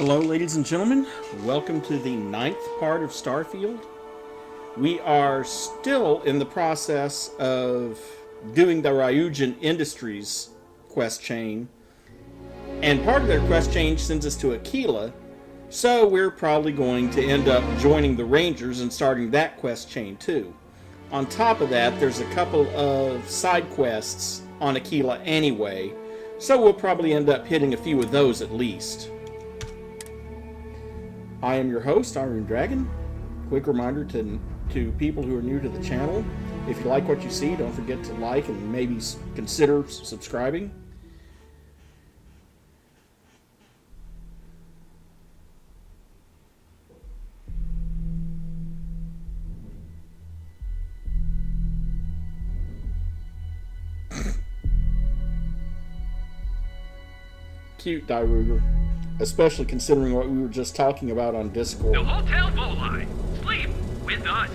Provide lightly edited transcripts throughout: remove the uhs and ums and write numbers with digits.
Hello, ladies and gentlemen. Welcome to the 9th part of Starfield. We are still in the process of doing the Ryujin Industries quest chain. And part of their quest chain sends us to Akila, so we're probably going to end up joining the Rangers and starting that quest chain too. On top of that, there's a couple of side quests on Akila anyway, so we'll probably end up hitting a few of those at least. I am your host, Iron Dragon. Quick reminder to people who are new to the channel, if you like what you see, don't forget to like and maybe consider subscribing. Cute, Ryujin. Especially considering what we were just talking about on Discord. The Hotel bllind. Sleep with us.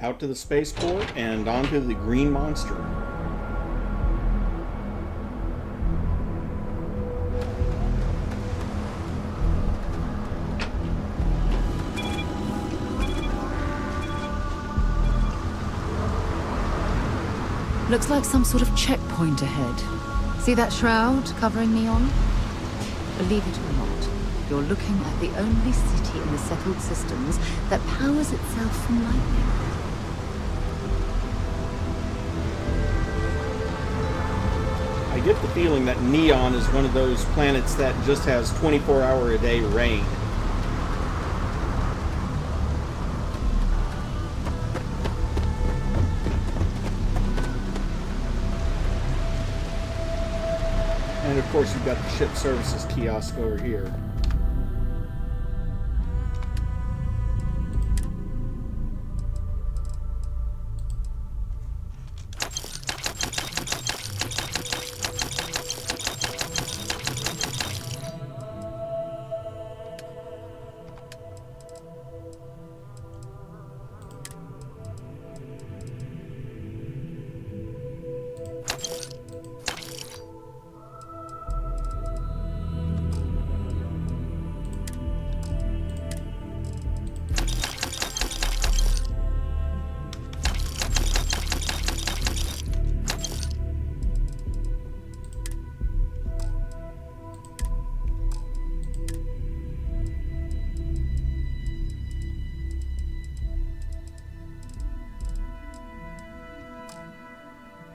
Out to the spaceport and onto the green monster. Looks like some sort of checkpoint ahead. See that shroud covering Neon? Believe it or not, you're looking at the only city in the settled systems that powers itself from lightning. I get the feeling that Neon is one of those planets that just has 24-hour-a-day rain. And of course you've got the ship services kiosk over here.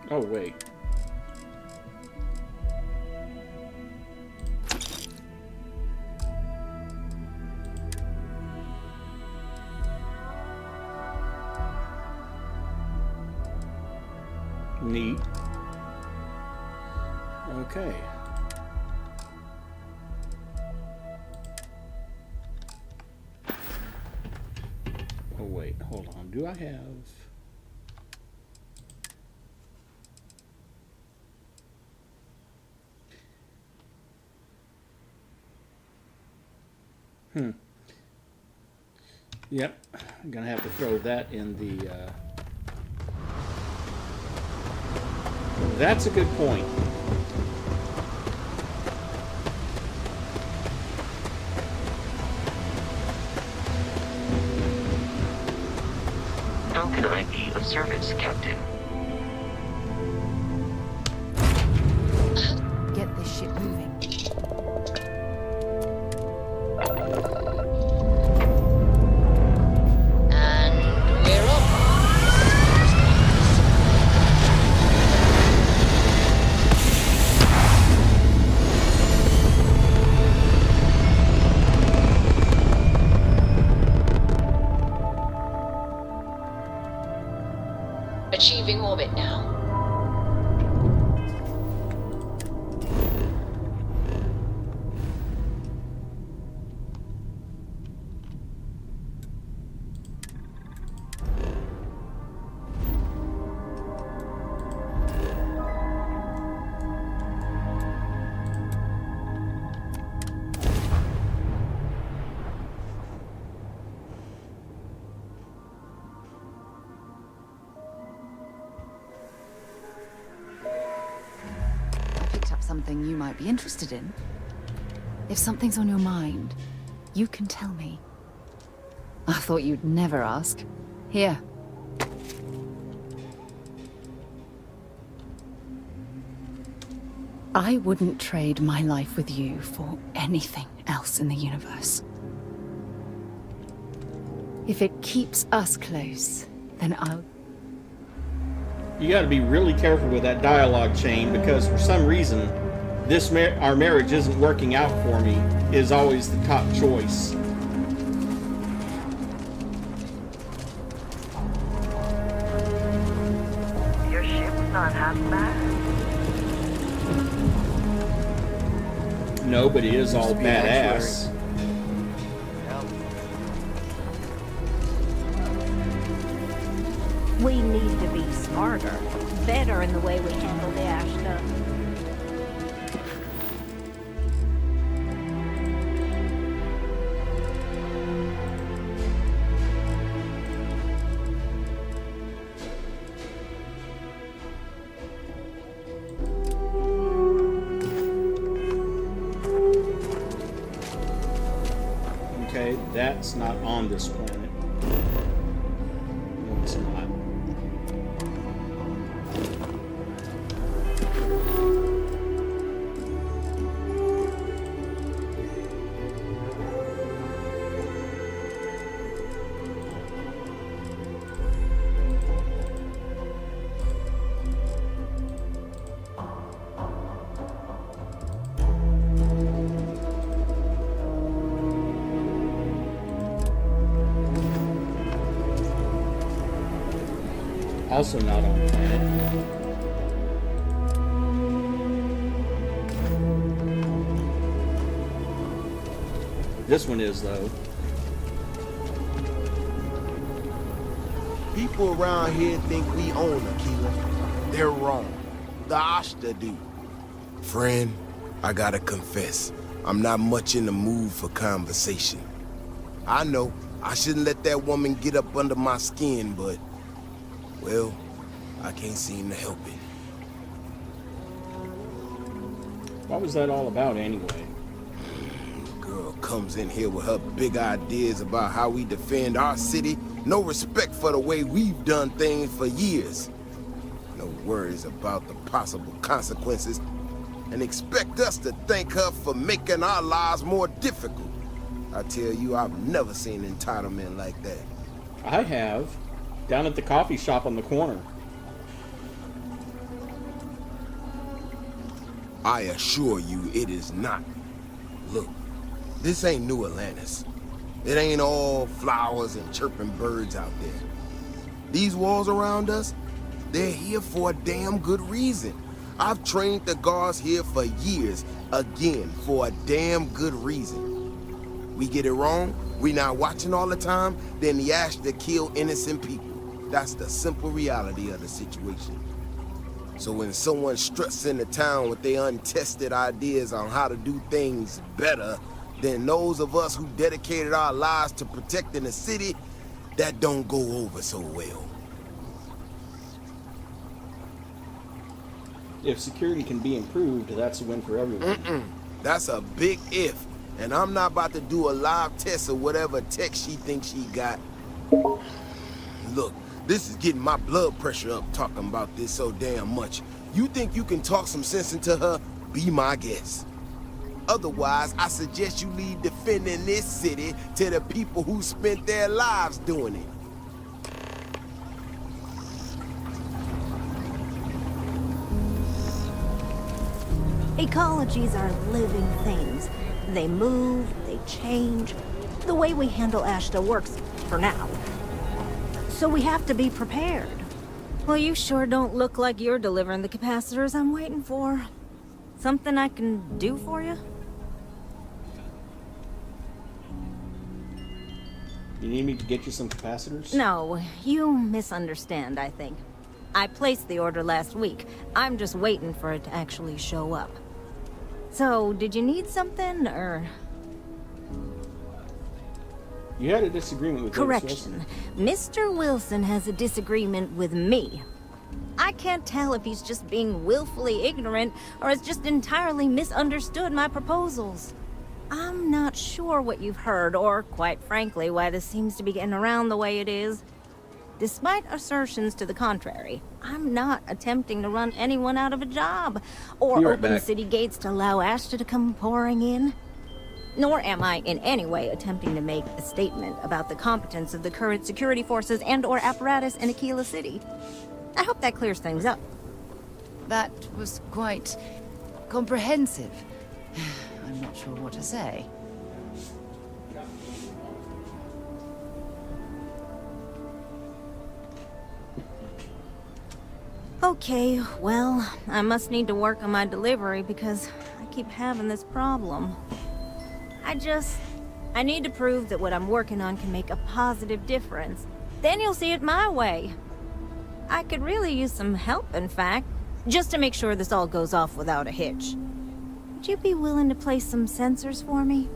Oh, wait. Neat. Okay. Oh, wait. Hold on. Do I have... Yep, I'm gonna have to throw that in the, That's a good point. How can I be of service, Captain? Get this ship moving. Achieving orbit now. something you might be interested in. If something's on your mind, you can tell me. I thought you'd never ask. Here. I wouldn't trade my life with you for anything else in the universe. If it keeps us close, then I'll... You got to be really careful with that dialogue chain, because for some reason, our marriage isn't working out for me is always the top choice. Your ship's not half bad. No, but it is all badass. We need to be smarter, better in the way we handle the ash stuff. Okay, that's not on this planet. No, it's not. Also not on planet. This one is, though. People around here think we own Akila. They're wrong. The Ashta do. Friend, I gotta confess, I'm not much in the mood for conversation. I know, I shouldn't let that woman get up under my skin, but... well, I can't seem to help it. What was that all about, anyway? Girl comes in here with her big ideas about how we defend our city. No respect for the way we've done things for years. No worries about the possible consequences. And expect us to thank her for making our lives more difficult. I tell you, I've never seen entitlement like that. I have. Down at the coffee shop on the corner. I assure you it is not. Look, this ain't New Atlantis. It ain't all flowers and chirping birds out there. These walls around us, they're here for a damn good reason. I've trained the guards here for years, again, for a damn good reason. We get it wrong, we not watching all the time, then the ash to kill innocent people. That's the simple reality of the situation. So when someone struts into town with their untested ideas on how to do things better than those of us who dedicated our lives to protecting the city, that don't go over so well. If security can be improved, that's a win for everyone. That's a big if. And I'm not about to do a live test of whatever tech she thinks she got. Look, this is getting my blood pressure up talking about this so damn much. You think you can talk some sense into her? Be my guest. Otherwise, I suggest you leave defending this city to the people who spent their lives doing it. Ecologies are living things. They move, they change. The way we handle Ashta works, for now. So we have to be prepared. Well, you sure don't look like you're delivering the capacitors I'm waiting for. Something I can do for you? You need me to get you some capacitors? No, you misunderstand, I think. I placed the order last week. I'm just waiting for it to actually show up. So, did you need something, or...? You had a disagreement with Davis Correction. Wilson. Mr. Wilson has a disagreement with me. I can't tell if he's just being willfully ignorant or has just entirely misunderstood my proposals. I'm not sure what you've heard, or quite frankly, why this seems to be getting around the way it is. Despite assertions to the contrary, I'm not attempting to run anyone out of a job, or Be right open back. city gates to allow Ashta to come pouring in. Nor am I in any way attempting to make a statement about the competence of the current security forces and/or apparatus in Akila City. I hope that clears things up. That was quite comprehensive. I'm not sure what to say. Okay, well, I must need to work on my delivery because I keep having this problem. I need to prove that what I'm working on can make a positive difference. Then you'll see it my way. I could really use some help, in fact, just to make sure this all goes off without a hitch. Would you be willing to place some sensors for me?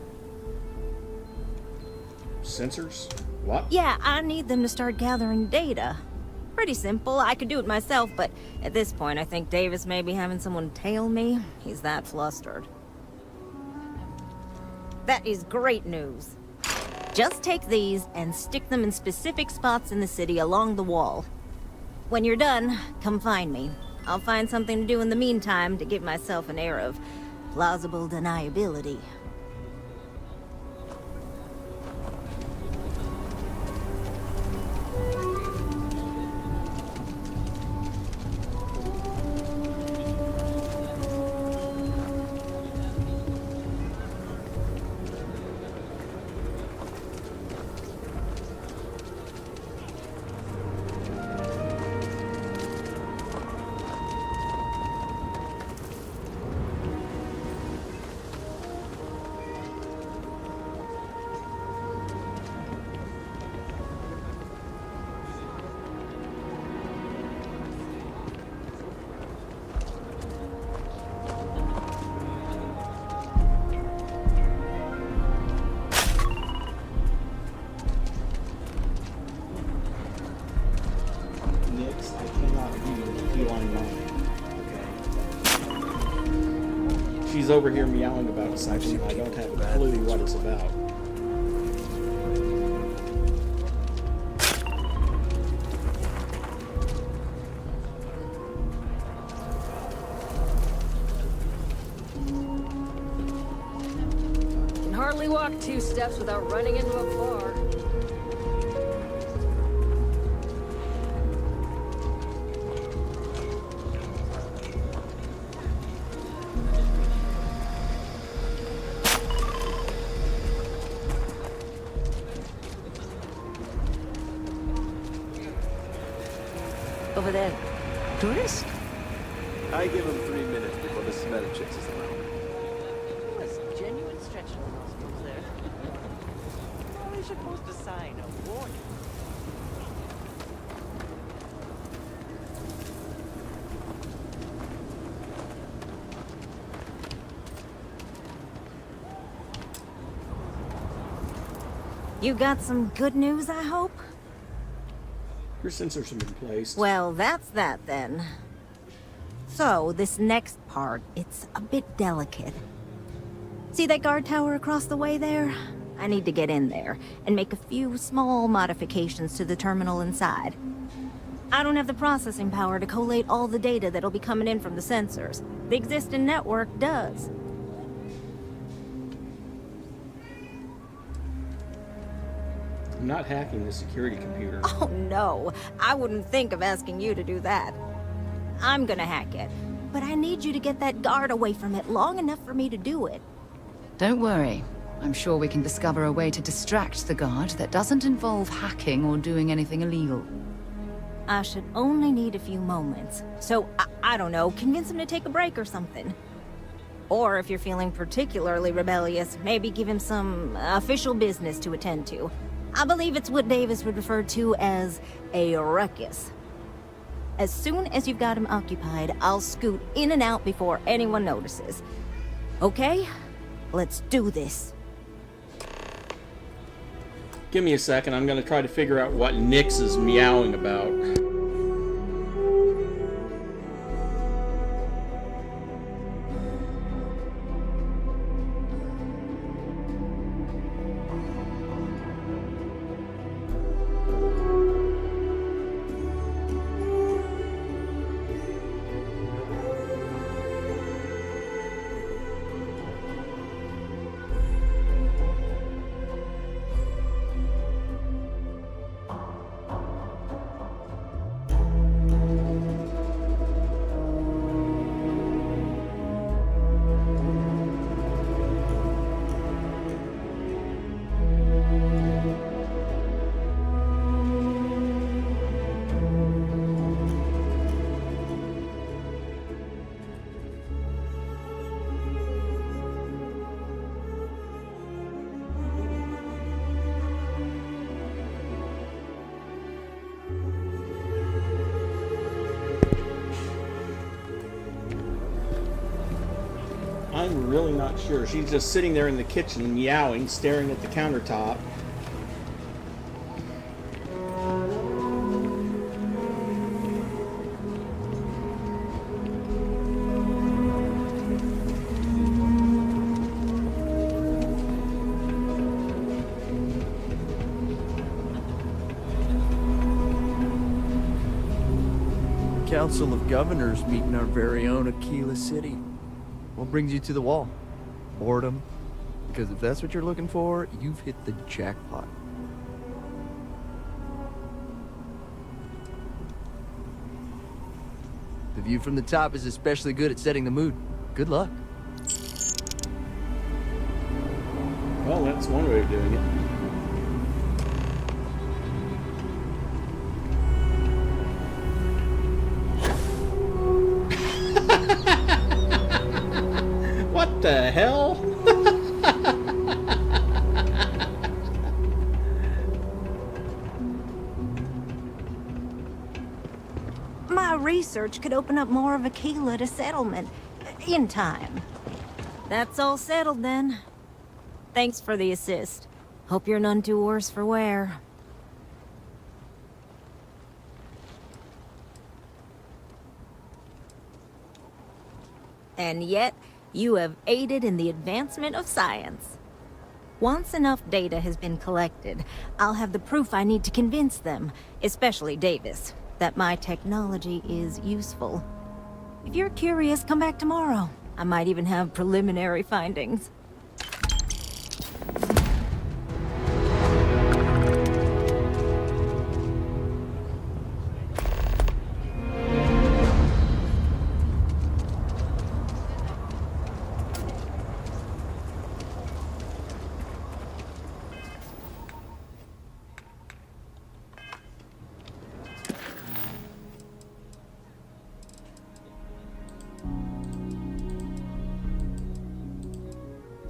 Sensors? What? Yeah, I need them to start gathering data. Pretty simple, I could do it myself, but at this point I think Davis may be having someone tail me. He's that flustered. That is great news. Just take these and stick them in specific spots in the city along the wall. When you're done, come find me. I'll find something to do in the meantime to give myself an air of plausible deniability. Nix, I cannot view bllind mind. Okay. She's over here meowing about something and I don't have a clue what it's about. Can hardly walk 2 steps without running into a bar. Over there. Tourist? I give him 3 minutes before the smell checks us out. Was genuine stretch of the nostrils there. Probably should post a sign of warning. You got some good news, I hope? Your sensors have been placed. Well, that's that then. So, this next part, it's a bit delicate. See that guard tower across the way there? I need to get in there and make a few small modifications to the terminal inside. I don't have the processing power to collate all the data that'll be coming in from the sensors. The existing network does. I'm not hacking the security computer. Oh no, I wouldn't think of asking you to do that. I'm gonna hack it, but I need you to get that guard away from it long enough for me to do it. Don't worry. I'm sure we can discover a way to distract the guard that doesn't involve hacking or doing anything illegal. I should only need a few moments. So, I don't know, convince him to take a break or something. Or if you're feeling particularly rebellious, maybe give him some official business to attend to. I believe it's what Davis would refer to as a ruckus. As soon as you've got him occupied, I'll scoot in and out before anyone notices. Okay? Let's do this. Give me a second. I'm going to try to figure out what Nix is meowing about. I'm really not sure. She's just sitting there in the kitchen, meowing, staring at the countertop. Council of Governors meet in our very own Akila City. What brings you to the wall? Boredom? Because if that's what you're looking for, you've hit the jackpot. The view from the top is especially good at setting the mood. Good luck. Well, that's one way of doing it. What the hell? My research could open up more of Akila to settlement. In time. That's all settled then. Thanks for the assist. Hope you're none too worse for wear. And yet, you have aided in the advancement of science. Once enough data has been collected, I'll have the proof I need to convince them, especially Davis, that my technology is useful. If you're curious, come back tomorrow. I might even have preliminary findings.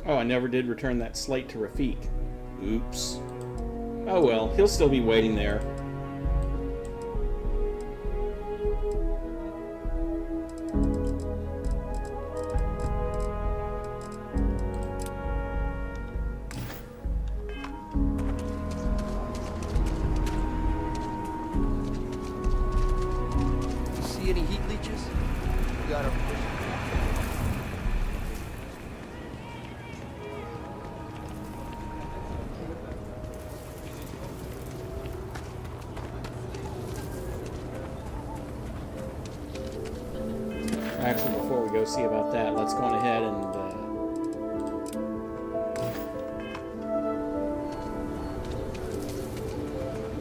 Oh, I never did return that slate to Rafik. Oops. Oh well, he'll still be waiting there. You see any heat leeches? We got our Actually, before we go see about that, let's go on ahead and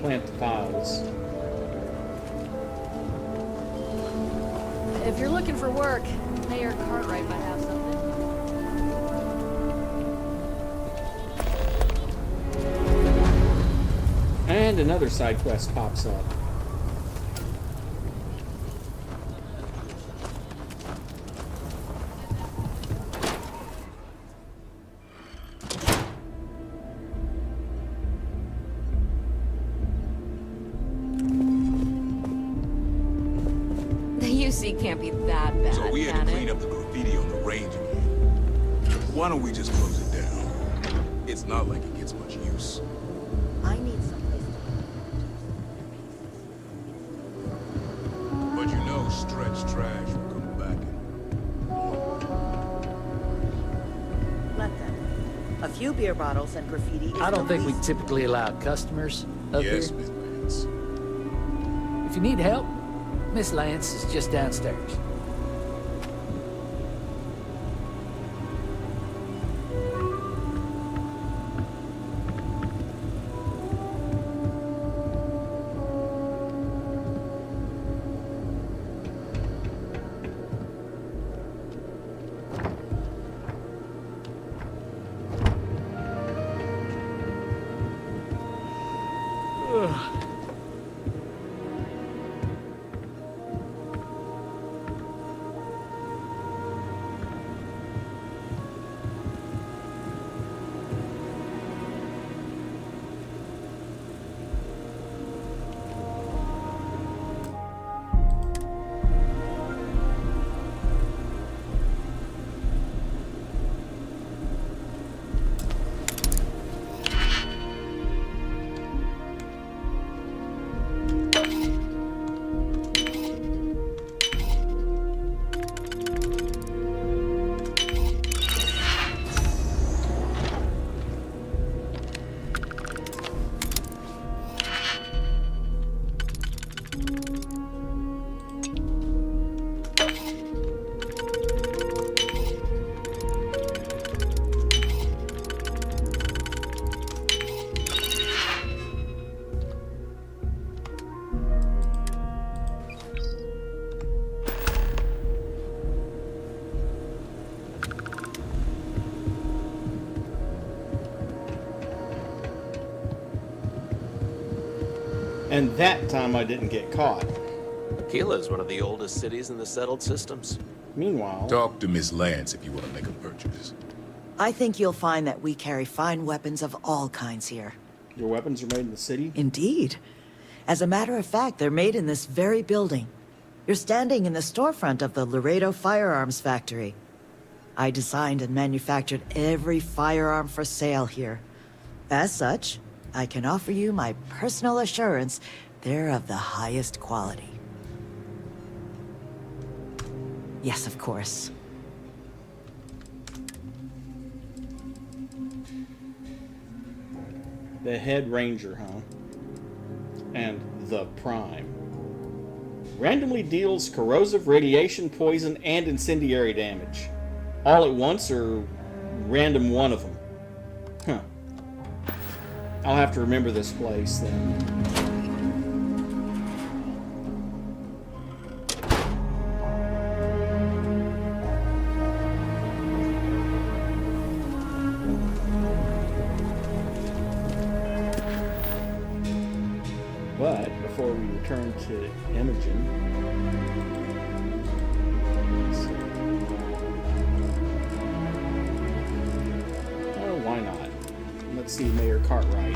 plant the files. If you're looking for work, Mayor Cartwright might have something. And another side quest pops up. Can't be that bad. So we had to clean up the graffiti on the Ranger. Why don't we just close it down? It's not like it gets much use. I need someplace But you know, stretch trash will come back and... Let them. A few beer bottles and graffiti is I don't the think we least. typically allow customers up Yes, here. Miss Lance. If you need help, Miss Lance is just downstairs. And that time I didn't get caught. Akila is one of the oldest cities in the settled systems. Meanwhile... Talk to Miss Lance if you want to make a purchase. I think you'll find that we carry fine weapons of all kinds here. Your weapons are made in the city? Indeed. As a matter of fact, they're made in this very building. You're standing in the storefront of the Laredo Firearms Factory. I designed and manufactured every firearm for sale here. As such, I can offer you my personal assurance they're of the highest quality. Yes, of course. The head ranger, huh? And the prime. Randomly deals corrosive, radiation, poison, and incendiary damage. All at once, or random one of them? Huh. I'll have to remember this place then. But before we return to Imogen, oh, why not? Let's see Mayor Cartwright.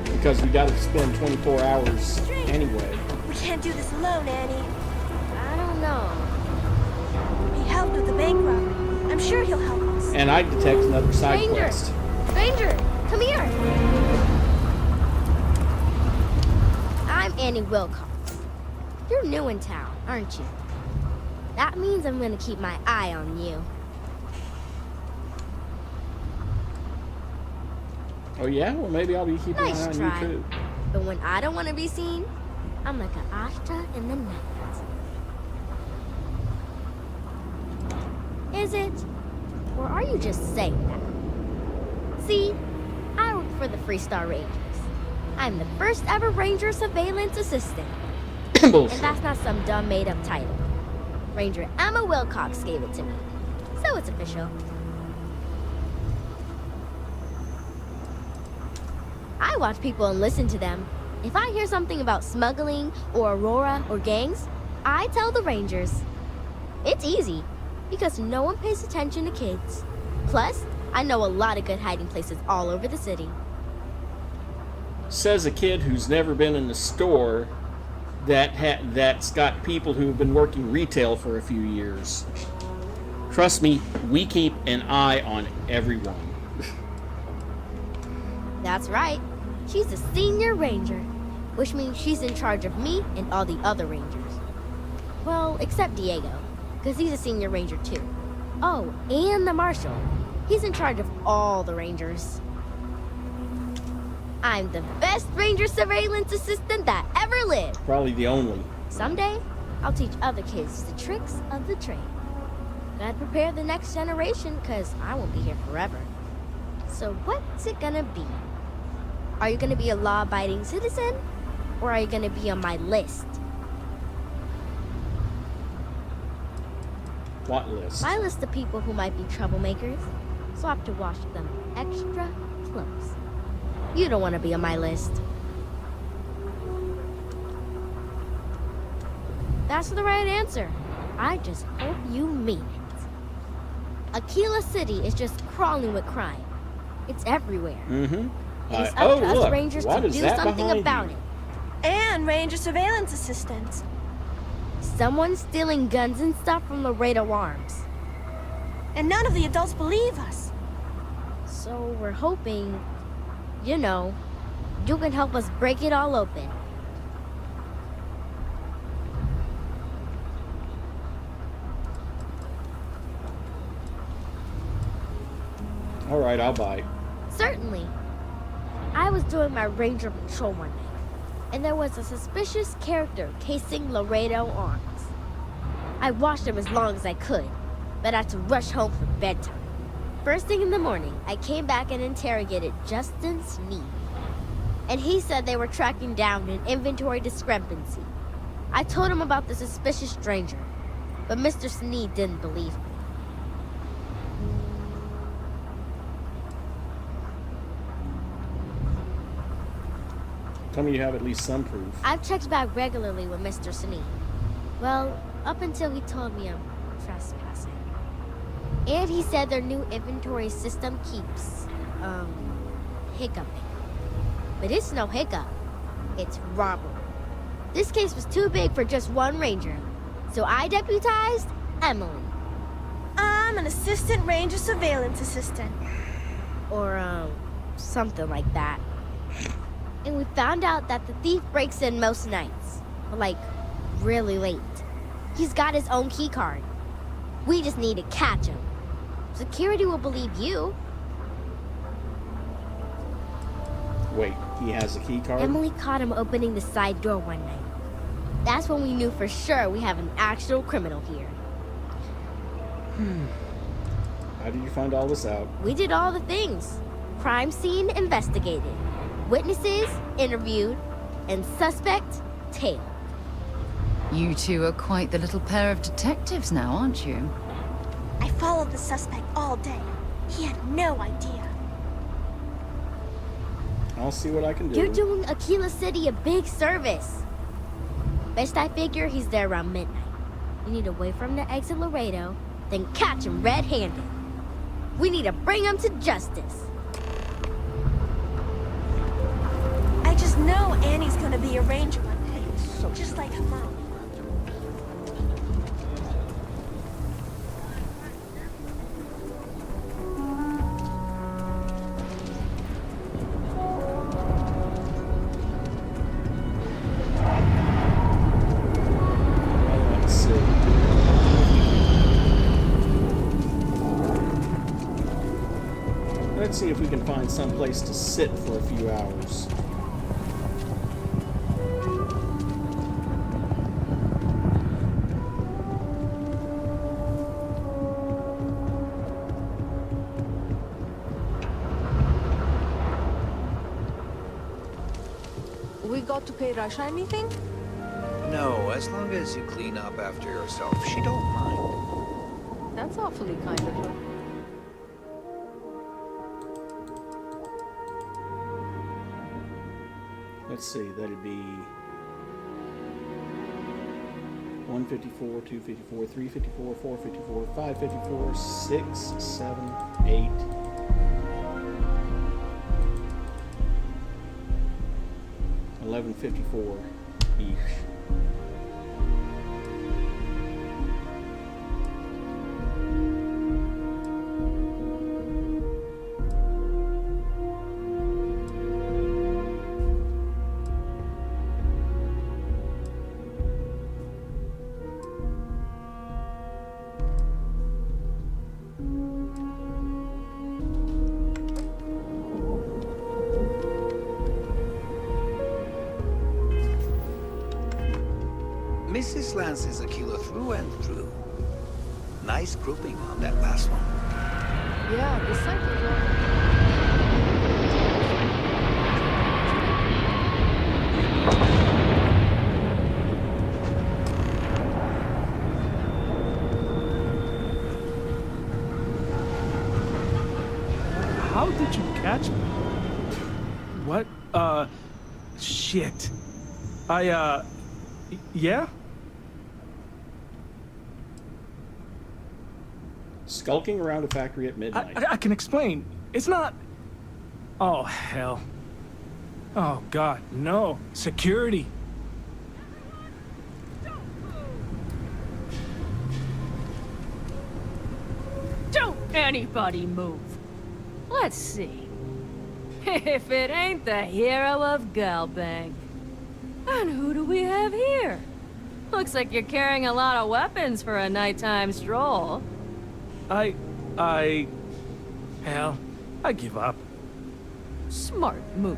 Because we got to spend 24 hours anyway. We can't do this alone, Annie. I don't know. He helped with the bank robbery. I'm sure he'll help us. And I detect another side quest. Ranger, come here. I'm Annie Wilcox. You're new in town, aren't you? That means I'm gonna keep my eye on you. Oh yeah? Well, maybe I'll be keeping an eye on you too. But when I don't want to be seen, I'm like an Ashta in the night. Is it? Or are you just saying that? See, I work for the Freehold Rangers. I'm the first ever Ranger Surveillance Assistant. And that's not some dumb made-up title. Ranger Emma Wilcox gave it to me. So it's official. I watch people and listen to them. If I hear something about smuggling or Aurora or gangs, I tell the Rangers. It's easy, because no one pays attention to kids. Plus, I know a lot of good hiding places all over the city. Says a kid who's never been in a store that's got people who've been working retail for a few years. Trust me, we keep an eye on everyone. That's right. She's a senior ranger, which means she's in charge of me and all the other rangers. Well, except Diego, because he's a senior ranger too. Oh, and the marshal. He's in charge of all the rangers. I'm the best ranger surveillance assistant that ever lived. Probably the only. Someday, I'll teach other kids the tricks of the trade. Gotta prepare the next generation, because I won't be here forever. So what's it gonna be? Are you gonna be a law-abiding citizen? Or are you gonna be on my list? What list? My list of people who might be troublemakers, so I have to watch them extra close. You don't want to be on my list. That's the right answer. I just hope you mean it. Akila City is just crawling with crime. It's everywhere. Mm-hmm. It's up to us Rangers to do something about it. And Ranger Surveillance Assistants. Someone's stealing guns and stuff from Laredo Arms. And none of the adults believe us. So we're hoping, you know, you can help us break it all open. All right, I'll bite. Certainly. I was doing my ranger patrol one night, and there was a suspicious character casing Laredo Arms. I watched him as long as I could, but I had to rush home for bedtime. First thing in the morning, I came back and interrogated Justin Sneed. And he said they were tracking down an inventory discrepancy. I told him about the suspicious stranger, but Mr. Sneed didn't believe me. Tell me you have at least some proof. I've checked back regularly with Mr. Sneak. Well, up until he told me I'm trespassing. And he said their new inventory system keeps, hiccuping. But it's no hiccup. It's robbery. This case was too big for just one ranger. So I deputized Emily. I'm an assistant ranger surveillance assistant. Or, something like that. And we found out that the thief breaks in most nights. Like, really late. He's got his own key card. We just need to catch him. Security will believe you. Wait, he has a key card? Emily caught him opening the side door one night. That's when we knew for sure we have an actual criminal here. How did you find all this out? We did all the things. Crime scene investigated. Witnesses interviewed. And suspect tailed. You two are quite the little pair of detectives now, aren't you? I followed the suspect all day. He had no idea. I'll see what I can do. You're doing Akila City a big service. Best I figure he's there around midnight. You need to wait for him to exit Laredo, then catch him red-handed. We need to bring him to justice. I just know Annie's gonna be a ranger one day, just like her mom. Let's see if we can find some place to sit for a few hours. We got to pay Rasha anything? No, as long as you clean up after yourself, she don't mind. That's awfully kind of her. Let's see, that'd be 154, 254, 354, 454, 554, 6, 7, 8. 1154-ish. Mrs. Lance is Akila through and through. Nice grouping on that last one. Yeah, the cycle. How did you catch me? What? Shit. Yeah? Skulking around a factory at midnight. I can explain. It's not... Oh, hell. Oh, God, no. Security. Don't anybody move. Let's see. If it ain't the hero of Galbank. And who do we have here? Looks like you're carrying a lot of weapons for a nighttime stroll. Hell, I give up. Smart move.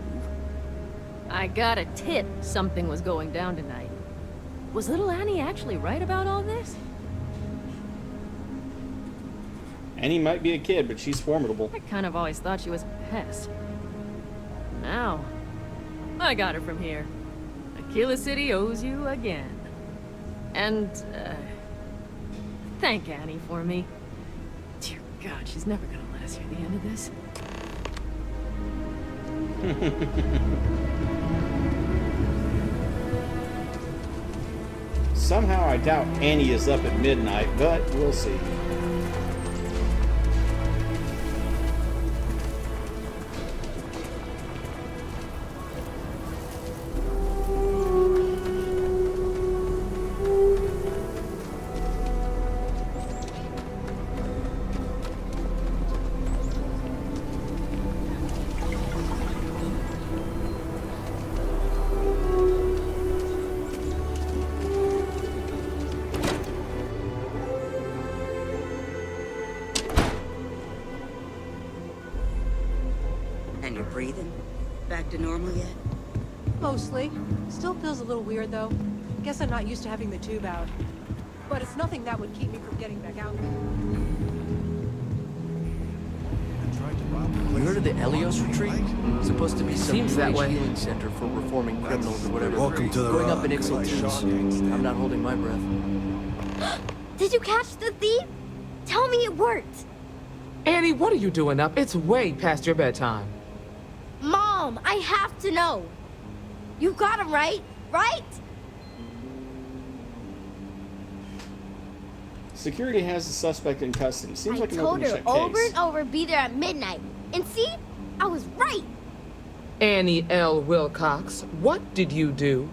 I got a tip something was going down tonight. Was little Annie actually right about all this? Annie might be a kid, but she's formidable. I kind of always thought she was a pest. Now, I got her from here. Akila City owes you again. And, thank Annie for me. Dear God, she's never gonna let us hear the end of this. Somehow I doubt Annie is up at midnight, but we'll see. And you're breathing? Back to normal yet? Mostly. Still feels a little weird, though. Guess I'm not used to having the tube out. But it's nothing that would keep me from getting back out there. You heard of the Helios retreat? Supposed to be some Seems that way. healing center for reforming criminals or whatever. Welcome to the Going up in ride. Ixal tunes. I'm not holding my breath. Did you catch the thief? Tell me it worked. Annie, what are you doing up? It's way past your bedtime. Mom, I have to know. You got him right? Right? Security has the suspect in custody. Seems like an Told open her check over case. and over, be there at midnight. And see? I was right. Annie L. Wilcox, what did you do?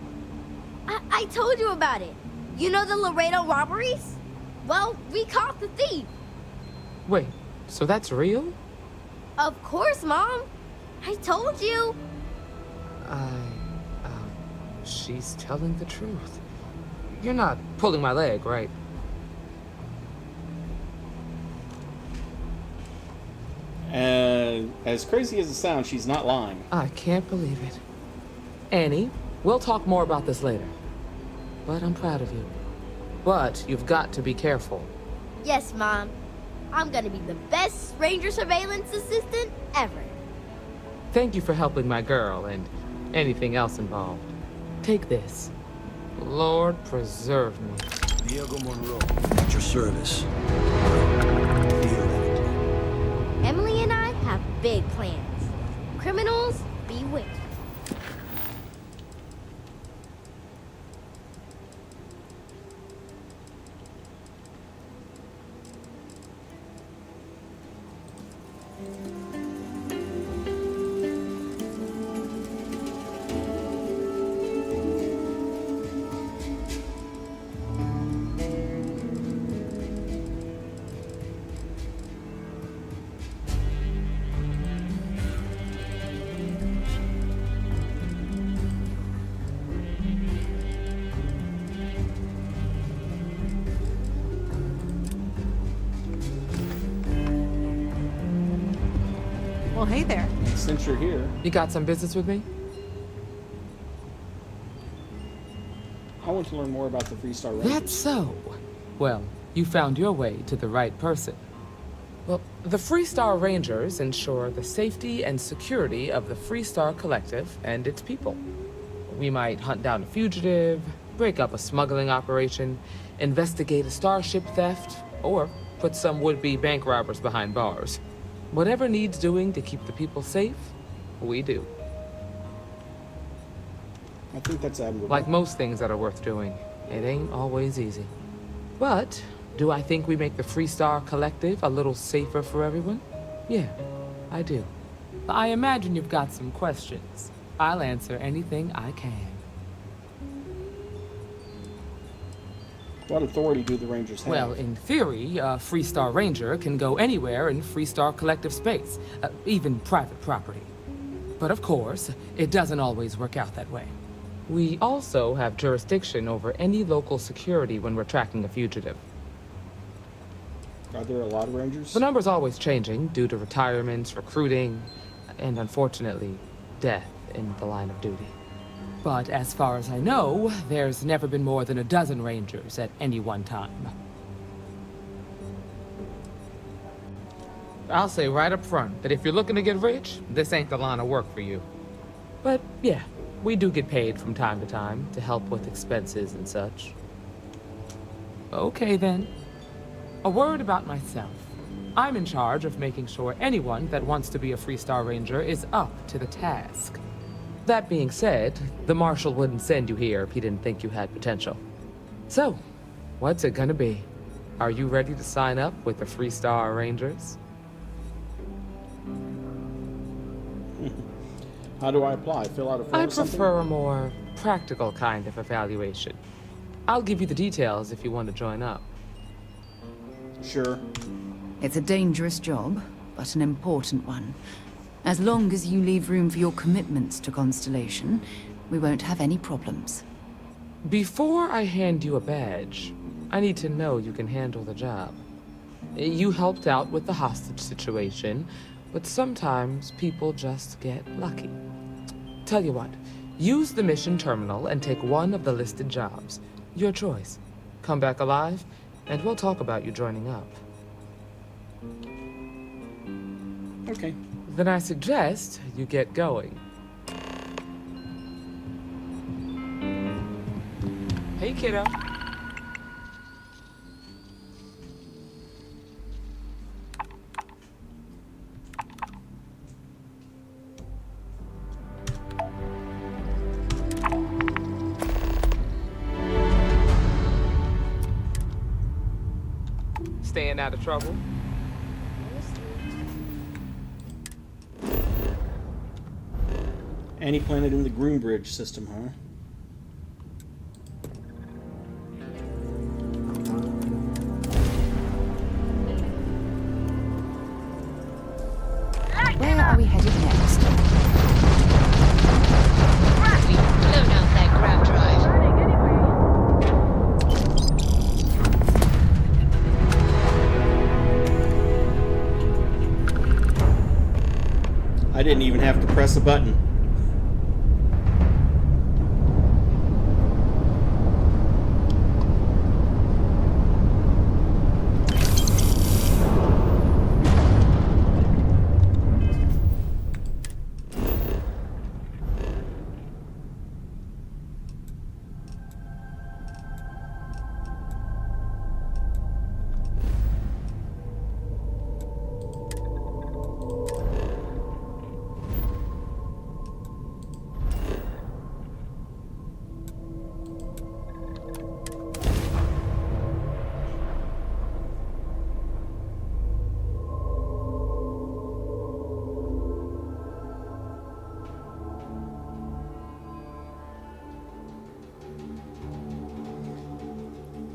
I told you about it. You know the Laredo robberies? Well, we caught the thief. Wait, so that's real? Of course, Mom. I told you. She's telling the truth. You're not pulling my leg, right? And as crazy as it sounds, she's not lying. I can't believe it. Annie, we'll talk more about this later. But I'm proud of you. But you've got to be careful. Yes, Mom. I'm gonna be the best ranger surveillance assistant ever. Thank you for helping my girl and anything else involved. Take this. Lord preserve me. Diego Monroe, at your service. Emily and I have big plans. Criminals, beware. Well, hey there. Since you're here, You got some business with me? I want to learn more about the Freestar Rangers. That's so. Well, you found your way to the right person. Well, the Freestar Rangers ensure the safety and security of the Freestar Collective and its people. We might hunt down a fugitive, break up a smuggling operation, investigate a starship theft, or put some would-be bank robbers behind bars. Whatever needs doing to keep the people safe, we do. I think that's admirable. Like most things that are worth doing, it ain't always easy. But do I think we make the Freestar Collective a little safer for everyone? Yeah, I do. I imagine you've got some questions. I'll answer anything I can. What authority do the Rangers have? Well, in theory, a Freestar Ranger can go anywhere in Freestar Collective space, even private property. But of course, it doesn't always work out that way. We also have jurisdiction over any local security when we're tracking a fugitive. Are there a lot of Rangers? The number's always changing due to retirements, recruiting, and unfortunately, death in the line of duty. But as far as I know, there's never been more than a dozen Rangers at any one time. I'll say right up front that if you're looking to get rich, this ain't the line of work for you. But yeah, we do get paid from time to time to help with expenses and such. Okay then. A word about myself. I'm in charge of making sure anyone that wants to be a Freestar Ranger is up to the task. That being said, the Marshal wouldn't send you here if he didn't think you had potential. So, what's it gonna be? Are you ready to sign up with the Freehold Rangers? How do I apply? Fill out a form I or something? prefer a more practical kind of evaluation. I'll give you the details if you want to join up. Sure. It's a dangerous job, but an important one. As long as you leave room for your commitments to Constellation, we won't have any problems. Before I hand you a badge, I need to know you can handle the job. You helped out with the hostage situation, but sometimes people just get lucky. Tell you what, use the mission terminal and take one of the listed jobs. Your choice. Come back alive, and we'll talk about you joining up. Okay. Then I suggest you get going. Hey, kiddo. Staying out of trouble? Any planet in the Groombridge system, huh? Where are we headed next? We've blown out that grab drive. I didn't even have to press a button.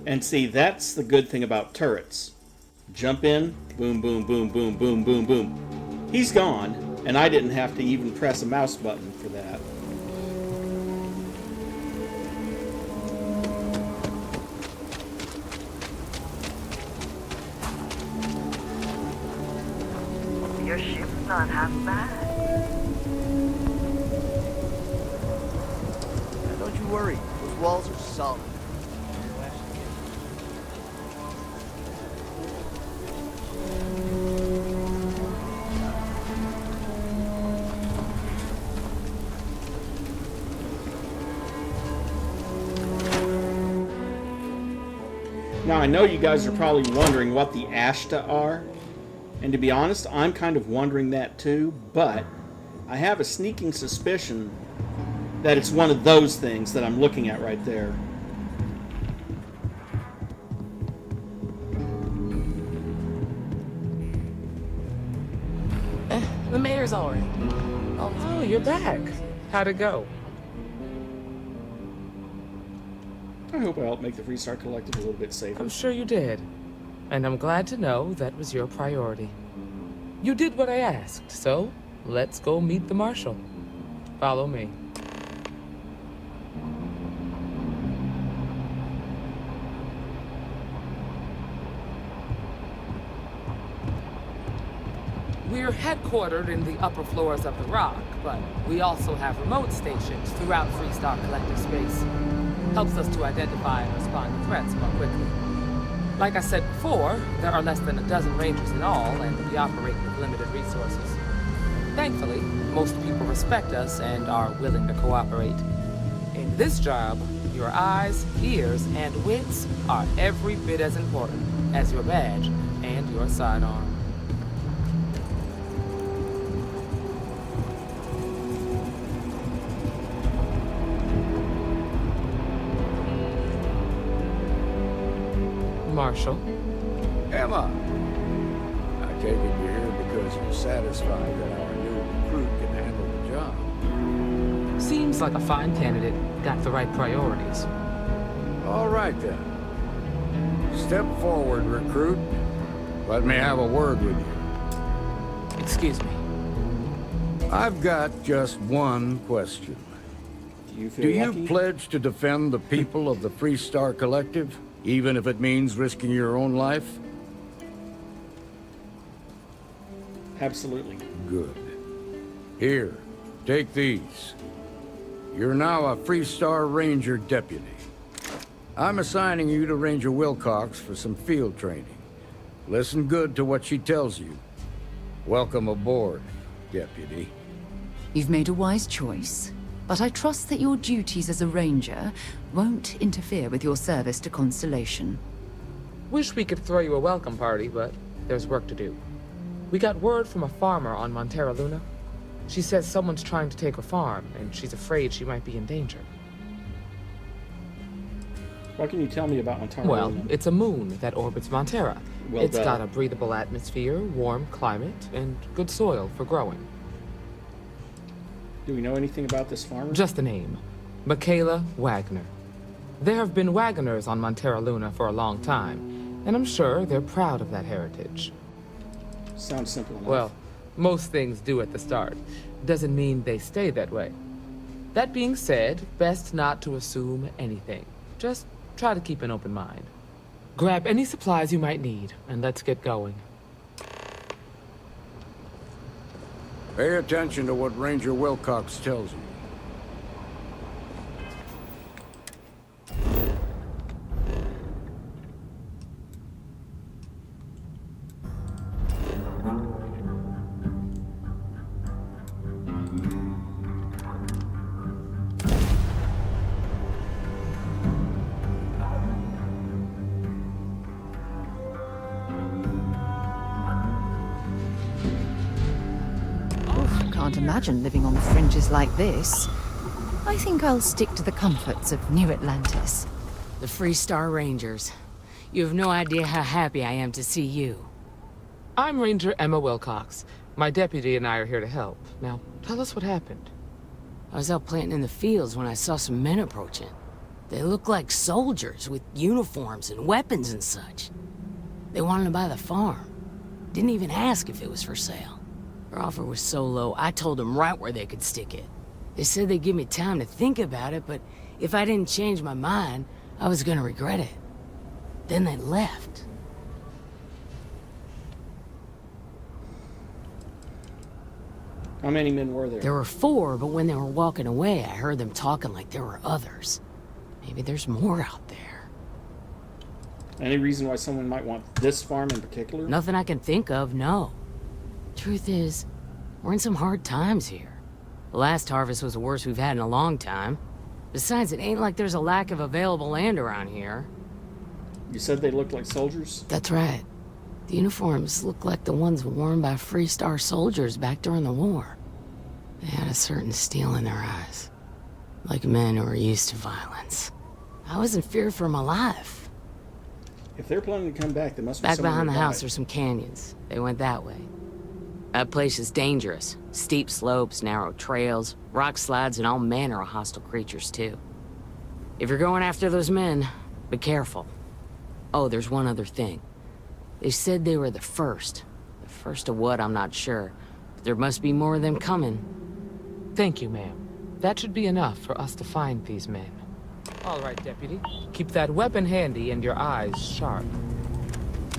And see, that's the good thing about turrets. Jump in, boom, boom, boom, boom, boom, boom, boom. He's gone, and I didn't have to even press a mouse button for that. Your ship's not half bad. Now, don't you worry. Those walls are solid. Now, I know you guys are probably wondering what the Ashta are, and to be honest, I'm kind of wondering that too, but I have a sneaking suspicion that it's one of those things that I'm looking at right there. The mayor's all right. Oh, you're back. How'd it go? I hope I helped make the Freehold Collective a little bit safer. I'm sure you did. And I'm glad to know that was your priority. You did what I asked, so let's go meet the Marshal. Follow me. We're headquartered in the upper floors of the Rock, but we also have remote stations throughout Freehold Collective space. Helps us to identify and respond to threats more quickly. Like I said before, there are less than a dozen Rangers in all, and we operate with limited resources. Thankfully, most people respect us and are willing to cooperate. In this job, your eyes, ears, and wits are every bit as important as your badge and your sidearm. Marshal. Emma! I take it you're here because you're satisfied that our new recruit can handle the job. Seems like a fine candidate. Got the right priorities. All right, then. Step forward, recruit. Let me have a word with you. Excuse me. I've got just one question. Do you pledge to defend the people of the Freestar Collective, even if it means risking your own life? Absolutely. Good. Here, take these. You're now a Freestar Ranger deputy. I'm assigning you to Ranger Wilcox for some field training. Listen good to what she tells you. Welcome aboard, deputy. You've made a wise choice, but I trust that your duties as a ranger won't interfere with your service to Constellation. Wish we could throw you a welcome party, but there's work to do. We got word from a farmer on Montera Luna. She says someone's trying to take her farm, and she's afraid she might be in danger. What can you tell me about Montera Well, Luna? it's a moon that orbits Montera. Well, It's got a breathable atmosphere, warm climate, and good soil for growing. Do we know anything about this farmer? Just a name. Akila Wagner. There have been Wagoners on Montera Luna for a long time, and I'm sure they're proud of that heritage. Sounds simple enough. Well, most things do at the start. Doesn't mean they stay that way. That being said, best not to assume anything. Just try to keep an open mind. Grab any supplies you might need, and let's get going. Pay attention to what Ranger Wilcox tells you. Can't imagine living on the fringes like this. I think I'll stick to the comforts of New Atlantis. The Freestar Rangers. You have no idea how happy I am to see you. I'm Ranger Emma Wilcox. My deputy and I are here to help. Now, tell us what happened. I was out planting in the fields when I saw some men approaching. They looked like soldiers with uniforms and weapons and such. They wanted to buy the farm. Didn't even ask if it was for sale. Their offer was so low, I told them right where they could stick it. They said they'd give me time to think about it, but if I didn't change my mind, I was gonna regret it. Then they left. How many men were there? There were 4, but when they were walking away, I heard them talking like there were others. Maybe there's more out there. Any reason why someone might want this farm in particular? Nothing I can think of, no. Truth is, we're in some hard times here. The last harvest was the worst we've had in a long time. Besides, it ain't like there's a lack of available land around here. You said they looked like soldiers? That's right. The uniforms look like the ones worn by Freestar soldiers back during the war. They had a certain steel in their eyes. Like men who are used to violence. I was in fear for my life. If they're planning to come back, there must be Back someone behind the nearby. house are some canyons. They went that way. That place is dangerous. Steep slopes, narrow trails, rock slides, and all manner of hostile creatures, too. If you're going after those men, be careful. Oh, there's one other thing. They said they were the first. The first of what, I'm not sure. But there must be more of them coming. Thank you, ma'am. That should be enough for us to find these men. All right, deputy. Keep that weapon handy and your eyes sharp.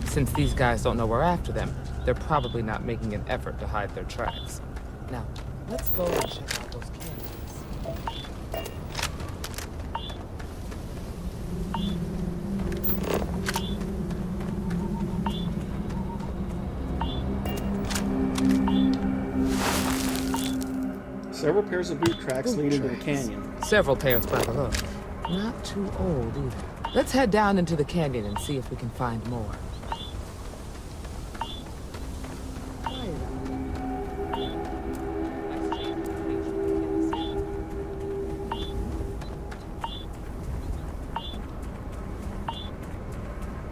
Since these guys don't know we're after them, they're probably not making an effort to hide their tracks. Now, let's go and check out those canyons. Several pairs of boot tracks lead into the canyon. Several pairs by the look. Not too old either. Let's head down into the canyon and see if we can find more.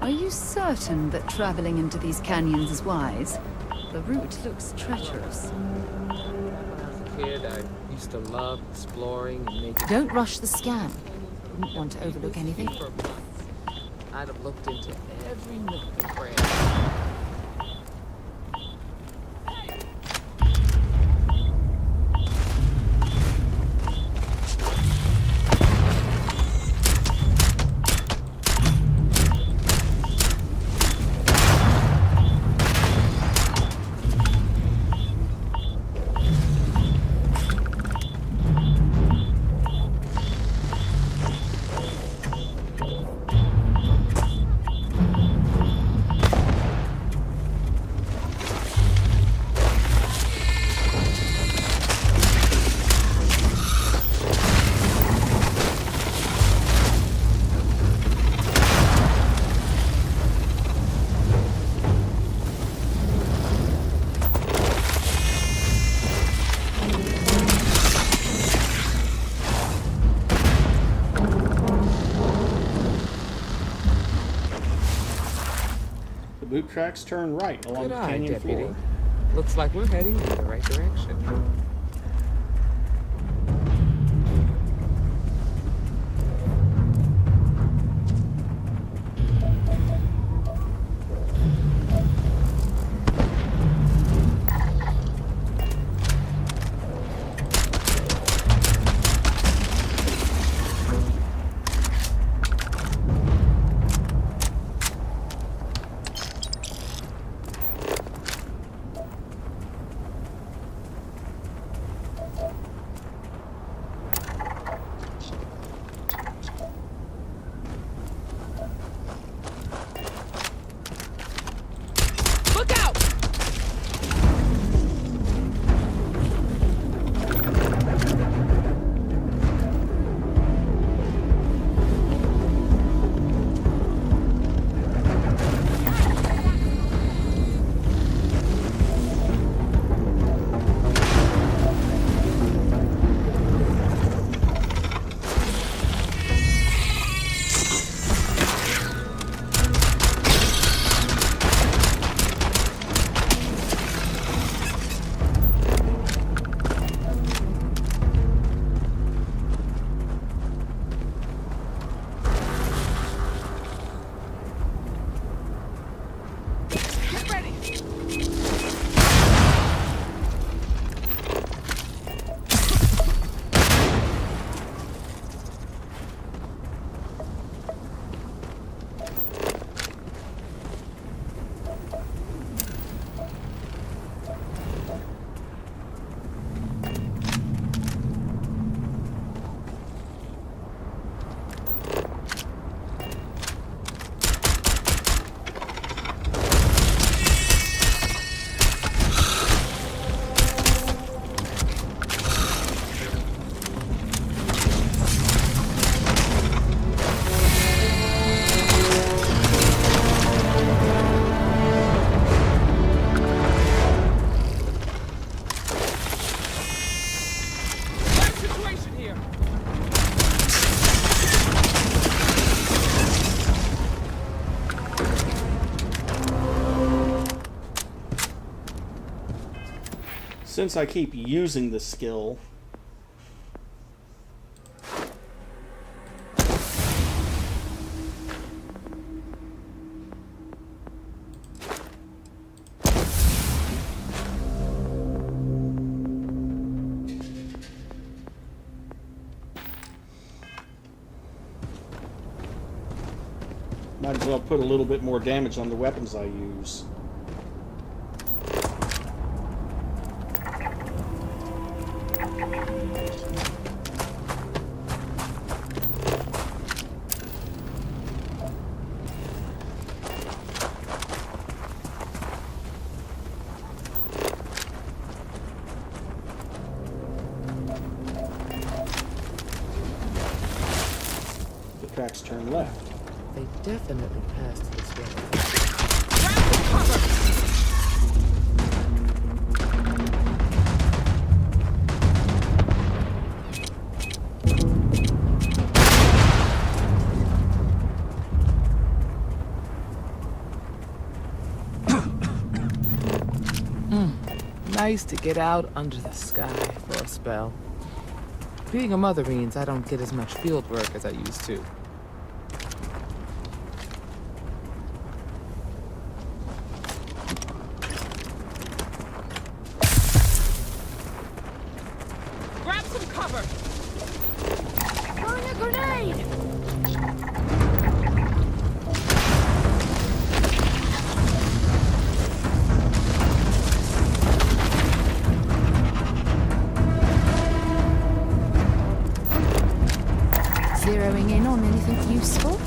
Are you certain that traveling into these canyons is wise? The route looks treacherous. When I was a kid, I used to love exploring and making... Don't rush the scan. Wouldn't want to overlook anything. For months, I'd have looked into every nook and cranny. Boot tracks turn right along Good the eye, canyon Deputy. floor. Looks like we're heading in the right direction. Since I keep using the skill, might as well put a little bit more damage on the weapons I use. Tracks turn left. They definitely passed this way. Nice to get out under the sky for a spell. Being a mother means I don't get as much field work as I used to. Grab some cover! Throwing a grenade! Zeroing in on anything useful?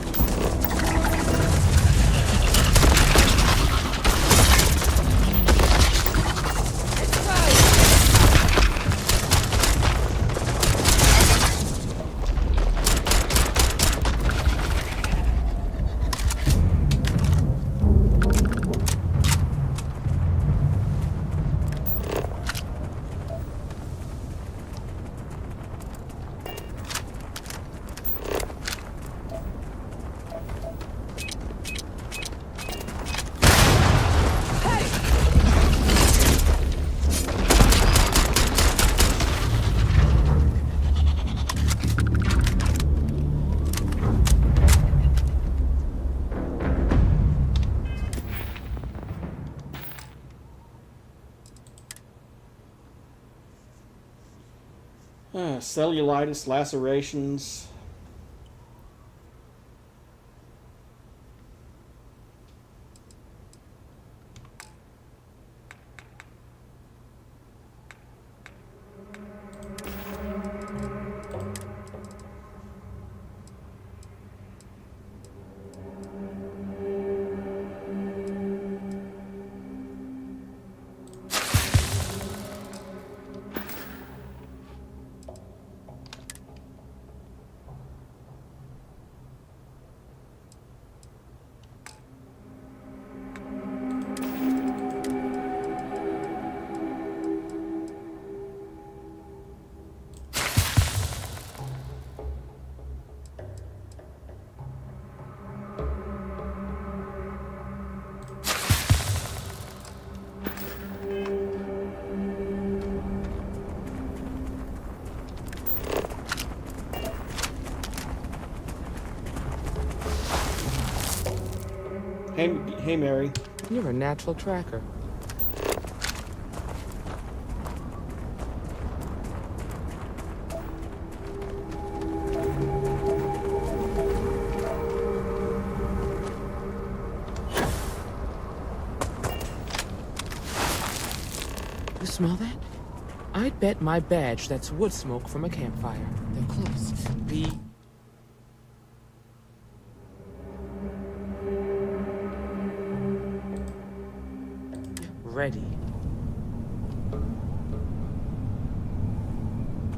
Cellulitis, lacerations. Hey, Mary. You're a natural tracker. You smell that? I'd bet my badge that's wood smoke from a campfire. They're close. Be ready.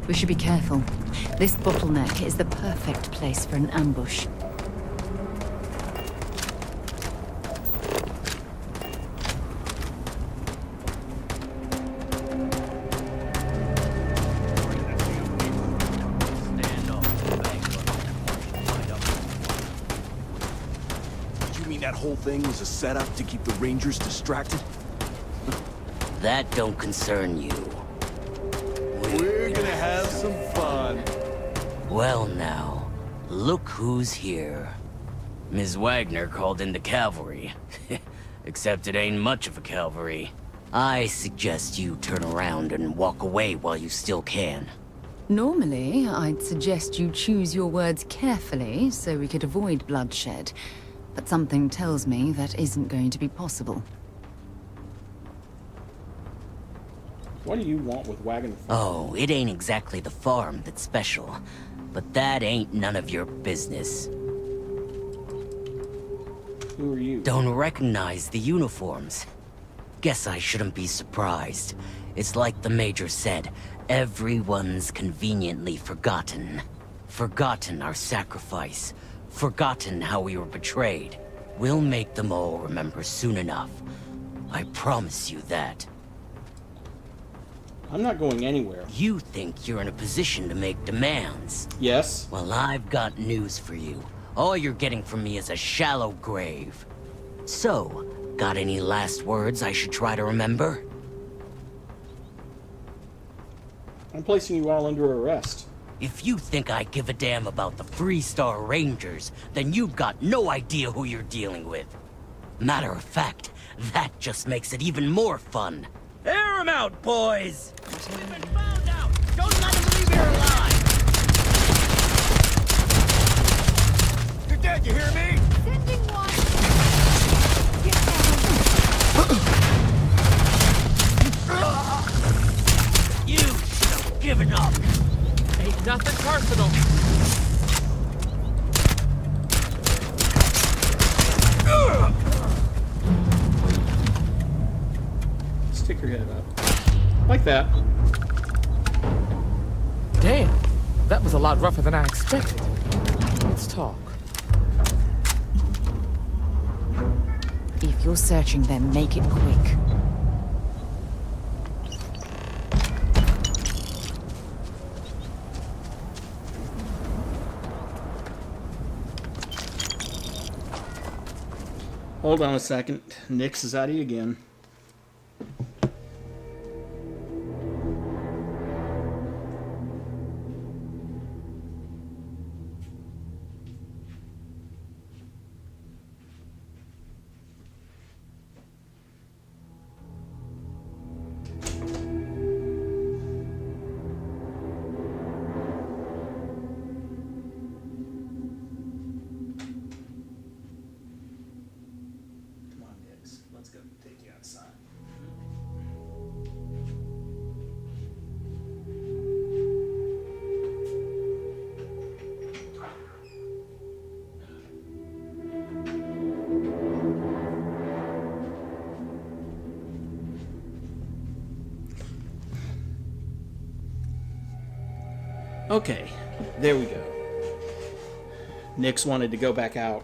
We should be careful. This bottleneck is the perfect place for an ambush. You mean that whole thing was a setup to keep the Rangers distracted? That don't concern you. We're gonna have some fun. Well now, look who's here. Ms. Wagner called in the cavalry. Except it ain't much of a cavalry. I suggest you turn around and walk away while you still can. Normally, I'd suggest you choose your words carefully so we could avoid bloodshed. But something tells me that isn't going to be possible. What do you want with Wagon Farm? Oh, it ain't exactly the farm that's special. But that ain't none of your business. Who are you? Don't recognize the uniforms. Guess I shouldn't be surprised. It's like the Major said, everyone's conveniently forgotten. Forgotten our sacrifice. Forgotten how we were betrayed. We'll make them all remember soon enough. I promise you that. I'm not going anywhere. You think you're in a position to make demands? Yes. Well, I've got news for you. All you're getting from me is a shallow grave. So, got any last words I should try to remember? I'm placing you all under arrest. If you think I give a damn about the Freestar Rangers, then you've got no idea who you're dealing with. Matter of fact, that just makes it even more fun. Air 'em out, boys! We've been found out! Don't let them leave here alive! You're dead, you hear me? Sending one. You should have given up! Ain't nothing personal. Stick your head up. Like that. Damn, that was a lot rougher than I expected. Let's talk. If you're searching them, make it quick. Hold on a second. Nix is at you again. Let's go take you outside. Okay, there we go. Nix wanted to go back out.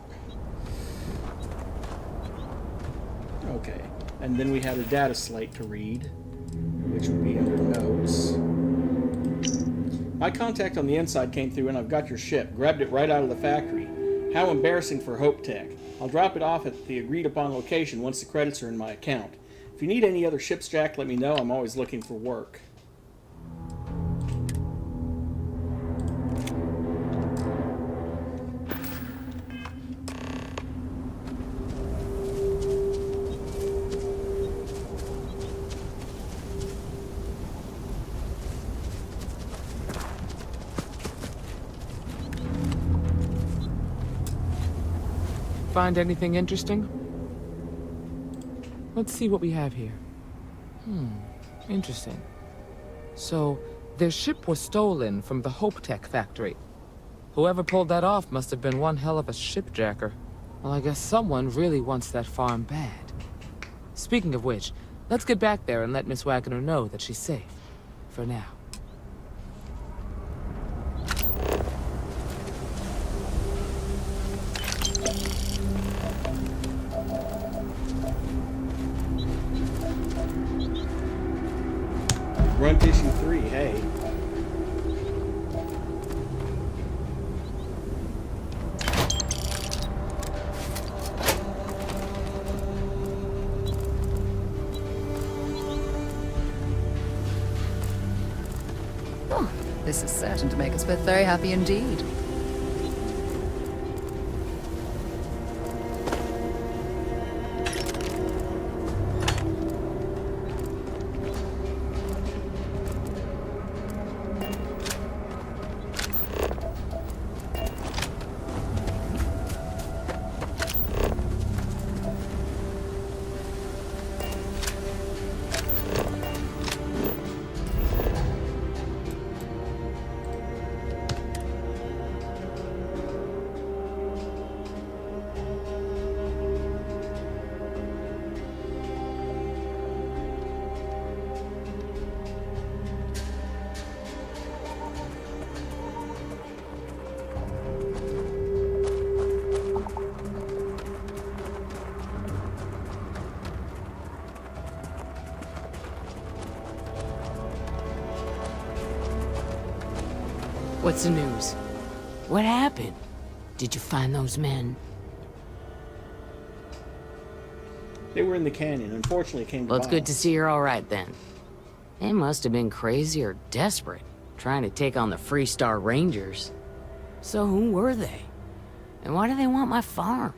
Okay, and then we had a data slate to read, which would be under notes. My contact on the inside came through and I've got your ship. Grabbed it right out of the factory. How embarrassing for Hope Tech. I'll drop it off at the agreed upon location once the credits are in my account. If you need any other ships, Jack, let me know. I'm always looking for work. Find anything interesting? Let's see what we have here. Interesting. So, their ship was stolen from the Hope Tech factory. Whoever pulled that off must have been one hell of a shipjacker. Well, I guess someone really wants that farm bad. Speaking of which, let's get back there and let Miss Wagner know that she's safe. For now. Grunt issue 3, hey. Oh, this is certain to make us both very happy indeed. What's the news? What happened? Did you find those men? They were in the canyon. Unfortunately, it came to Well, it's good to see you're all right then. They must have been crazy or desperate, trying to take on the Freestar Rangers. So who were they? And why do they want my farm?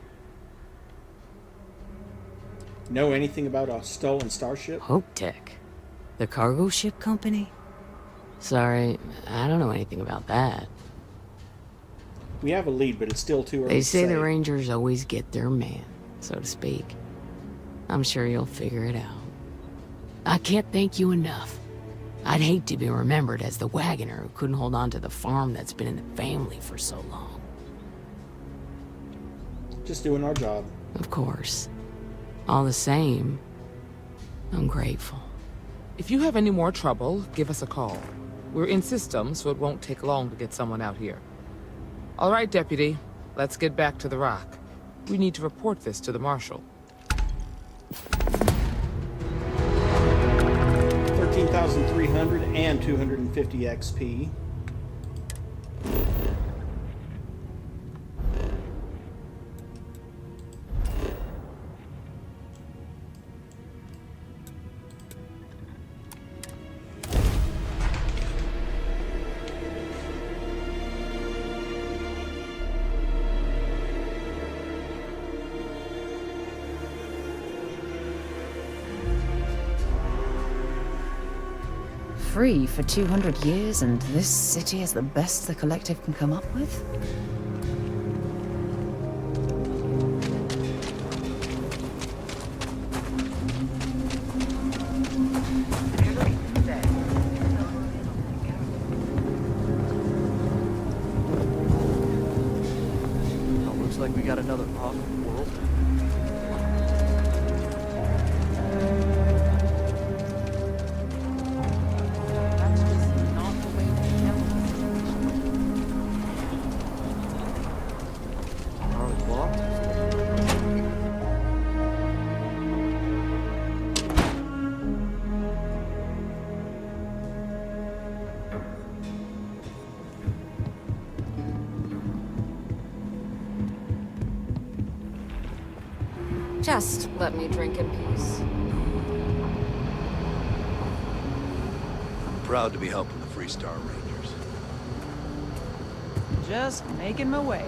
Know anything about a stolen starship? Hope Tech. The cargo ship company? Sorry, I don't know anything about that. We have a lead, but it's still too early They to say the Rangers always get their man, so to speak. I'm sure you'll figure it out. I can't thank you enough. I'd hate to be remembered as the wagoner who couldn't hold on to the farm that's been in the family for so long. Just doing our job. Of course. All the same, I'm grateful. If you have any more trouble, give us a call. We're in system, so it won't take long to get someone out here. All right, Deputy. Let's get back to the rock. We need to report this to the Marshal. 13,300 and 250 XP. Free for 200 years, and this city is the best the Collective can come up with? Oh, looks like we got another off-world. Just let me drink in peace. I'm proud to be helping the Freestar Rangers. Just making my way.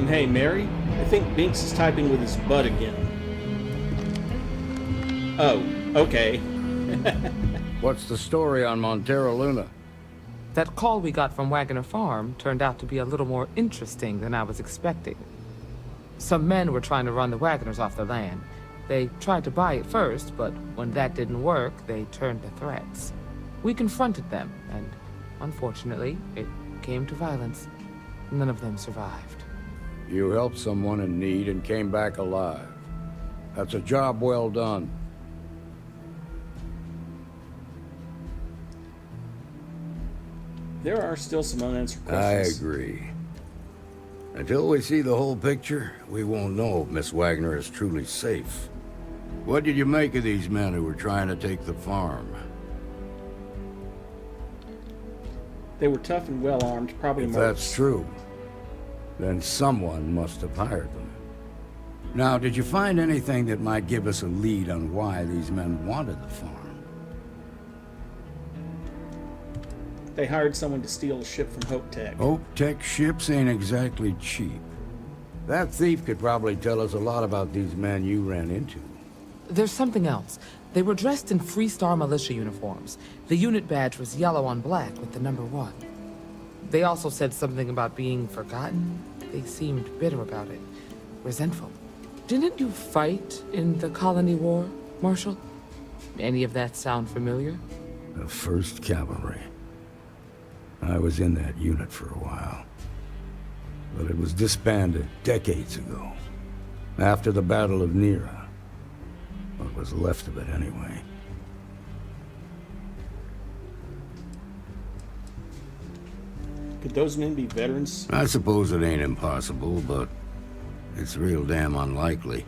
Hey, Mary? I think Binks is typing with his butt again. Oh, okay. What's the story on Montero Luna? That call we got from Wagoner Farm turned out to be a little more interesting than I was expecting. Some men were trying to run the Wagoners off the land. They tried to buy it first, but when that didn't work, they turned to threats. We confronted them, and unfortunately, it came to violence. None of them survived. You helped someone in need and came back alive. That's a job well done. There are still some unanswered I questions. agree. Until we see the whole picture, we won't know if Miss Wagner is truly safe. What did you make of these men who were trying to take the farm? They were tough and well-armed, probably If mercs. that's true, then someone must have hired them. Now, did you find anything that might give us a lead on why these men wanted the farm? They hired someone to steal a ship from Hope Tech. Hope Tech ships ain't exactly cheap. That thief could probably tell us a lot about these men you ran into. There's something else. They were dressed in Freestar militia uniforms. The unit badge was yellow on black with the number 1. They also said something about being forgotten. They seemed bitter about it, resentful. Didn't you fight in the Colony War, Marshal? Any of that sound familiar? The 1st Cavalry. I was in that unit for a while. But it was disbanded decades ago. After the Battle of Nira. What was left of it, anyway. Could those men be veterans? I suppose it ain't impossible, but it's real damn unlikely.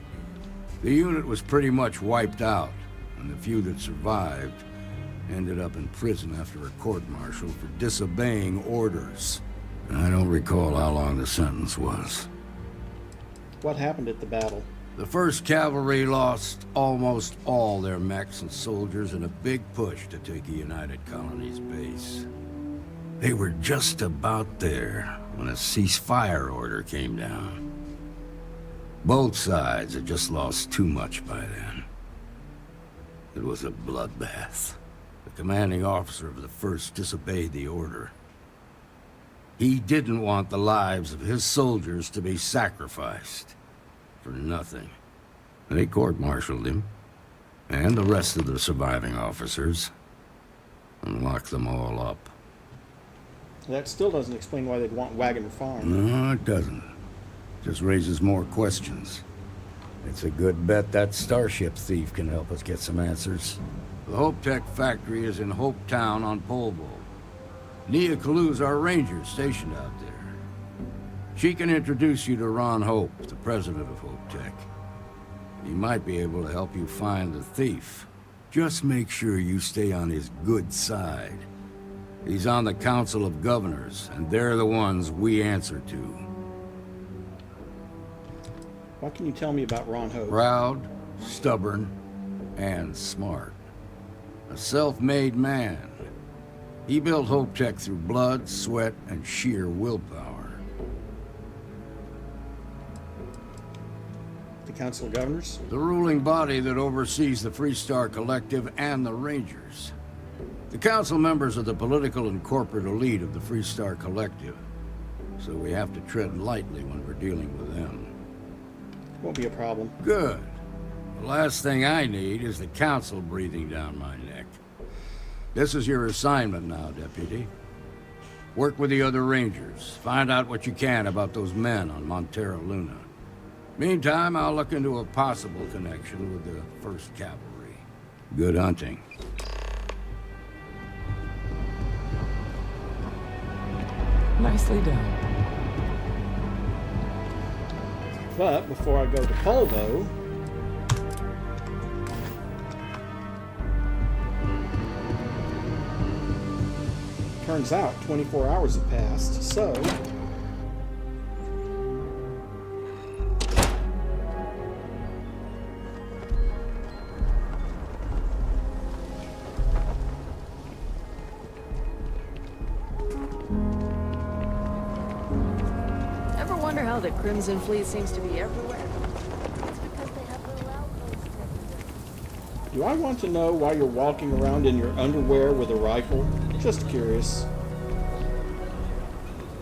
The unit was pretty much wiped out, and the few that survived ended up in prison after a court-martial for disobeying orders. I don't recall how long the sentence was. What happened at the battle? The 1st Cavalry lost almost all their mechs and soldiers in a big push to take a United Colonies base. They were just about there when a ceasefire order came down. Both sides had just lost too much by then. It was a bloodbath. The commanding officer of the 1st disobeyed the order. He didn't want the lives of his soldiers to be sacrificed for nothing. They court-martialed him, and the rest of the surviving officers, and locked them all up. That still doesn't explain why they'd want Wagner Farm. No, it doesn't. Just raises more questions. It's a good bet that starship thief can help us get some answers. The Hope Tech factory is in Hope Town on Polvo. Nia Kalu's our ranger stationed out there. She can introduce you to Ron Hope, the president of Hope Tech. He might be able to help you find the thief. Just make sure you stay on his good side. He's on the Council of Governors, and they're the ones we answer to. What can you tell me about Ron Hope? Proud, stubborn, and smart. A self-made man. He built Hope Tech through blood, sweat, and sheer willpower. The Council of Governors? The ruling body that oversees the Freestar Collective and the Rangers. The council members are the political and corporate elite of the Freestar Collective, so we have to tread lightly when we're dealing with them. Won't be a problem. Good. The last thing I need is the council breathing down my neck. This is your assignment now, Deputy. Work with the other Rangers. Find out what you can about those men on Montero Luna. Meantime, I'll look into a possible connection with the 1st Cavalry. Good hunting. Nicely done. But before I go to Polvo, turns out 24 hours have passed, so Ever wonder how the Crimson Fleet seems to be everywhere? do I want to know why you're walking around in your underwear with a rifle? Just curious.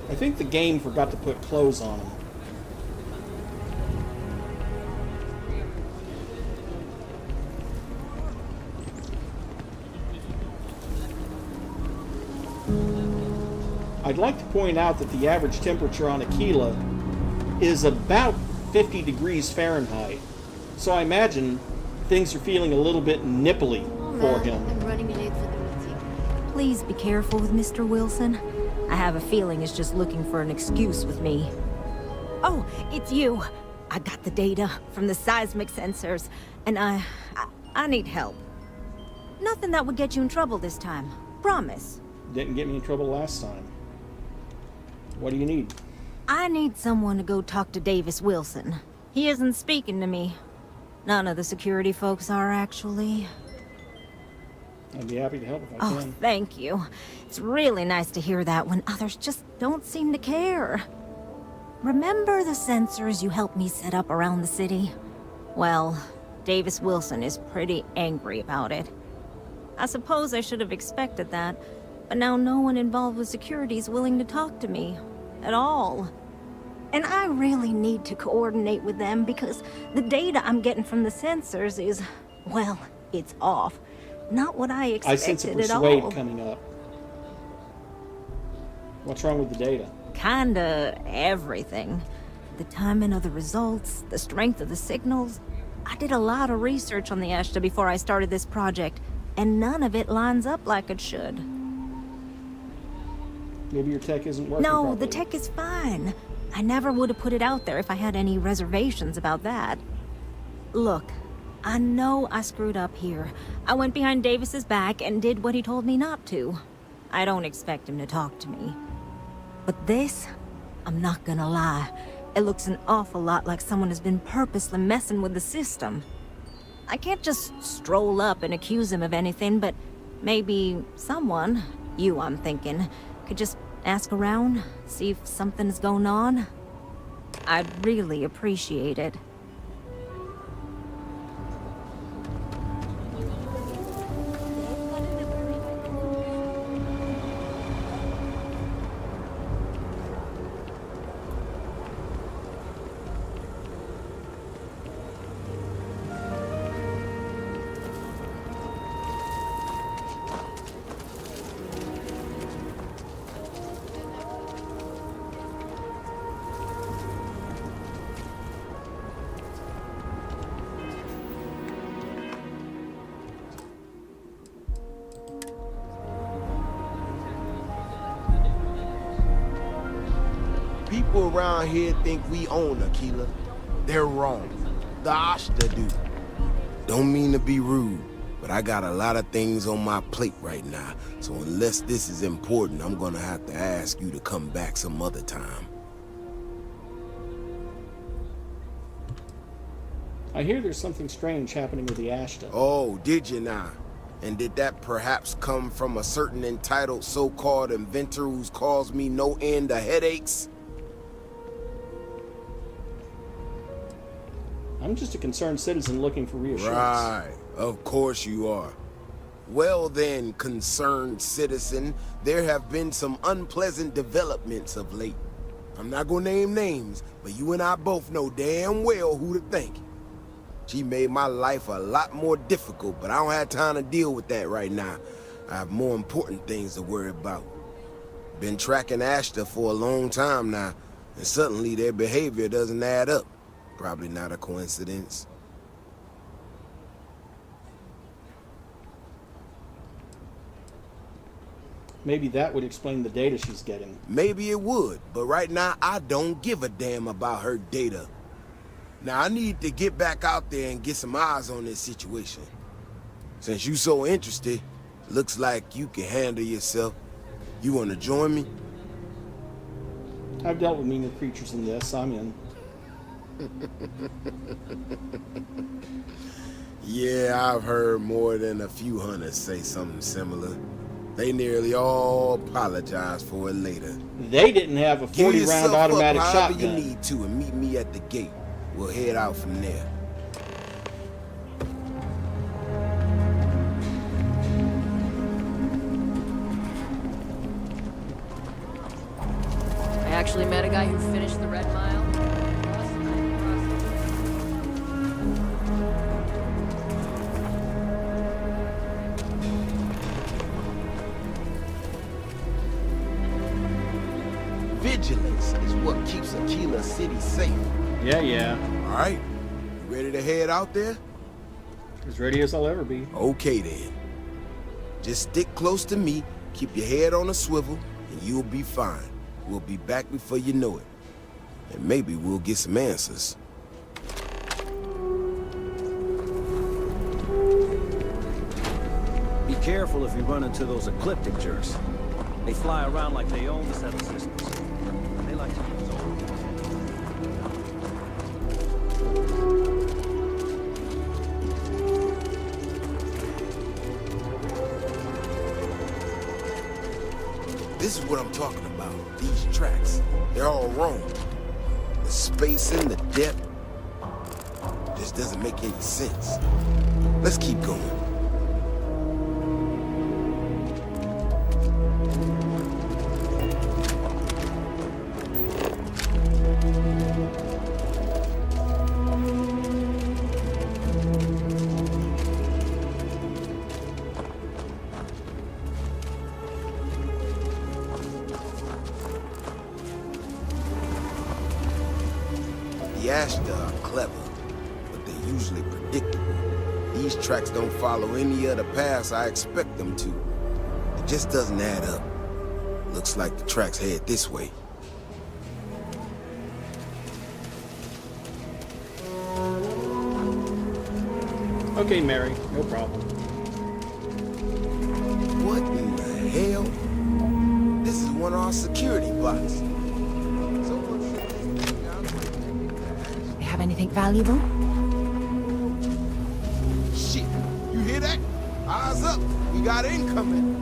I think the game forgot to put clothes on him. I'd like to point out that the average temperature on Akila is about 50 degrees Fahrenheit. So I imagine things are feeling a little bit nipply for him. I'm running late for the meeting. Please be careful with Mr. Wilson. I have a feeling he's just looking for an excuse with me. Oh, it's you. I got the data from the seismic sensors, and I need help. Nothing that would get you in trouble this time. Promise. Didn't get me in trouble last time. What do you need? I need someone to go talk to Davis Wilson. He isn't speaking to me. None of the security folks are, actually. I'd be happy to help if I Oh, can. thank you. It's really nice to hear that when others just don't seem to care. Remember the sensors you helped me set up around the city? Well, Davis Wilson is pretty angry about it. I suppose I should have expected that, but now no one involved with security is willing to talk to me. At all. And I really need to coordinate with them because the data I'm getting from the sensors is, well, it's off. Not what I expected I sense a at persuade all. coming up. What's wrong with the data? Kinda everything. The timing of the results, the strength of the signals. I did a lot of research on the Ashta before I started this project, and none of it lines up like it should. Maybe your tech isn't working No, properly. the tech is fine. I never would have put it out there if I had any reservations about that. Look, I know I screwed up here. I went behind Davis's back and did what he told me not to. I don't expect him to talk to me. But this, I'm not gonna lie, it looks an awful lot like someone has been purposely messing with the system. I can't just stroll up and accuse him of anything, but maybe someone, you I'm thinking, could just ask around, see if something's going on. I'd really appreciate it. People around here think we own Akila. They're wrong. The Ashta do. Don't mean to be rude, but I got a lot of things on my plate right now, so unless this is important, I'm gonna have to ask you to come back some other time. I hear there's something strange happening with the Ashta. Oh, did you now? And did that perhaps come from a certain entitled so-called inventor who's caused me no end of headaches? I'm just a concerned citizen looking for reassurance. Right, of course you are. Well then, concerned citizen, there have been some unpleasant developments of late. I'm not gonna name names, but you and I both know damn well who to thank. She made my life a lot more difficult, but I don't have time to deal with that right now. I have more important things to worry about. Been tracking Ashta for a long time now, and suddenly their behavior doesn't add up. Probably not a coincidence. Maybe that would explain the data she's getting. Maybe it would, but right now I don't give a damn about her data. Now I need to get back out there and get some eyes on this situation. Since you so interested, looks like you can handle yourself. You wanna join me? I've dealt with meaner creatures than this. I'm in. Yeah, I've heard more than a few hunters say something similar. They nearly all apologize for it later. They didn't have a 40-round automatic shotgun. You need to, and meet me at the gate. We'll head out from there. I actually met a guy who finished the Red Mile. Vigilance is what keeps Akila City safe. Yeah. All right, you ready to head out there? As ready as I'll ever be. Okay then. Just stick close to me, keep your head on a swivel, and you'll be fine. We'll be back before you know it. And maybe we'll get some answers. Be careful if you run into those ecliptic jerks. They fly around like they own the settle systems. They like to use all. This is what I'm talking about. These tracks, they're all wrong. The spacing, the depth, just doesn't make any sense. Let's keep going. The Ashta are clever, but they're usually predictable. These tracks don't follow any other paths I expect them to. It just doesn't add up. Looks like the tracks head this way. Okay, Mary, no problem. What in the hell? This is one of our are security blocks. They have anything valuable? Shit, you hear that? Eyes up, we got incoming.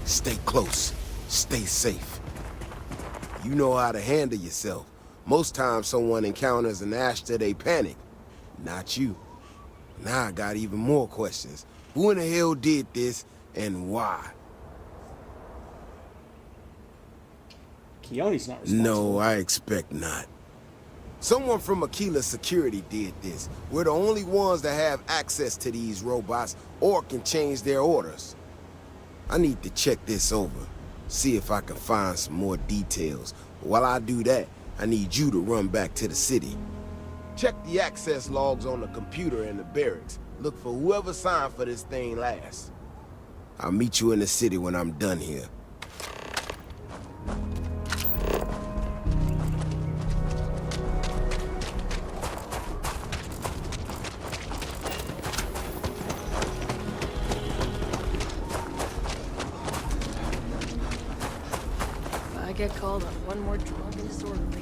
Stay close. Stay safe. You know how to handle yourself. Most times someone encounters an Ashta, they panic. Not you. Now I got even more questions. Who in the hell did this, and why? Keone's not responsible. No, I expect not. Someone from Akila Security did this. We're the only ones that have access to these robots or can change their orders. I need to check this over, see if I can find some more details. While I do that, I need you to run back to the city. Check the access logs on the computer in the barracks. Look for whoever signed for this thing last. I'll meet you in the city when I'm done here. I get called on one more drunk and disorderly.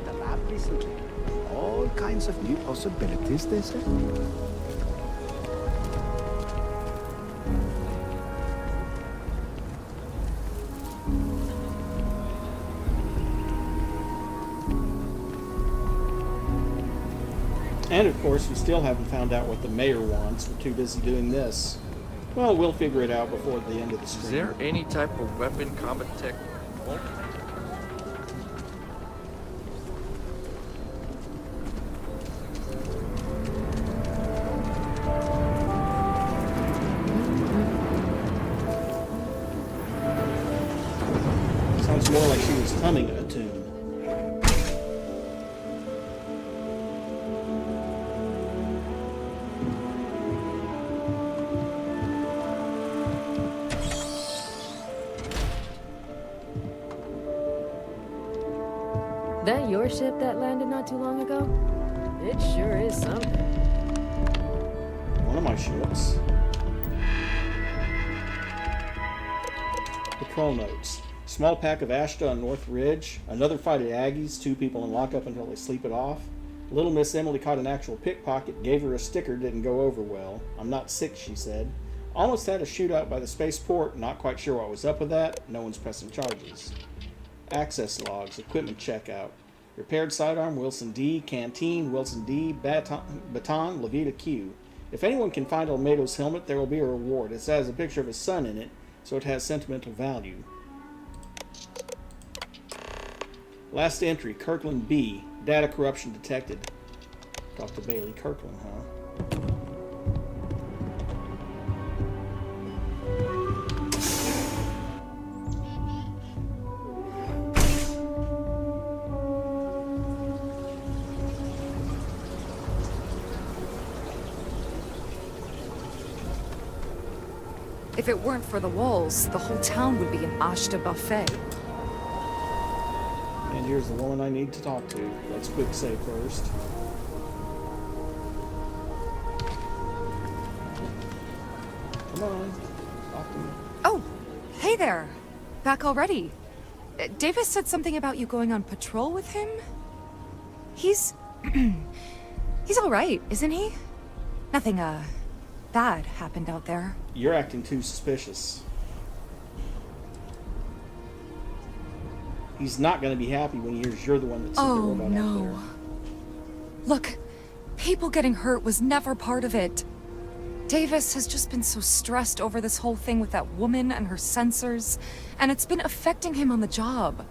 The lab recently. All kinds of new possibilities, they say. And of course, we still haven't found out what the mayor wants. We're too busy doing this. Well, we'll figure it out before the end of the stream. Is there any type of weapon combat tech? Sounds more like she was humming a tune. That your ship that landed not too long ago? It sure is something. One of my ships. Patrol notes. Small pack of Ashta on North Ridge. Another fight at Aggie's. 2 people in lockup until they sleep it off. Little Miss Emily caught an actual pickpocket. Gave her a sticker. Didn't go over well. I'm not sick, she said. Almost had a shootout by the spaceport. Not quite sure what was up with that. No one's pressing charges. Access logs. Equipment checkout. Repaired sidearm, Wilson D. Canteen, Wilson D. Baton, Levita Q. If anyone can find Olmedo's helmet, there will be a reward. It has a picture of his son in it, so it has sentimental value. Last entry, Kirkland B. Data corruption detected. Talk to Bailey Kirkland, huh? If it weren't for the walls, the whole town would be an Ashta buffet. And here's the woman I need to talk to. Let's quick save first. Come on. Talk to me. Oh, hey there. Back already. Davis said something about you going on patrol with him? He's... he's alright, isn't he? Nothing, bad happened out there. You're acting too suspicious. He's not going to be happy when he hears you're the one that sent the robot out there. Oh, no. Look, people getting hurt was never part of it. Davis has just been so stressed over this whole thing with that woman and her sensors, and it's been affecting him on the job.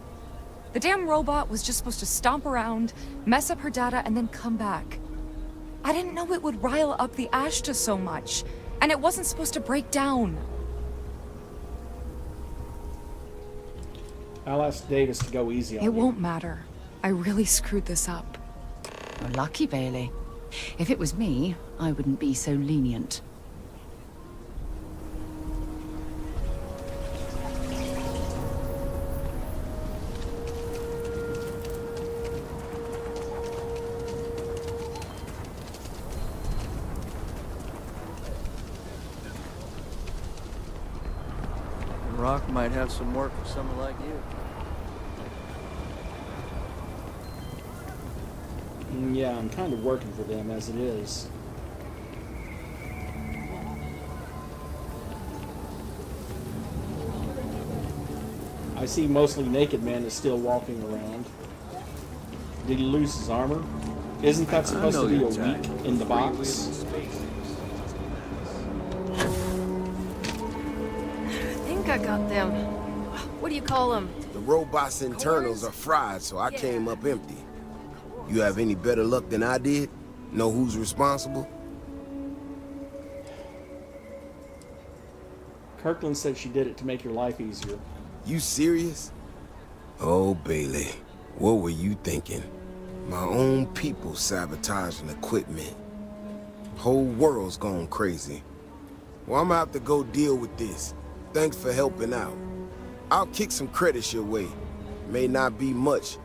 The damn robot was just supposed to stomp around, mess up her data, and then come back. I didn't know it would rile up the Ashta so much, and it wasn't supposed to break down. I'll ask Davis to go easy on It you. won't matter. I really screwed this up. You're lucky, Bailey. If it was me, I wouldn't be so lenient. Rock might have some work for someone like you. Yeah, I'm kind of working for them as it is. I see mostly naked man is still walking around. Did he lose his armor? Isn't that supposed to be a week in the box? I think I got them. What do you call them? The robot's internals are fried, so I came up empty. You have any better luck than I did? Know who's responsible? Kirkland said she did it to make your life easier. You serious? Oh, Bailey, what were you thinking? My own people sabotaging equipment. Whole world's gone crazy. Well, I'm gonna have to go deal with this. Thanks for helping out. I'll kick some credits your way. May not be much.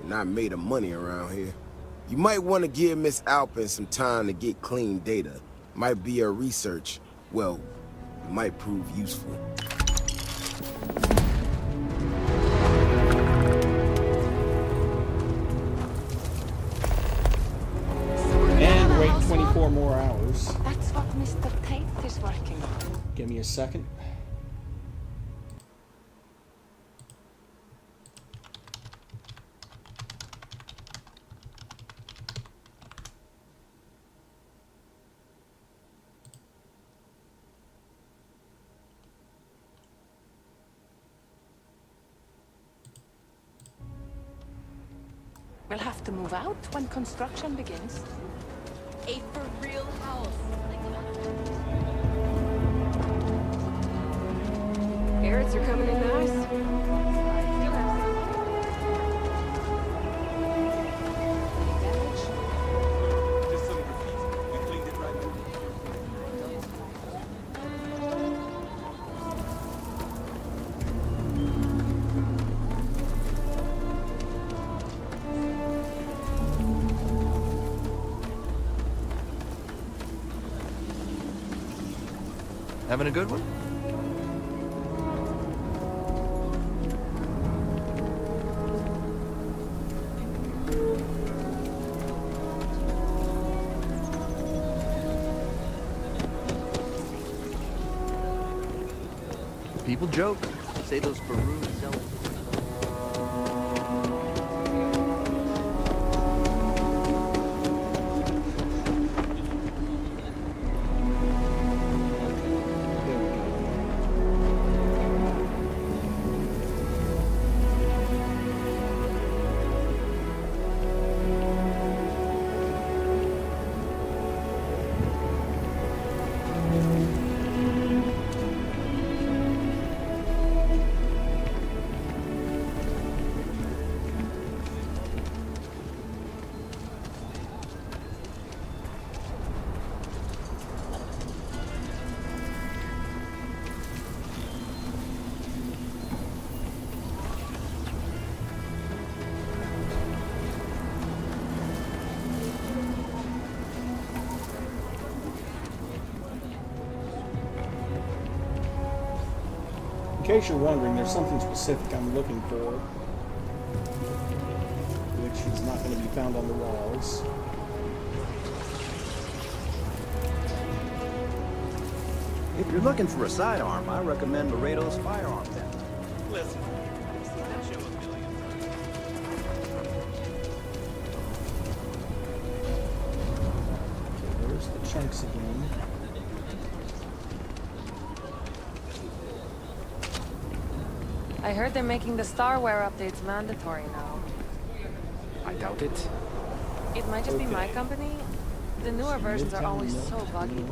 Not made of money around here. You might want to give Miss Alpin some time to get clean data. Might be her research. Well, it might prove useful. And wait 24 more hours. That's what Mr. Tate is working on. Give me a second. We'll have to move out when construction begins. A for real house. Carrots are coming in nice. Having a good one? People joke, say those Peru zealots. In case you're wondering, there's something specific I'm looking for, which is not going to be found on the walls. If you're looking for a sidearm, I recommend Laredo's firearm tent. Listen, I've seen that show a million times. Okay, there's the chunks again. I heard they're making the Starware updates mandatory now. I doubt it. It might just be my company. The newer versions are always so buggy.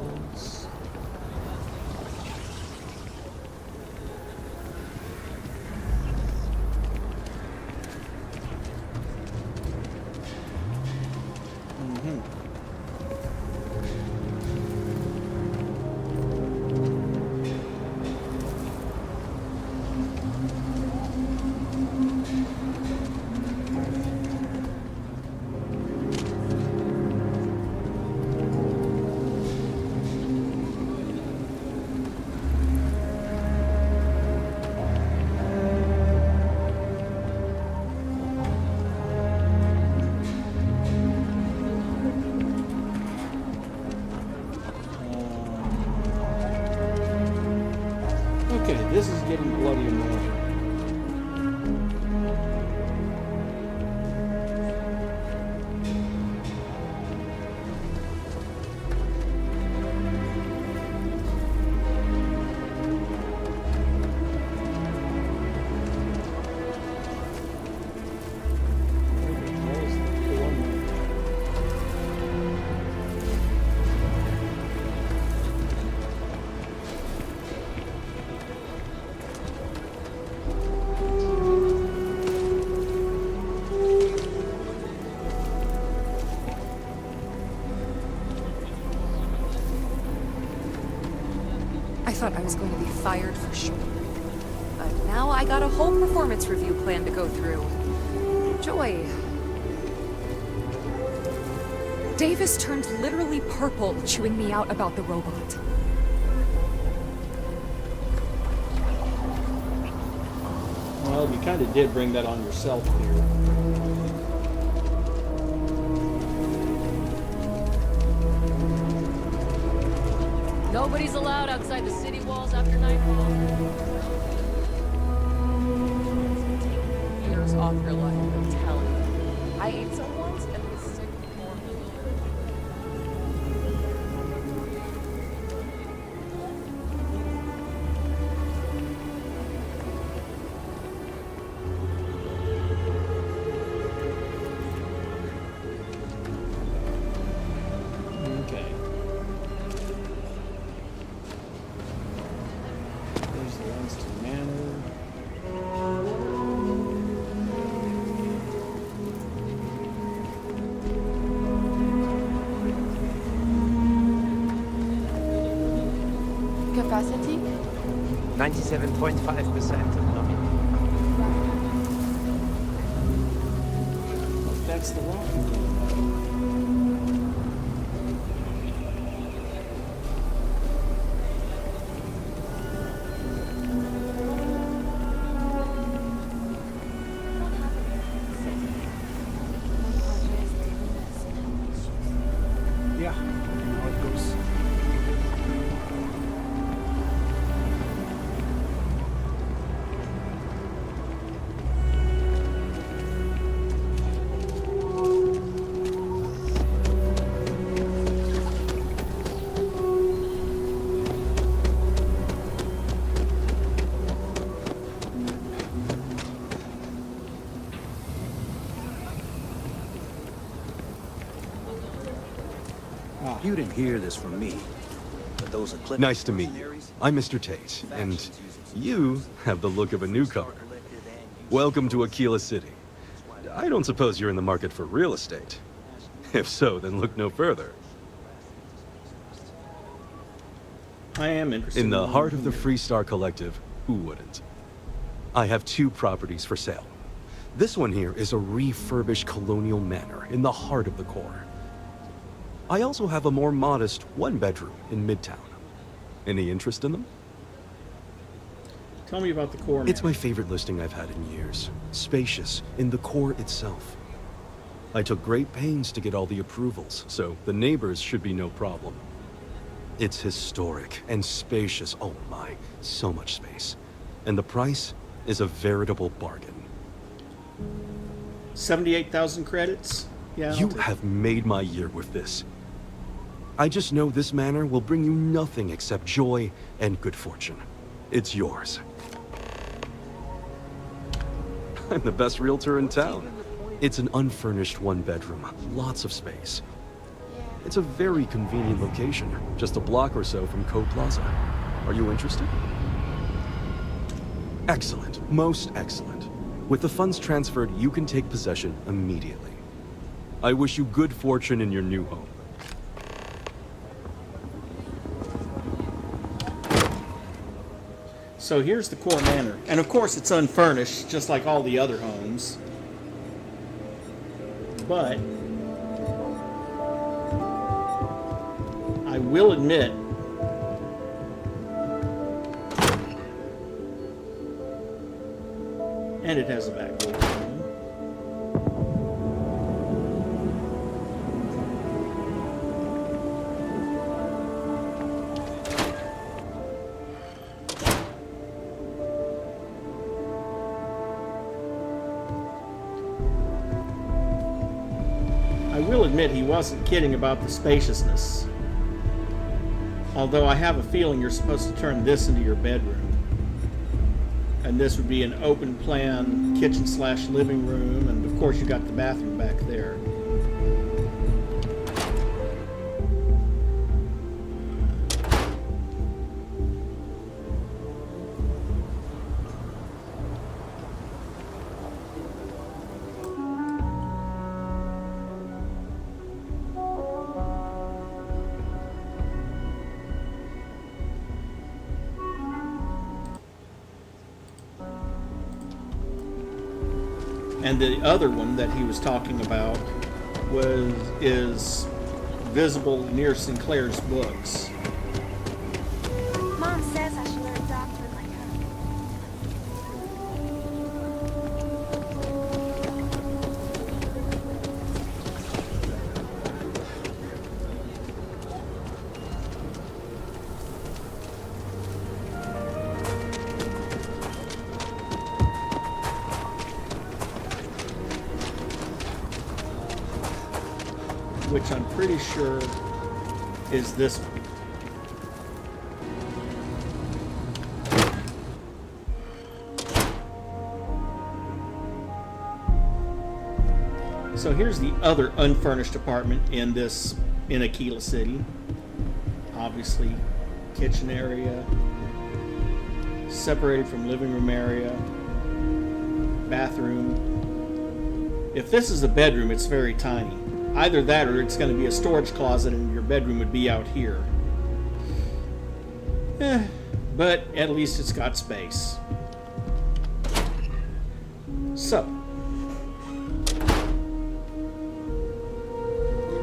Okay, this is getting bloody annoying. I thought I was going to be fired for sure. But now I got a whole performance review plan to go through. Joy. Davis turned literally purple chewing me out about the robot. Well, you kind of did bring that on yourself here. Nobody's allowed outside the city walls after nightfall. Years off your life, I'm telling you. I ate some once and was sick for Okay. There's the Lanston Manor. Capacity? 97.5% of nominal. That's the wrong. Yeah, how it goes. You didn't hear this from me, but those eclipse... Nice to meet you. I'm Mr. Tate, and you have the look of a newcomer. Welcome to Akila City. I don't suppose you're in the market for real estate. If so, then look no further. I am interested In the heart of the Freestar Collective, who wouldn't? I have 2 properties for sale. This one here is a refurbished colonial manor in the heart of the core. I also have a more modest 1-bedroom in Midtown. Any interest in them? Tell me about the core. It's my favorite listing I've had in years. Spacious in the core itself. I took great pains to get all the approvals, so the neighbors should be no problem. It's historic and spacious. Oh my, so much space. And the price is a veritable bargain. 78,000 credits? Yeah. You have made my year with this. I just know this manor will bring you nothing except joy and good fortune. It's yours. I'm the best realtor in town. It's an unfurnished one-bedroom, lots of space. It's a very convenient location, just a block or so from Co Plaza. Are you interested? Excellent, most excellent. With the funds transferred, you can take possession immediately. I wish you good fortune in your new home. So here's the core manor. And of course it's unfurnished, just like all the other homes. But I will admit, and it has a back door. I will admit he wasn't kidding about the spaciousness. Although I have a feeling you're supposed to turn this into your bedroom. And this would be an open plan kitchen / living room, and of course you got the bathroom back there. And the other one that he was talking about is visible near Sinclair's books. Mom says I should learn doctrine like her. Which I'm pretty sure is this one. So here's the other unfurnished apartment in Akila City. Obviously, kitchen area, separated from living room area, bathroom. If this is a bedroom, it's very tiny. Either that or it's going to be a storage closet and your bedroom would be out here. But at least it's got space. So,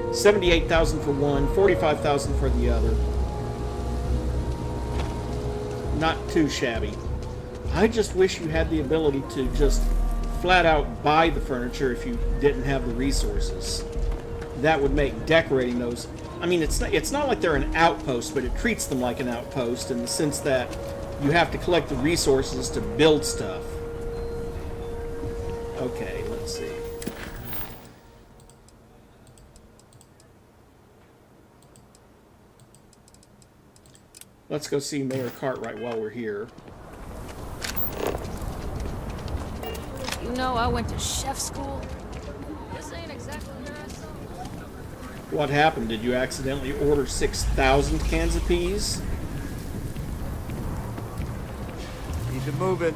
$78,000 for one, $45,000 for the other. Not too shabby. I just wish you had the ability to just flat out buy the furniture if you didn't have the resources. That would make decorating those... I mean, it's not like they're an outpost, but it treats them like an outpost in the sense that you have to collect the resources to build stuff. Okay, let's see. Let's go see Mayor Cartwright while we're here. You know, I went to chef school. This ain't exactly where I saw. What happened? Did you accidentally order 6,000 cans of peas? Keep it moving.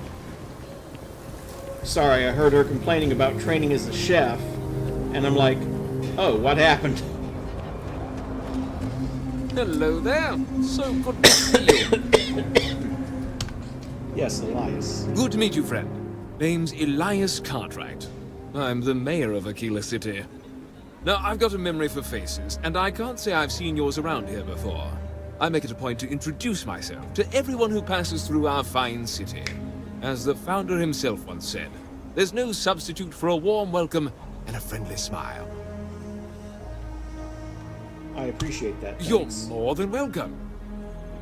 Sorry, I heard her complaining about training as a chef, and I'm like, oh, what happened? Hello there. So good to see you. Yes, Elias. Good to meet you, friend. Name's Elias Cartwright. I'm the mayor of Akila City. Now, I've got a memory for faces, and I can't say I've seen yours around here before. I make it a point to introduce myself to everyone who passes through our fine city. As the founder himself once said, there's no substitute for a warm welcome and a friendly smile. I appreciate that. You're Thanks. more than welcome.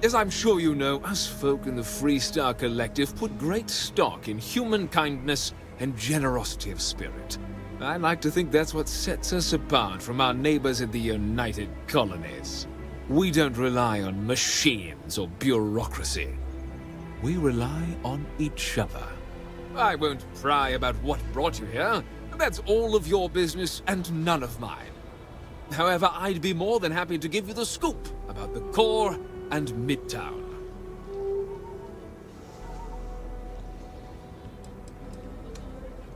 As I'm sure you know, us folk in the Freestar Collective put great stock in human kindness and generosity of spirit. I like to think that's what sets us apart from our neighbors in the United Colonies. We don't rely on machines or bureaucracy. We rely on each other. I won't pry about what brought you here. That's all of your business and none of mine. However, I'd be more than happy to give you the scoop about the core and Midtown.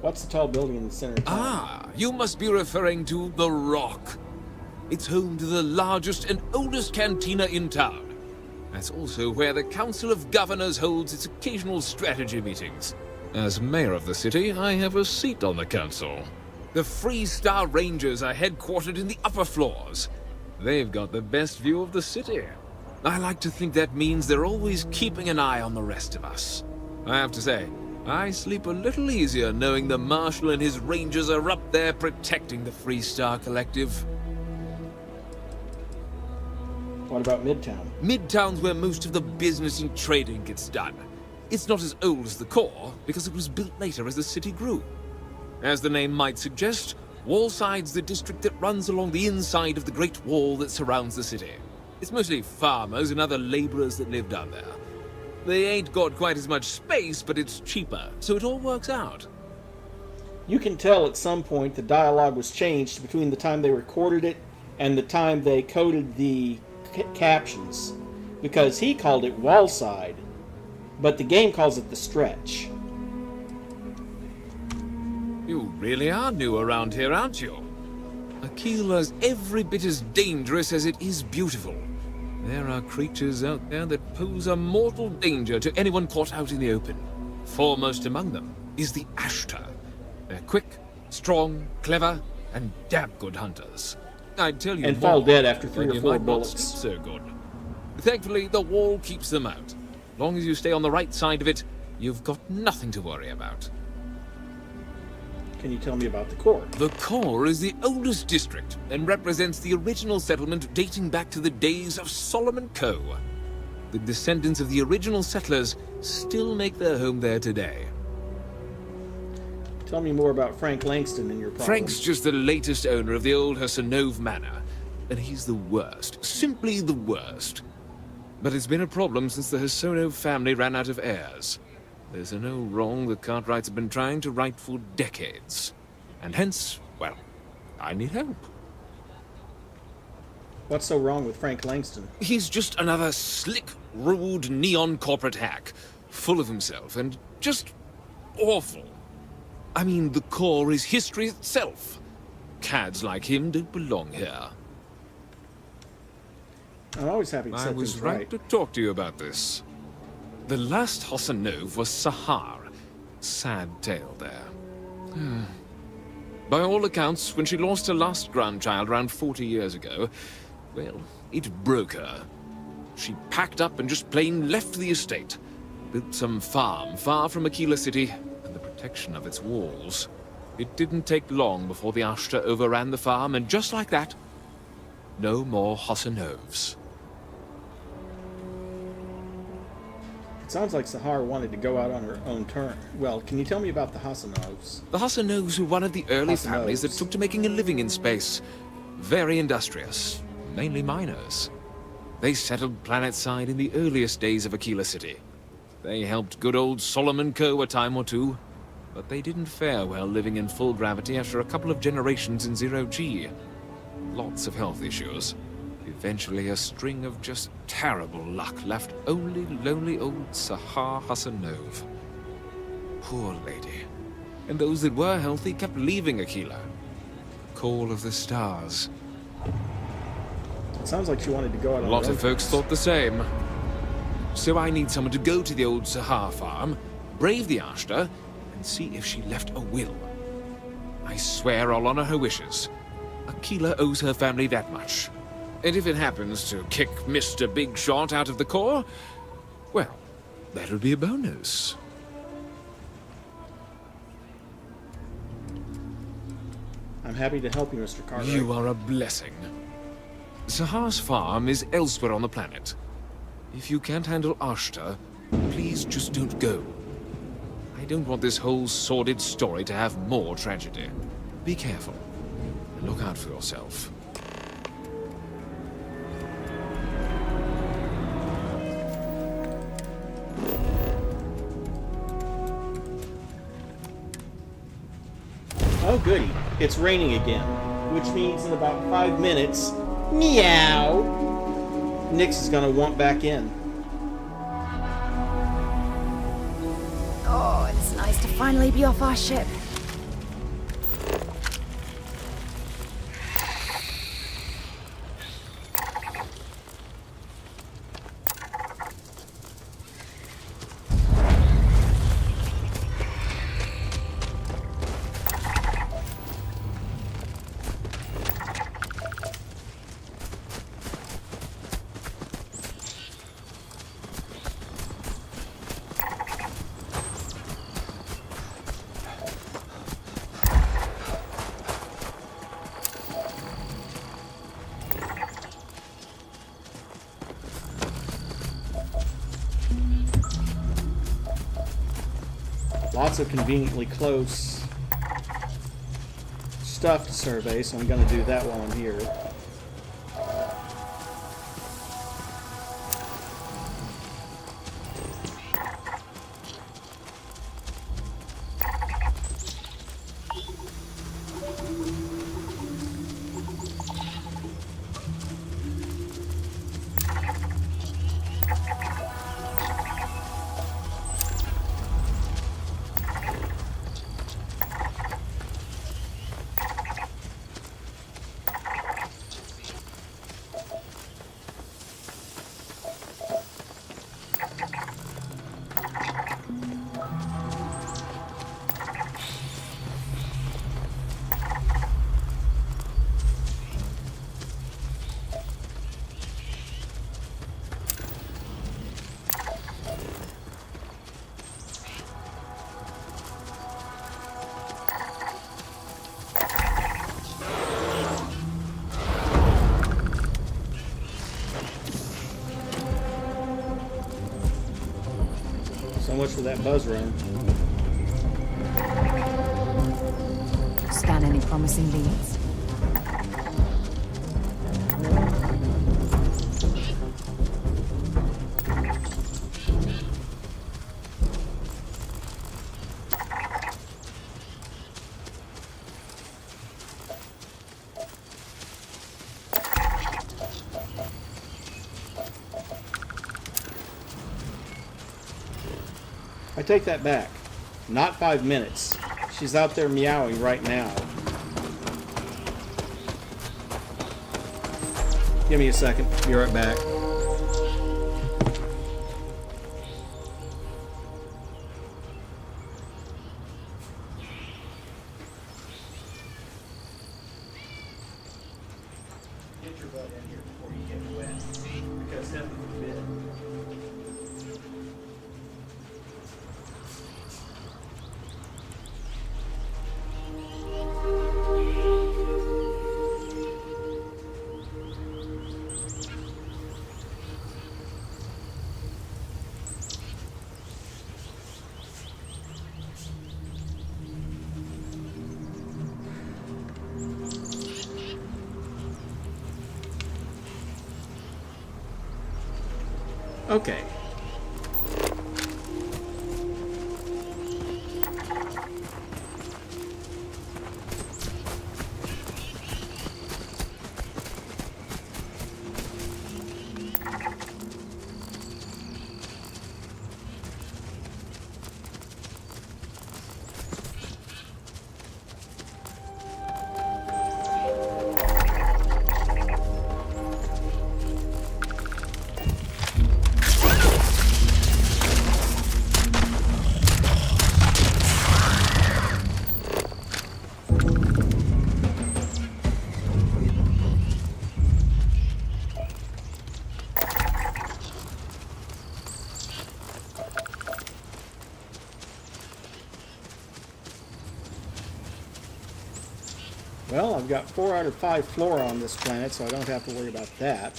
What's the tall building in the center of town? Ah, you must be referring to The Rock. It's home to the largest and oldest cantina in town. That's also where the Council of Governors holds its occasional strategy meetings. As mayor of the city, I have a seat on the council. The Freehold Rangers are headquartered in the upper floors. They've got the best view of the city. I like to think that means they're always keeping an eye on the rest of us. I have to say, I sleep a little easier knowing the Marshal and his Rangers are up there protecting the Freehold Collective. What about Midtown? Midtown's where most of the business and trading gets done. It's not as old as the core, because it was built later as the city grew. As the name might suggest, Wallside's the district that runs along the inside of the Great Wall that surrounds the city. It's mostly farmers and other laborers that live down there. They ain't got quite as much space, but it's cheaper, so it all works out. You can tell at some point the dialogue was changed between the time they recorded it and the time they coded the captions, because he called it Wallside, but the game calls it The Stretch. You really are new around here, aren't you? Akila's every bit as dangerous as it is beautiful. There are creatures out there that pose a mortal danger to anyone caught out in the open. Foremost among them is the Ashtar. They're quick, strong, clever, and damn good hunters. I'd tell you and more, fall dead after 3 but or you 4 might not bullets. sleep so good. Thankfully, the wall keeps them out. As long as you stay on the right side of it, you've got nothing to worry about. Can you tell me about the core? The core is the oldest district and represents the original settlement dating back to the days of Solomon Coe. The descendants of the original settlers still make their home there today. Tell me more about Frank Langston and your problem. Frank's just the latest owner of the old Hassanov Manor, and he's the worst, simply the worst. But it's been a problem since the Hassanov family ran out of heirs. There's no wrong the Cartwrights have been trying to right for decades. And hence, well, I need help. What's so wrong with Frank Langston? He's just another slick, rude, neon corporate hack. Full of himself and just awful. I mean, the core is history itself. Cads like him don't belong here. I'm always happy to set I was things right to talk to you about this. The last Hassanov was Sahar. Sad tale there. By all accounts, when she lost her last grandchild around 40 years ago, well, it broke her. She packed up and just plain left the estate. Built some farm far from Akila City and the protection of its walls. It didn't take long before the Ashtar overran the farm, and just like that, no more Hassanovs. It sounds like Sahar wanted to go out on her own turn. Well, can you tell me about the Hassanovs? The Hassanovs were one of the early families that took to making a living in space. Very industrious, mainly miners. They settled planetside in the earliest days of Akila City. They helped good old Solomon Coe a time or two, but they didn't fare well living in full gravity after a couple of generations in zero-G. Lots of health issues. Eventually, a string of just terrible luck left only lonely old Sahar Hassanov. Poor lady. And those that were healthy kept leaving Akila. Call of the stars. It sounds like she wanted to go out on A lot her own of folks thought the same. So I need someone to go to the old Sahar farm, brave the Ashtar, and see if she left a will. I swear I'll honor her wishes. Akila owes her family that much. And if it happens to kick Mr. Big Shot out of the core, well, that'll be a bonus. I'm happy to help you, Mr. Cartwright. You are a blessing. Sahar's farm is elsewhere on the planet. If you can't handle Ashtar, please just don't go. I don't want this whole sordid story to have more tragedy. Be careful, and look out for yourself. Oh, goody. It's raining again, which means in about 5 minutes, meow, Nyx is going to want back in. Oh, it's nice to finally be off our ship. Lots of conveniently close stuff to survey, so I'm going to do that while I'm here. So much for that buzz run. Scan any promising leads? I take that back. Not 5 minutes. She's out there meowing right now. Give me a second. Be right back. Get your butt in here before you get wet. Because heaven forbid. Okay. Well, I've got 4 out of 5 flora on this planet, so I don't have to worry about that.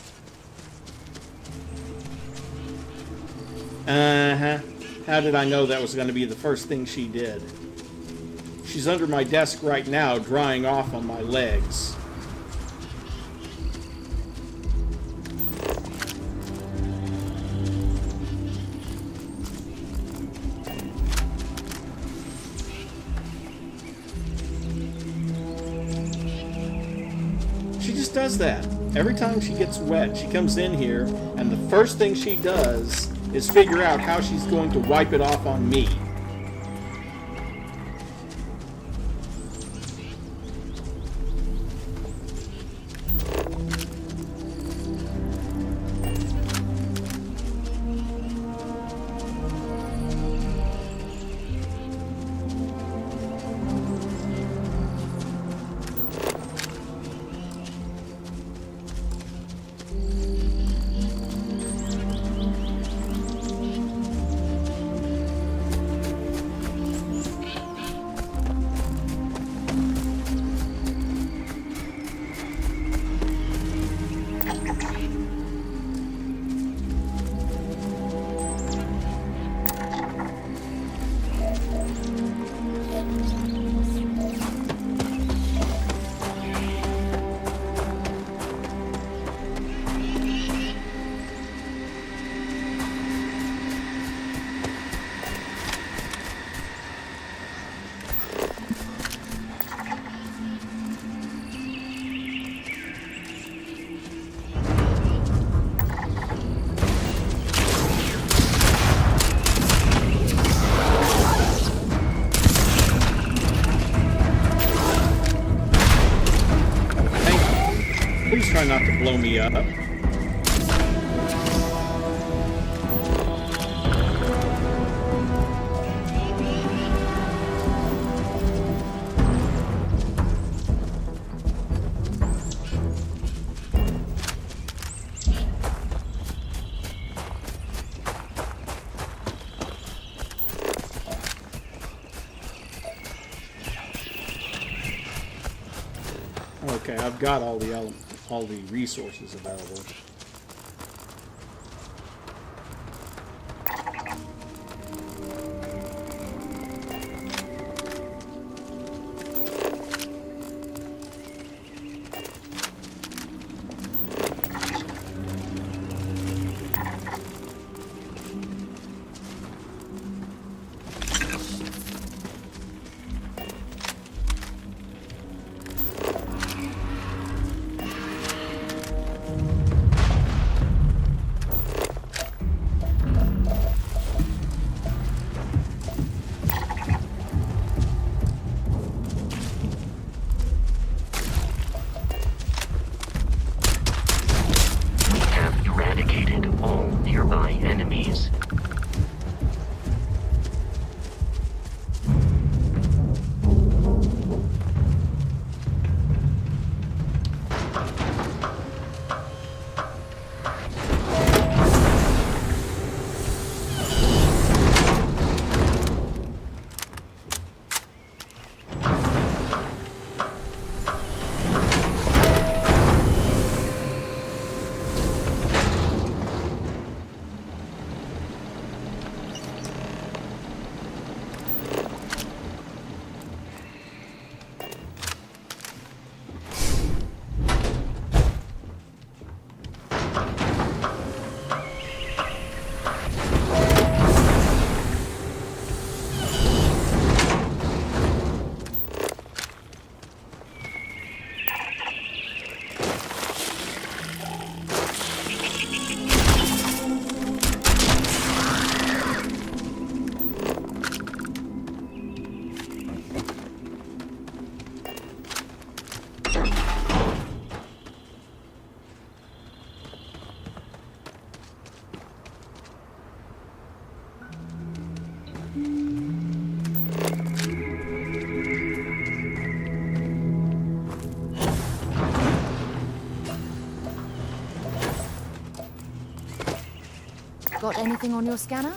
Uh-huh. How did I know that was going to be the first thing she did? She's under my desk right now, drying off on my legs. always does that. Every time she gets wet, she comes in here, and the first thing she does is figure out how she's going to wipe it off on me. Please try not to blow me up. Okay, I've got all the resources available. Got anything on your scanner?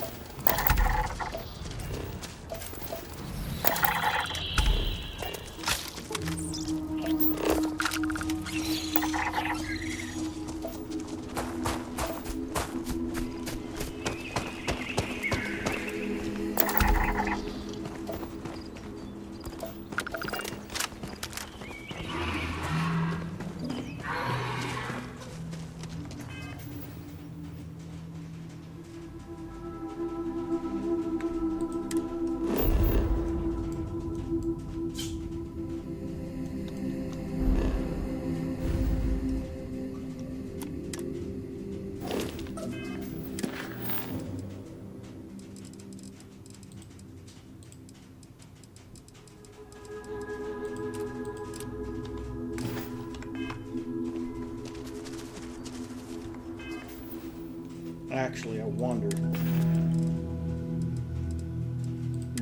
Actually, I wonder.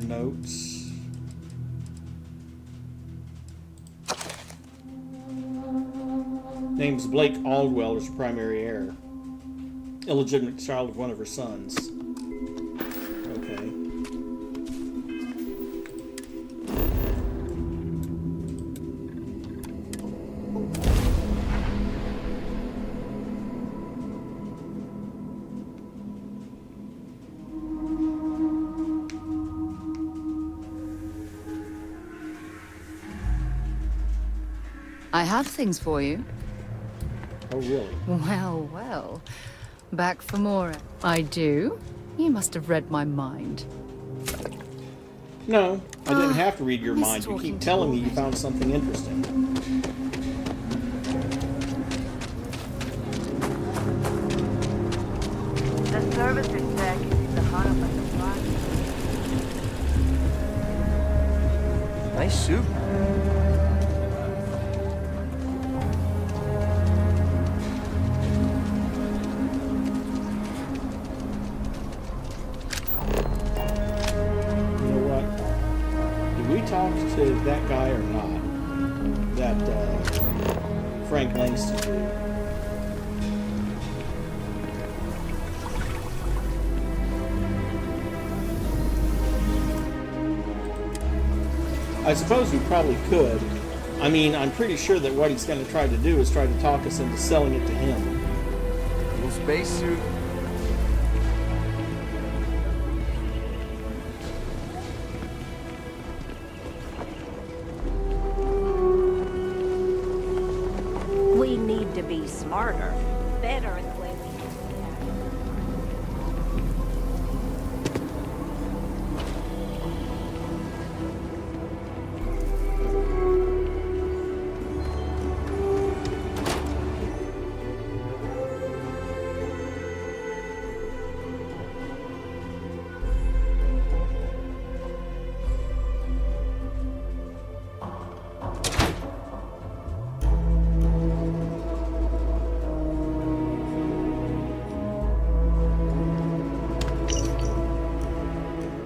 Notes. Name's Blake Aldwell as primary heir. Illegitimate child of one of her sons. Okay. I have things for you. Oh, really? Well, well. Back for more. I do? You must have read my mind. No, I didn't have to read your mind. You keep telling me you found something interesting. The services deck is in the heart of the supply. Nice suit. Talk to that guy or not? That Frank Langston dude. I suppose we probably could. I mean, I'm pretty sure that what he's going to try to do is try to talk us into selling it to him. Cool spacesuit. We need to be smarter, better in the way we use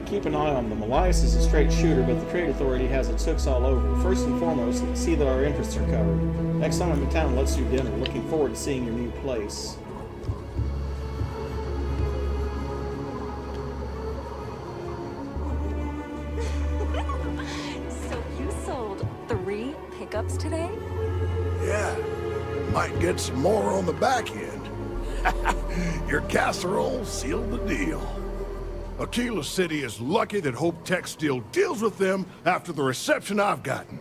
Keep an eye on them. Elias is a straight shooter, but the Trade Authority has its hooks all over. First and foremost, see that our interests are covered. Next time I'm in town, let's do dinner. Looking forward to seeing your new place. So you sold 3 pickups today? Yeah. Might get some more on the back end. Your casserole sealed the deal. Akila City is lucky that Hope Tech still deals with them after the reception I've gotten.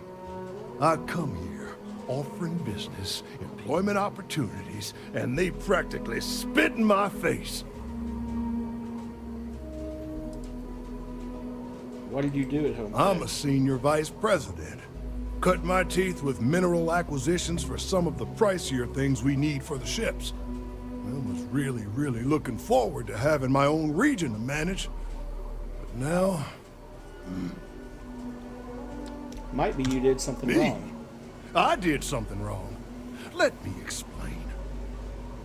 I come here offering business, employment opportunities, and they practically spit in my face. What did you do at Home Tech? I'm a senior vice president. Cut my teeth with mineral acquisitions for some of the pricier things we need for the ships. I was really looking forward to having my own region to manage. But now... Might be you did something wrong. I did something wrong. Let me explain.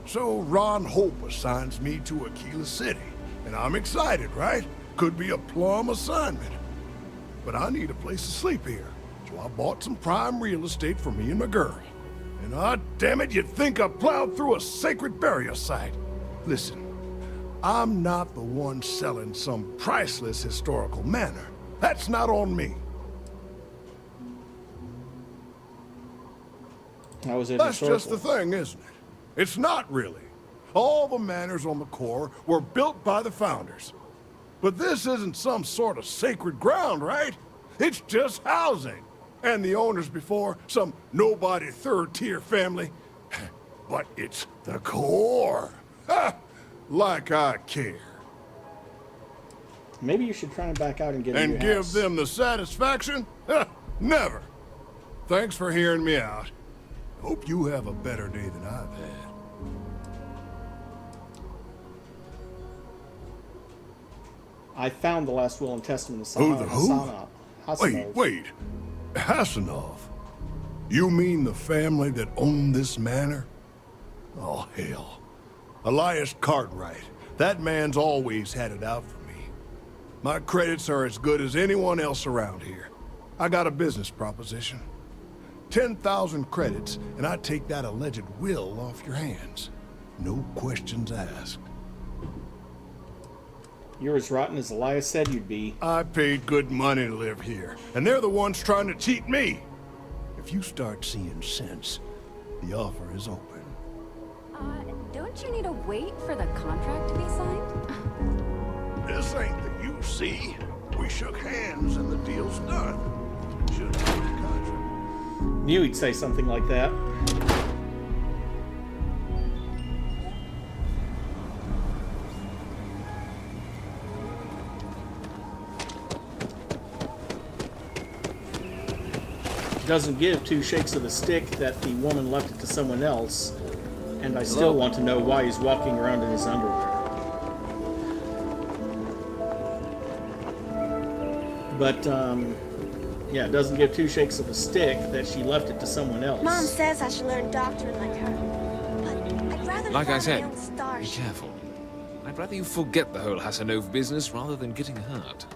So Ron Hope assigns me to Akila City, and I'm excited, right? Could be a plum assignment. But I need a place to sleep here, so I bought some prime real estate for me and my girl. And damn it, you'd think I plowed through a sacred burial site. Listen, I'm not the one selling some priceless historical manor. That's not on me. How was it That's just historical? the thing, isn't it? It's not really. All the manors on the core were built by the founders. But this isn't some sort of sacred ground, right? It's just housing. And the owners before, some nobody third-tier family. But it's the core. Ha! Like I care. Maybe you should try and back out and get a new And give house. them the satisfaction? Ha! Never. Thanks for hearing me out. Hope you have a better day than I've had. I found the last will and testament of Oh, the who? Hasanov. Wait. Hasanov? You mean the family that owned this manor? Oh, hell. Elias Cartwright, That man's always had it out for me. My credits are as good as anyone else around here. I got a business proposition. 10,000 credits, and I take that alleged will off your hands. No questions asked. You're as rotten as Elias said you'd be. I paid good money to live here, and they're the ones trying to cheat me. If you start seeing sense, the offer is open. Don't you need to wait for the contract to be signed? This ain't the UC. We shook hands and the deal's done. Should have the contract. Knew he'd say something like that. Doesn't give two shakes of the stick that the woman left it to someone else, and I still want to know why he's walking around in his underwear. But, yeah, it doesn't give two shakes of a stick that she left it to someone else. Mom says I should learn doctoring like her, but I'd rather Like fly I my said, own be starship. careful. I'd rather you forget the whole Hassanov business rather than getting hurt.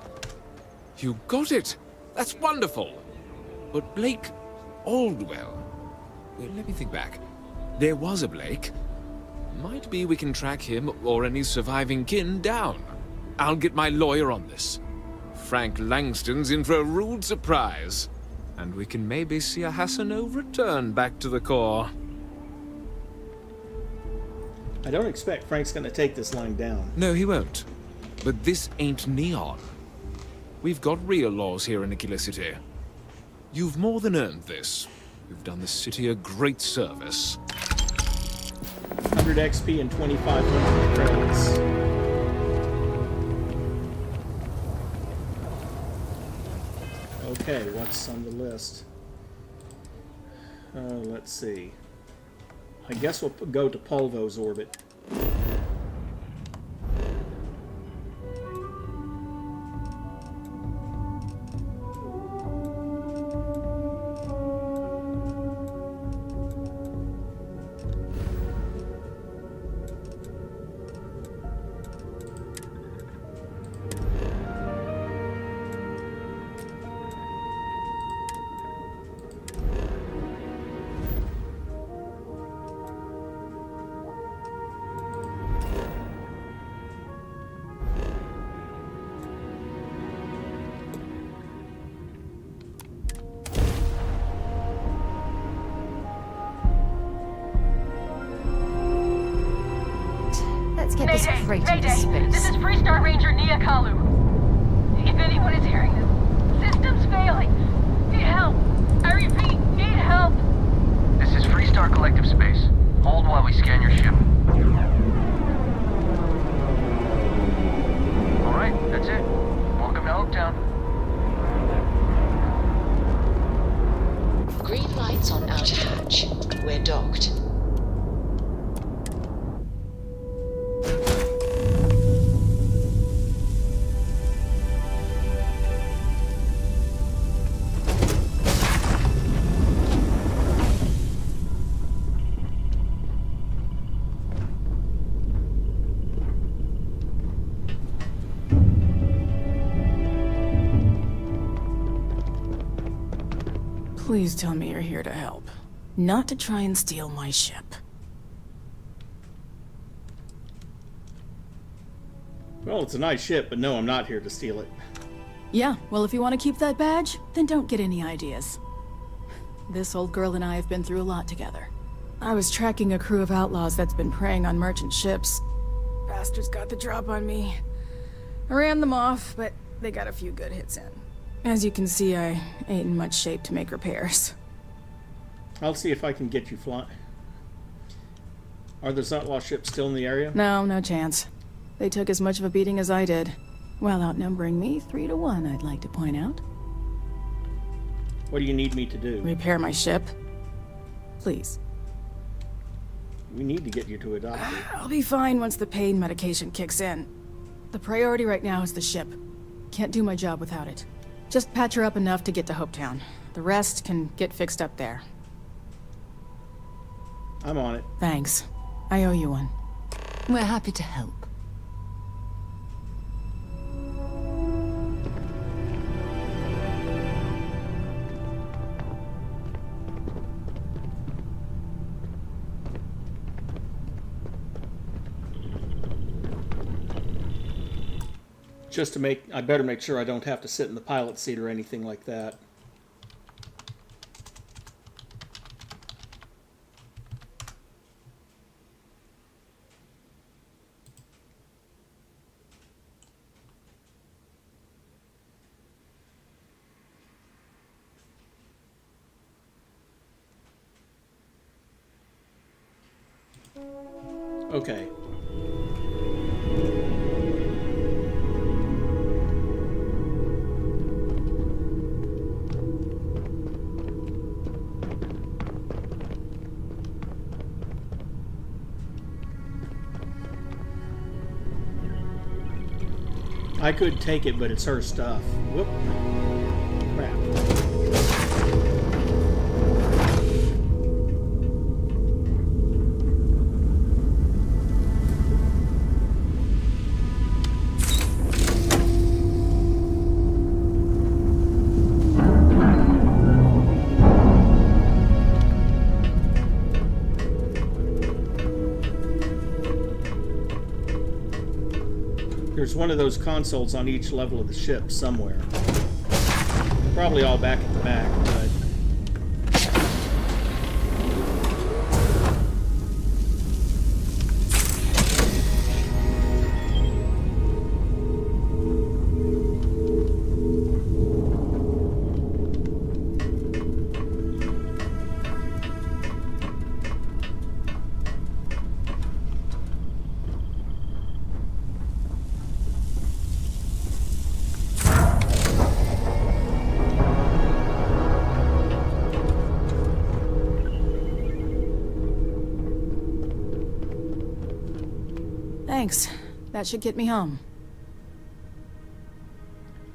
You got it! That's wonderful! But Blake Aldwell... Well, let me think back. There was a Blake. Might be we can track him or any surviving kin down. I'll get my lawyer on this. Frank Langston's in for a rude surprise. And we can maybe see a Hassanov return back to the core. I don't expect Frank's gonna take this line down. No, he won't. But this ain't Neon. We've got real laws here in Akila City. You've more than earned this. You've done the city a great service. 100 XP and 2,500 credits. Okay, what's on the list? Let's see. I guess we'll go to Polvo's orbit. Let's get this freight into Mayday! space. This is Freehold Ranger Nia Kalu. If anyone is hearing this, system's failing. Need help. I repeat, need help. This is Freestar Collective Space. Hold while we scan your ship. Alright, that's it. Welcome to Hopetown. Green lights on outer hatch. We're docked. Please tell me you're here to help. Not to try and steal my ship. Well, it's a nice ship, but no, I'm not here to steal it. Yeah, well, if you want to keep that badge, then don't get any ideas. This old girl and I have been through a lot together. I was tracking a crew of outlaws that's been preying on merchant ships. Bastards got the drop on me. I ran them off, but they got a few good hits in. As you can see, I ain't in much shape to make repairs. I'll see if I can get you flying. Are those outlaw ships still in the area? No, no chance. They took as much of a beating as I did. While outnumbering me 3-1, I'd like to point out. What do you need me to do? Repair my ship. Please. We need to get you to a doctor. I'll be fine once the pain medication kicks in. The priority right now is the ship. Can't do my job without it. Just patch her up enough to get to Hopetown. The rest can get fixed up there. I'm on it. Thanks. I owe you one. We're happy to help. Just to make, I better make sure I don't have to sit in the pilot seat or anything like that. Okay. I could take it, but it's her stuff. Whoop. Crap. There's one of those consoles on each level of the ship somewhere. Probably all back at the back, but... Thanks. That should get me home.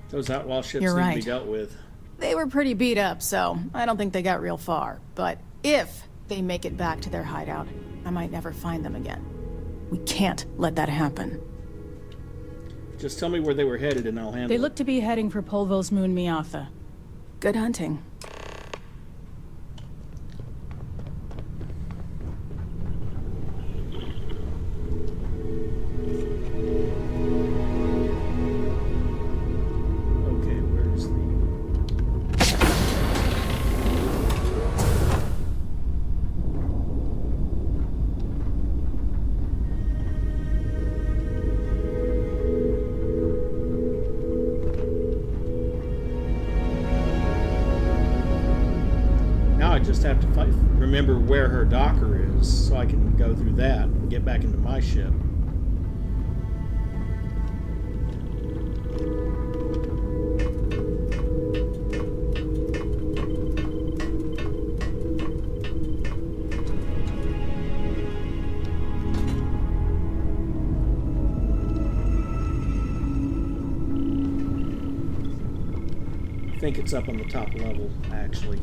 Those outlaw ships You're need right. to be dealt with. They were pretty beat up, so I don't think they got real far. But if they make it back to their hideout, I might never find them again. We can't let that happen. Just tell me where they were headed and I'll handle They it. look to be heading for Polvo's moon Miatha. Good hunting. Okay, where's the... Now I just have to remember where her docker is so I can go through that and get back into my ship. I think it's up on the top level, actually.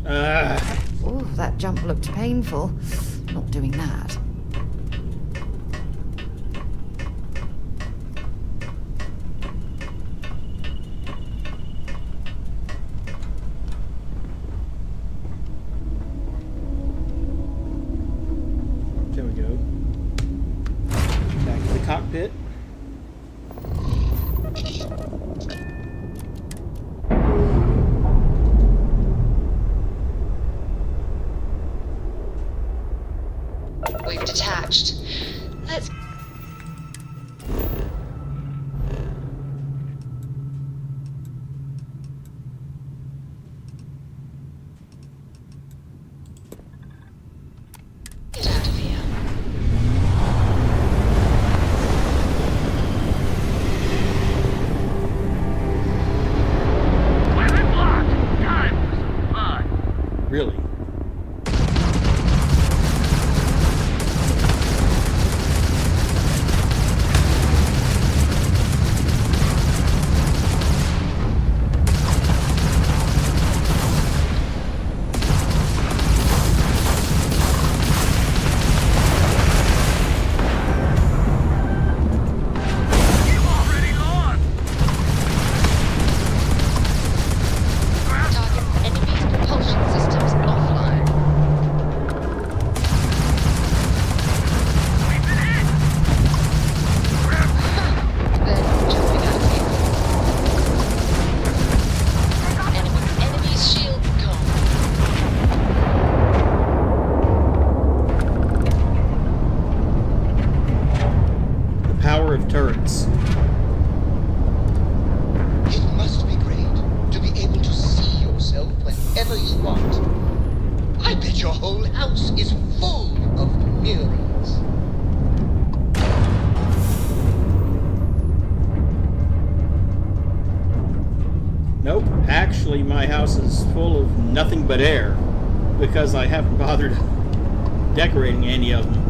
Oh, that jump looked painful. Not doing that. There we go. Back to the cockpit. We've detached. Let's... get out of here. Weapon blocked! Time for some fun! Really? turrets. It must be great to be able to see yourself whenever you want. I bet your whole house is full of mirrors. Nope, actually my house is full of nothing but air, because I haven't bothered decorating any of them.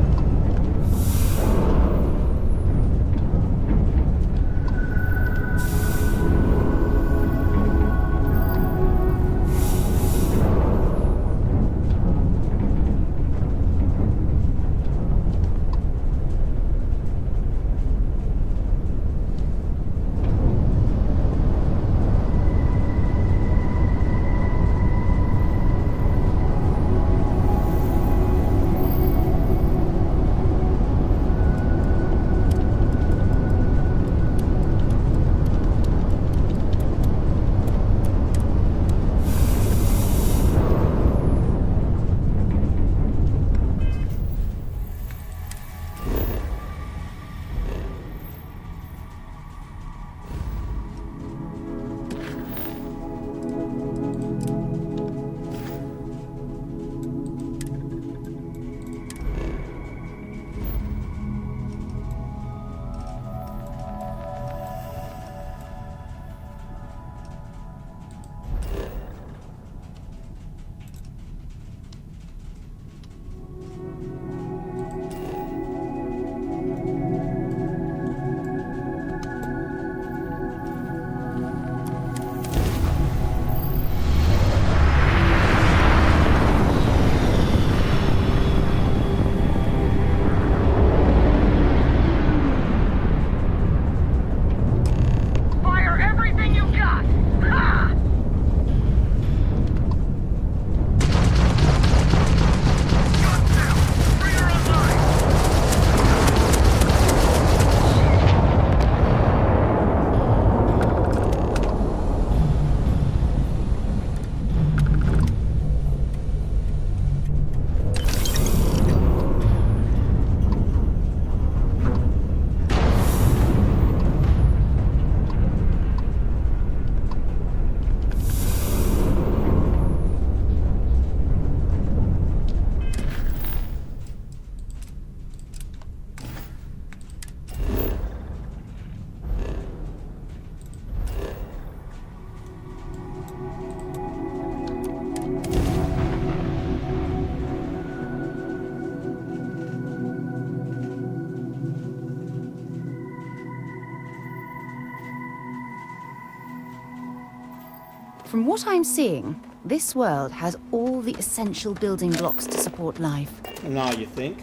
From what I'm seeing, this world has all the essential building blocks to support life. Now you think?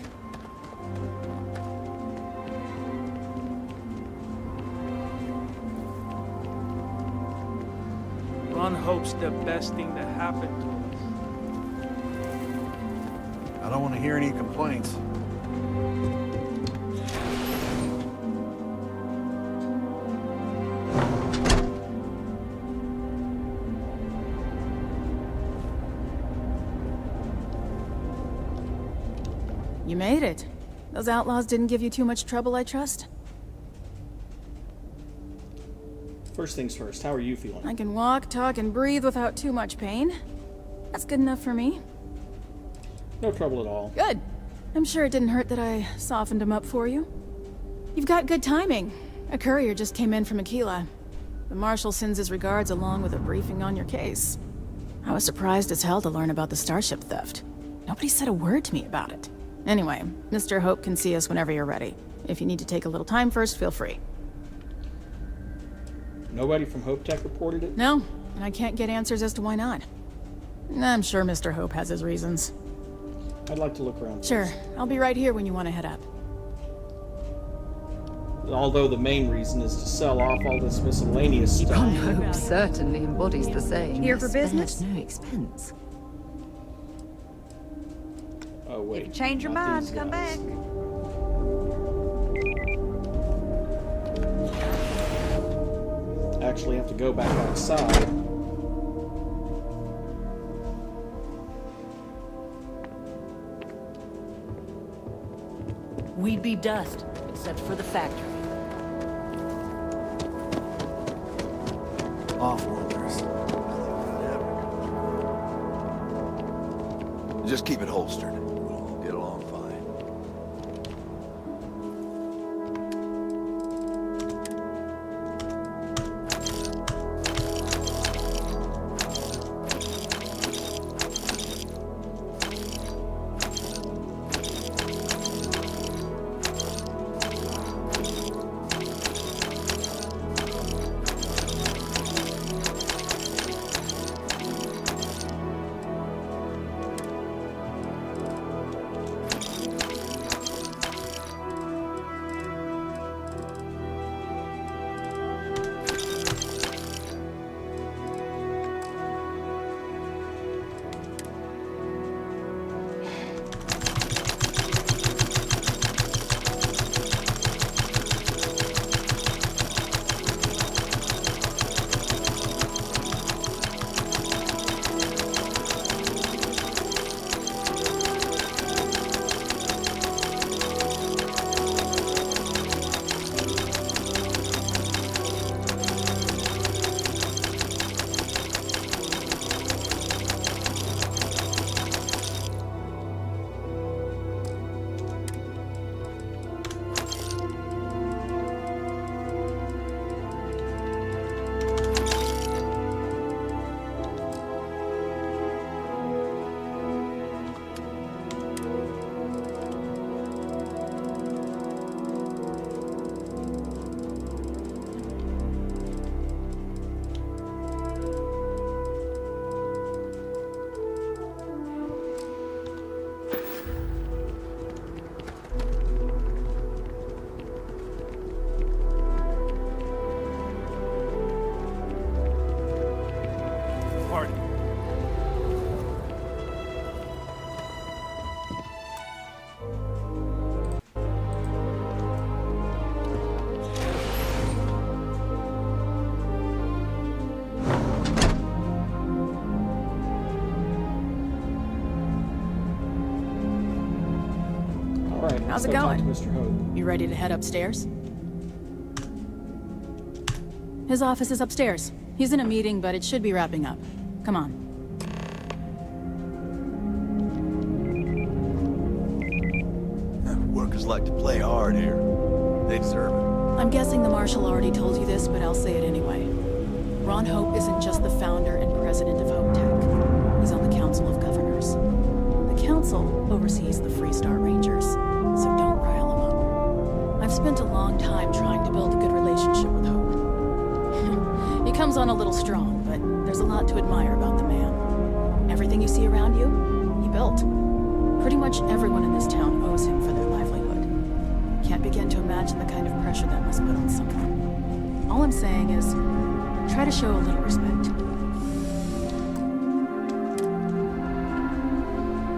Ron hopes the best thing that happened to us. I don't want to hear any complaints. You made it. Those outlaws didn't give you too much trouble, I trust? First things first, how are you feeling? I can walk, talk, and breathe without too much pain. That's good enough for me. No trouble at all. Good. I'm sure it didn't hurt that I softened him up for you. You've got good timing. A courier just came in from Akila. The Marshal sends his regards along with a briefing on your case. I was surprised as hell to learn about the starship theft. Nobody said a word to me about it. Anyway, Mr. Hope can see us whenever you're ready. If you need to take a little time first, feel free. Nobody from Hope Tech reported it? No, and I can't get answers as to why not. I'm sure Mr. Hope has his reasons. I'd like to look around. Sure, I'll be right here when you want to head up. Although the main reason is to sell off all this miscellaneous stuff. Hope certainly embodies the saying. Here for business? No expense. Oh wait. If you change your mind, come back. Actually have to go back outside. We'd be dust, except for the factory. Offworlders. Just keep it holstered. We'll get along fine. How's it going? You ready to head upstairs? His office is upstairs. He's in a meeting, but it should be wrapping up. Come on. Workers like to play hard here. They deserve it. I'm guessing the Marshal already told you this, but I'll say it anyway. Ron Hope isn't just the founder and president of Hope Tech. He's on the Council of Governors. The Council oversees the Freehold Rangers, so don't rile him up. I've spent a long time trying to build a good relationship with Hope. He comes on a little strong, but there's a lot to admire about the man. Everything you see around you, he built. Pretty much everyone in this town owes him for their livelihood. Can't begin to imagine the kind of pressure that must put on someone. All I'm saying is, try to show a little respect.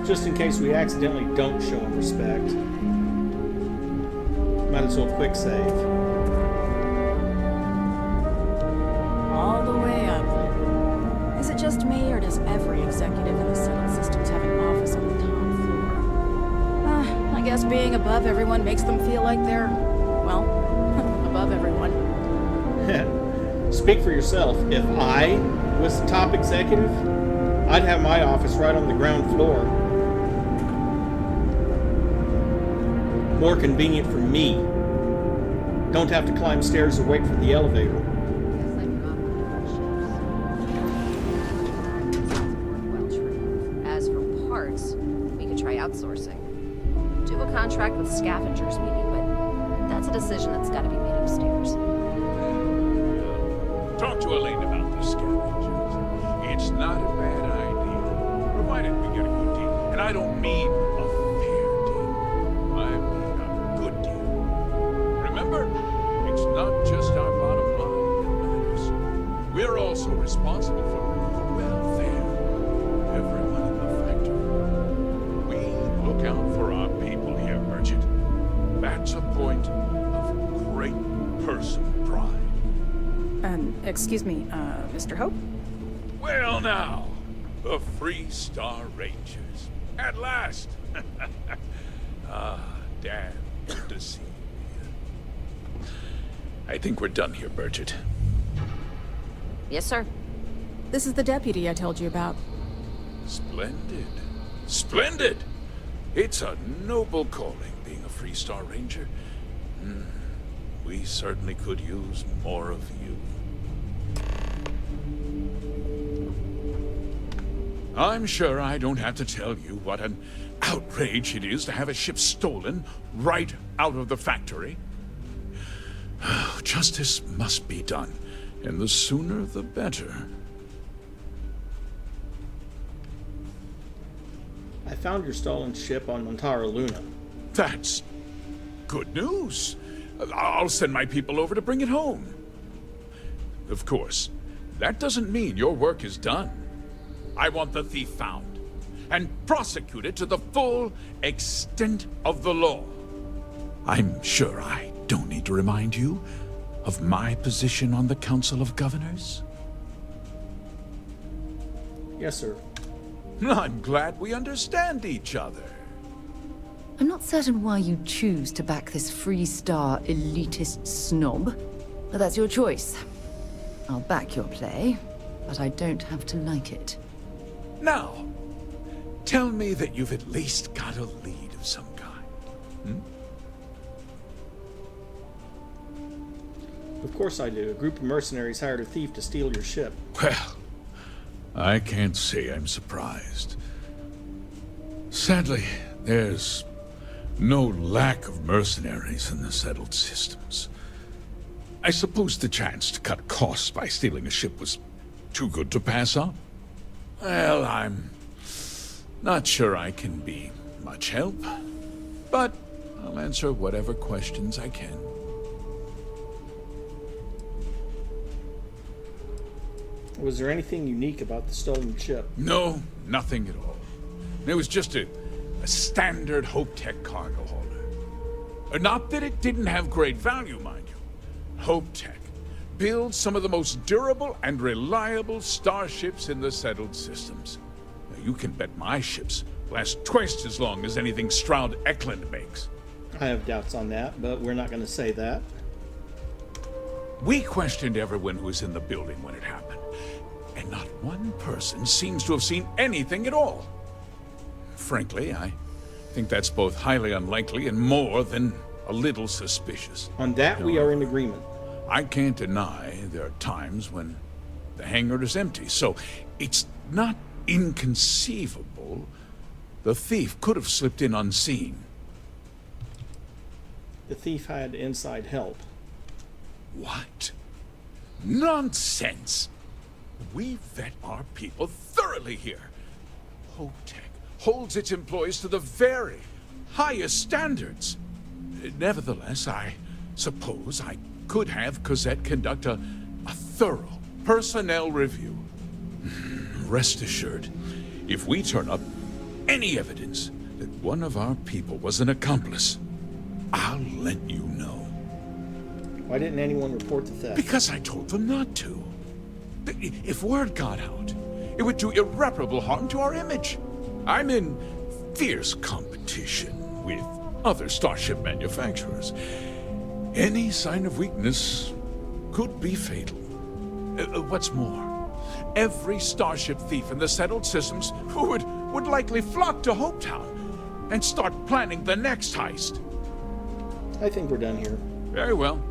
Just in case we accidentally don't show him respect. Might as well quick save. All the way up. Is it just me, or does every executive in the settled systems have an office on the top floor? I guess being above everyone makes them feel like they're, well, above everyone. Speak for yourself. If I was the top executive, I'd have my office right on the ground floor. More convenient for me. Don't have to climb stairs or wait for the elevator. As for parts, we could try outsourcing. Do a contract with scavengers maybe, but that's a decision that's got to be made upstairs. Talk to Elaine about the scavengers. It's not a bad idea, provided we get a good deal. And I don't mean a fair deal. I mean a good deal. Remember, it's not just our bottom line that matters. We're also responsible for the welfare of everyone in the factory. We look out for our people here, Merchant. That's a point of great personal pride. Excuse me, Mr. Hope? Well now, the Freehold Rangers. At last! Damn, good to see you here. I think we're done here, Burgett. Yes, sir. This is the deputy I told you about. Splendid. Splendid! It's a noble calling, being a Freestar Ranger. We certainly could use more of you. I'm sure I don't have to tell you what an outrage it is to have a ship stolen right out of the factory. Justice must be done, and the sooner the better. I found your stolen ship on Montara Luna. That's good news. I'll send my people over to bring it home. Of course, that doesn't mean your work is done. I want the thief found and prosecuted to the full extent of the law. I'm sure I don't need to remind you of my position on the Council of Governors. Yes, sir. I'm glad we understand each other. I'm not certain why you choose to back this Freestar elitist snob, but that's your choice. I'll back your play, but I don't have to like it. Now, tell me that you've at least got a lead of some kind. Of course I do. A group of mercenaries hired a thief to steal your ship. Well, I can't say I'm surprised. Sadly, there's no lack of mercenaries in the settled systems. I suppose the chance to cut costs by stealing a ship was too good to pass up. Well, I'm not sure I can be much help, but I'll answer whatever questions I can. Was there anything unique about the stolen ship? No, nothing at all. It was just a standard HopeTech cargo hauler. Not that it didn't have great value, mind you. HopeTech builds some of the most durable and reliable starships in the settled systems. Now, you can bet my ships last twice as long as anything Stroud Eklund makes. I have doubts on that, but we're not going to say that. We questioned everyone who was in the building when it happened, and not one person seems to have seen anything at all. Frankly, I think that's both highly unlikely and more than a little suspicious. On that, we are in agreement. I can't deny there are times when the hangar is empty, so it's not inconceivable the thief could have slipped in unseen. The thief had inside help. What? Nonsense! We vet our people thoroughly here. HopeTech holds its employees to the very highest standards. Nevertheless, I suppose I could have Cosette conduct a thorough personnel review. Rest assured, if we turn up any evidence that one of our people was an accomplice, I'll let you know. Why didn't anyone report the theft? Because I told them not to. If word got out, it would do irreparable harm to our image. I'm in fierce competition with other starship manufacturers. Any sign of weakness could be fatal. What's more, every starship thief in the settled systems would likely flock to Hopetown and start planning the next heist. I think we're done here. Very well.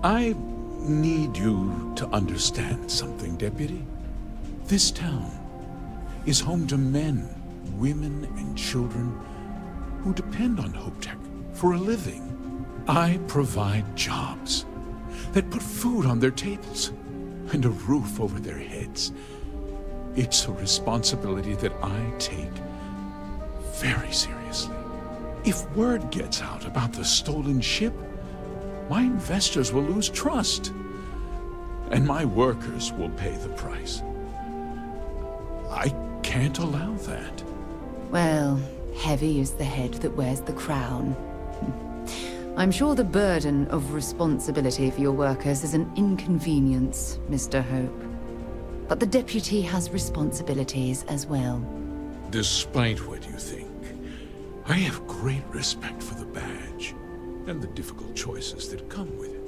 I need you to understand something, Deputy. This town is home to men, women, and children who depend on HopeTech for a living. I provide jobs that put food on their tables and a roof over their heads. It's a responsibility that I take very seriously. If word gets out about the stolen ship, my investors will lose trust, and my workers will pay the price. I can't allow that. Well, heavy is the head that wears the crown. I'm sure the burden of responsibility for your workers is an inconvenience, Mr. Hope. But the deputy has responsibilities as well. Despite what you think, I have great respect for the badge and the difficult choices that come with it.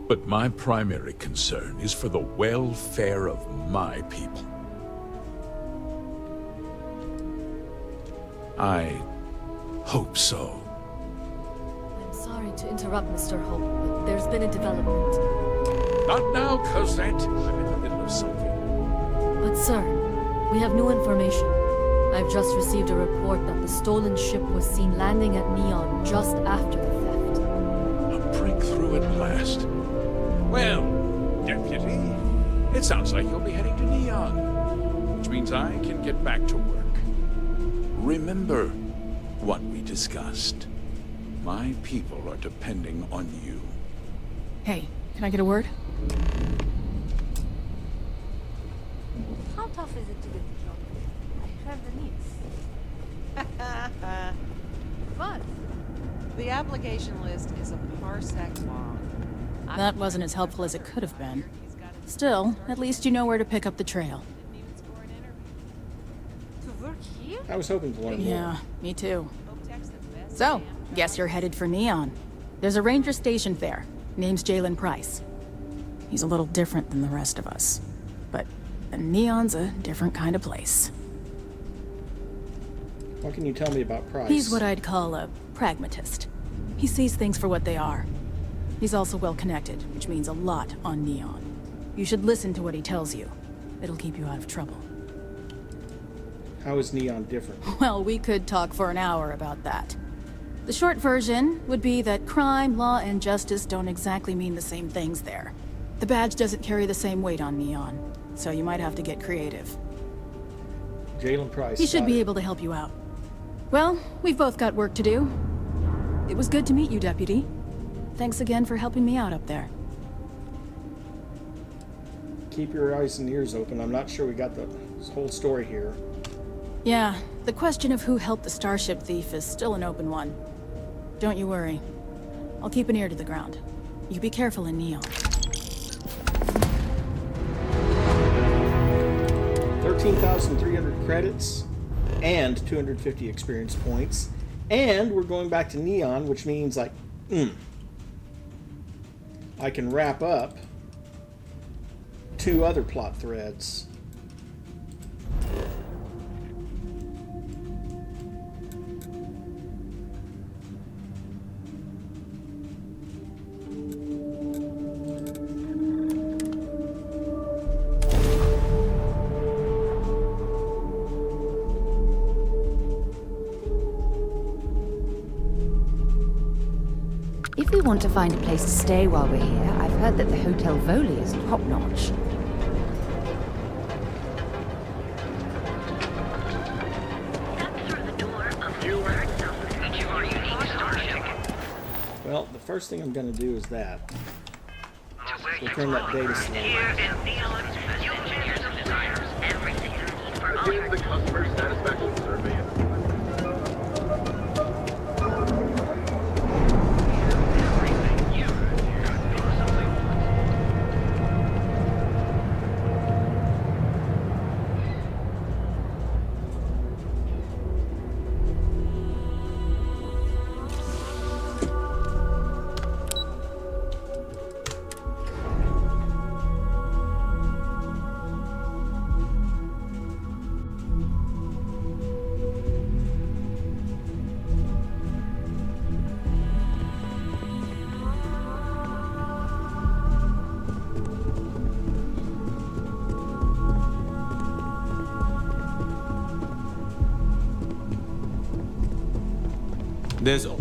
But my primary concern is for the welfare of my people. I hope so. I'm sorry to interrupt, Mr. Hope, but there's been a development. Not now, Cosette. I'm in the middle of something. But sir, we have new information. I've just received a report that the stolen ship was seen landing at Neon just after the theft. A breakthrough at last. Well, Deputy, it sounds like you'll be heading to Neon, which means I can get back to work. Remember what we discussed. My people are depending on you. Hey, can I get a word? How tough is it to get the job? I have the needs. Fun. The application list is a parsec long. That wasn't as helpful as it could have been. Still, at least you know where to pick up the trail. To work here? I was hoping to learn more. Yeah, me too. So, guess you're headed for Neon. There's a ranger stationed there. Name's Jalen Price. He's a little different than the rest of us. But Neon's a different kind of place. What can you tell me about Price? He's what I'd call a pragmatist. He sees things for what they are. He's also well-connected, which means a lot on Neon. You should listen to what he tells you. It'll keep you out of trouble. How is Neon different? Well, we could talk for an hour about that. The short version would be that crime, law, and justice don't exactly mean the same things there. The badge doesn't carry the same weight on Neon, so you might have to get creative. Jalen Price. He should be able to help you out. Well, we've both got work to do. It was good to meet you, Deputy. Thanks again for helping me out up there. Keep your eyes and ears open. I'm not sure we got the whole story here. Yeah, the question of who helped the starship thief is still an open one. Don't you worry. I'll keep an ear to the ground. You be careful in Neon. 13,300 credits and 250 experience points. And we're going back to Neon, which means I can wrap up 2 other plot threads. If we want to find a place to stay while we're here, I've heard that the Hotel Voli is top-notch. Well, the first thing I'm going to do is that. Return that data slate. Again, the customer satisfaction survey.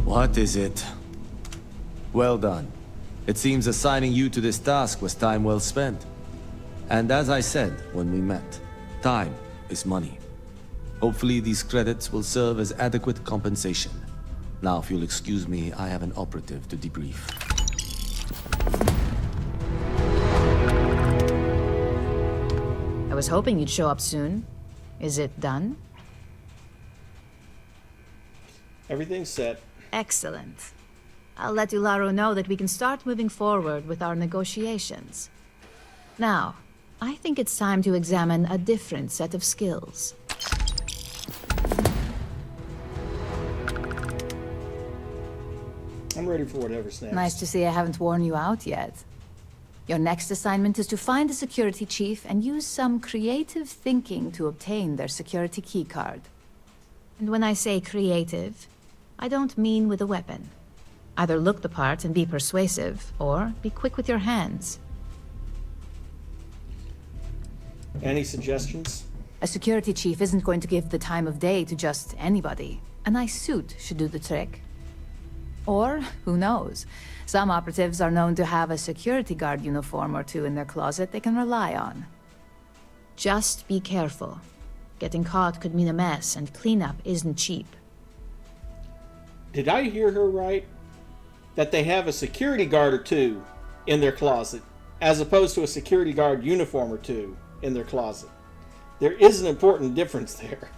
What is it? Well done. It seems assigning you to this task was time well spent. And as I said when we met, time is money. Hopefully these credits will serve as adequate compensation. Now, if you'll excuse me, I have an operative to debrief. I was hoping you'd show up soon. Is it done? Everything's set. Excellent. I'll let Ularo know that we can start moving forward with our negotiations. Now, I think it's time to examine a different set of skills. I'm ready for whatever's next. Nice to see I haven't worn you out yet. Your next assignment is to find the security chief and use some creative thinking to obtain their security keycard. And when I say creative, I don't mean with a weapon. Either look the part and be persuasive, or be quick with your hands. Any suggestions? A security chief isn't going to give the time of day to just anybody. A nice suit should do the trick. Or, who knows, some operatives are known to have a security guard uniform or two in their closet they can rely on. Just be careful. Getting caught could mean a mess, and cleanup isn't cheap. Did I hear her right? That they have a security guard or two in their closet, as opposed to a security guard uniform or two in their closet. There is an important difference there.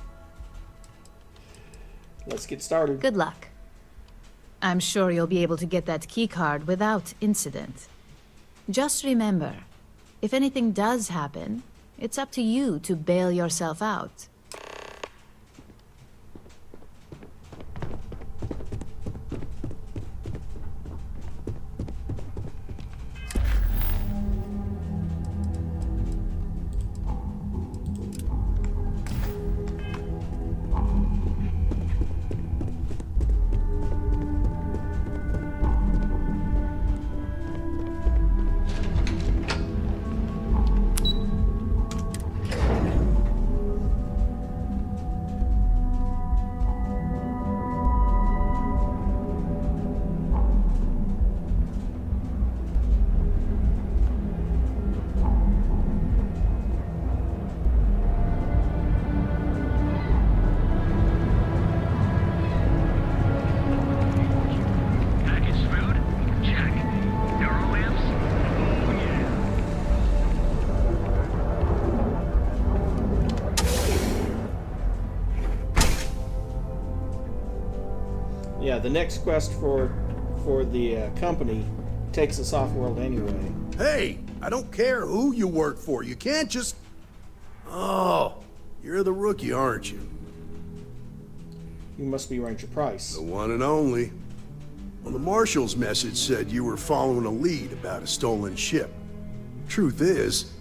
Let's get started. Good luck. I'm sure you'll be able to get that keycard without incident. Just remember, if anything does happen, it's up to you to bail yourself out. Yeah, the next quest for the company takes us off-world anyway. Hey, I don't care who you work for. You can't just... Oh, you're the rookie, aren't you? You must be Ranger Price. The one and only. Well, the Marshal's message said you were following a lead about a stolen ship. Truth is,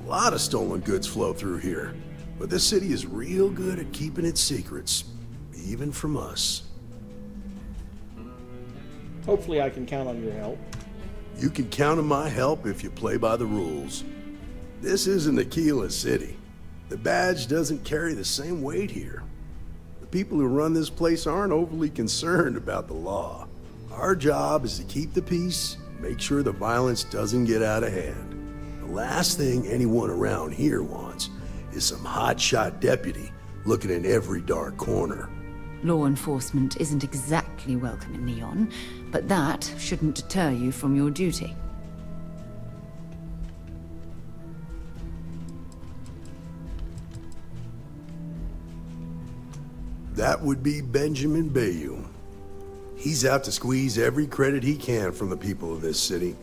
a lot of stolen goods flow through here. But this city is real good at keeping its secrets, even from us. Hopefully I can count on your help. You can count on my help if you play by the rules. This isn't Akila City. The badge doesn't carry the same weight here. The people who run this place aren't overly concerned about the law. Our job is to keep the peace, make sure the violence doesn't get out of hand. The last thing anyone around here wants is some hotshot deputy looking in every dark corner. Law enforcement isn't exactly welcome in Neon, but that shouldn't deter you from your duty. That would be Benjamin Bayou. He's out to squeeze every credit he can from the people of this city.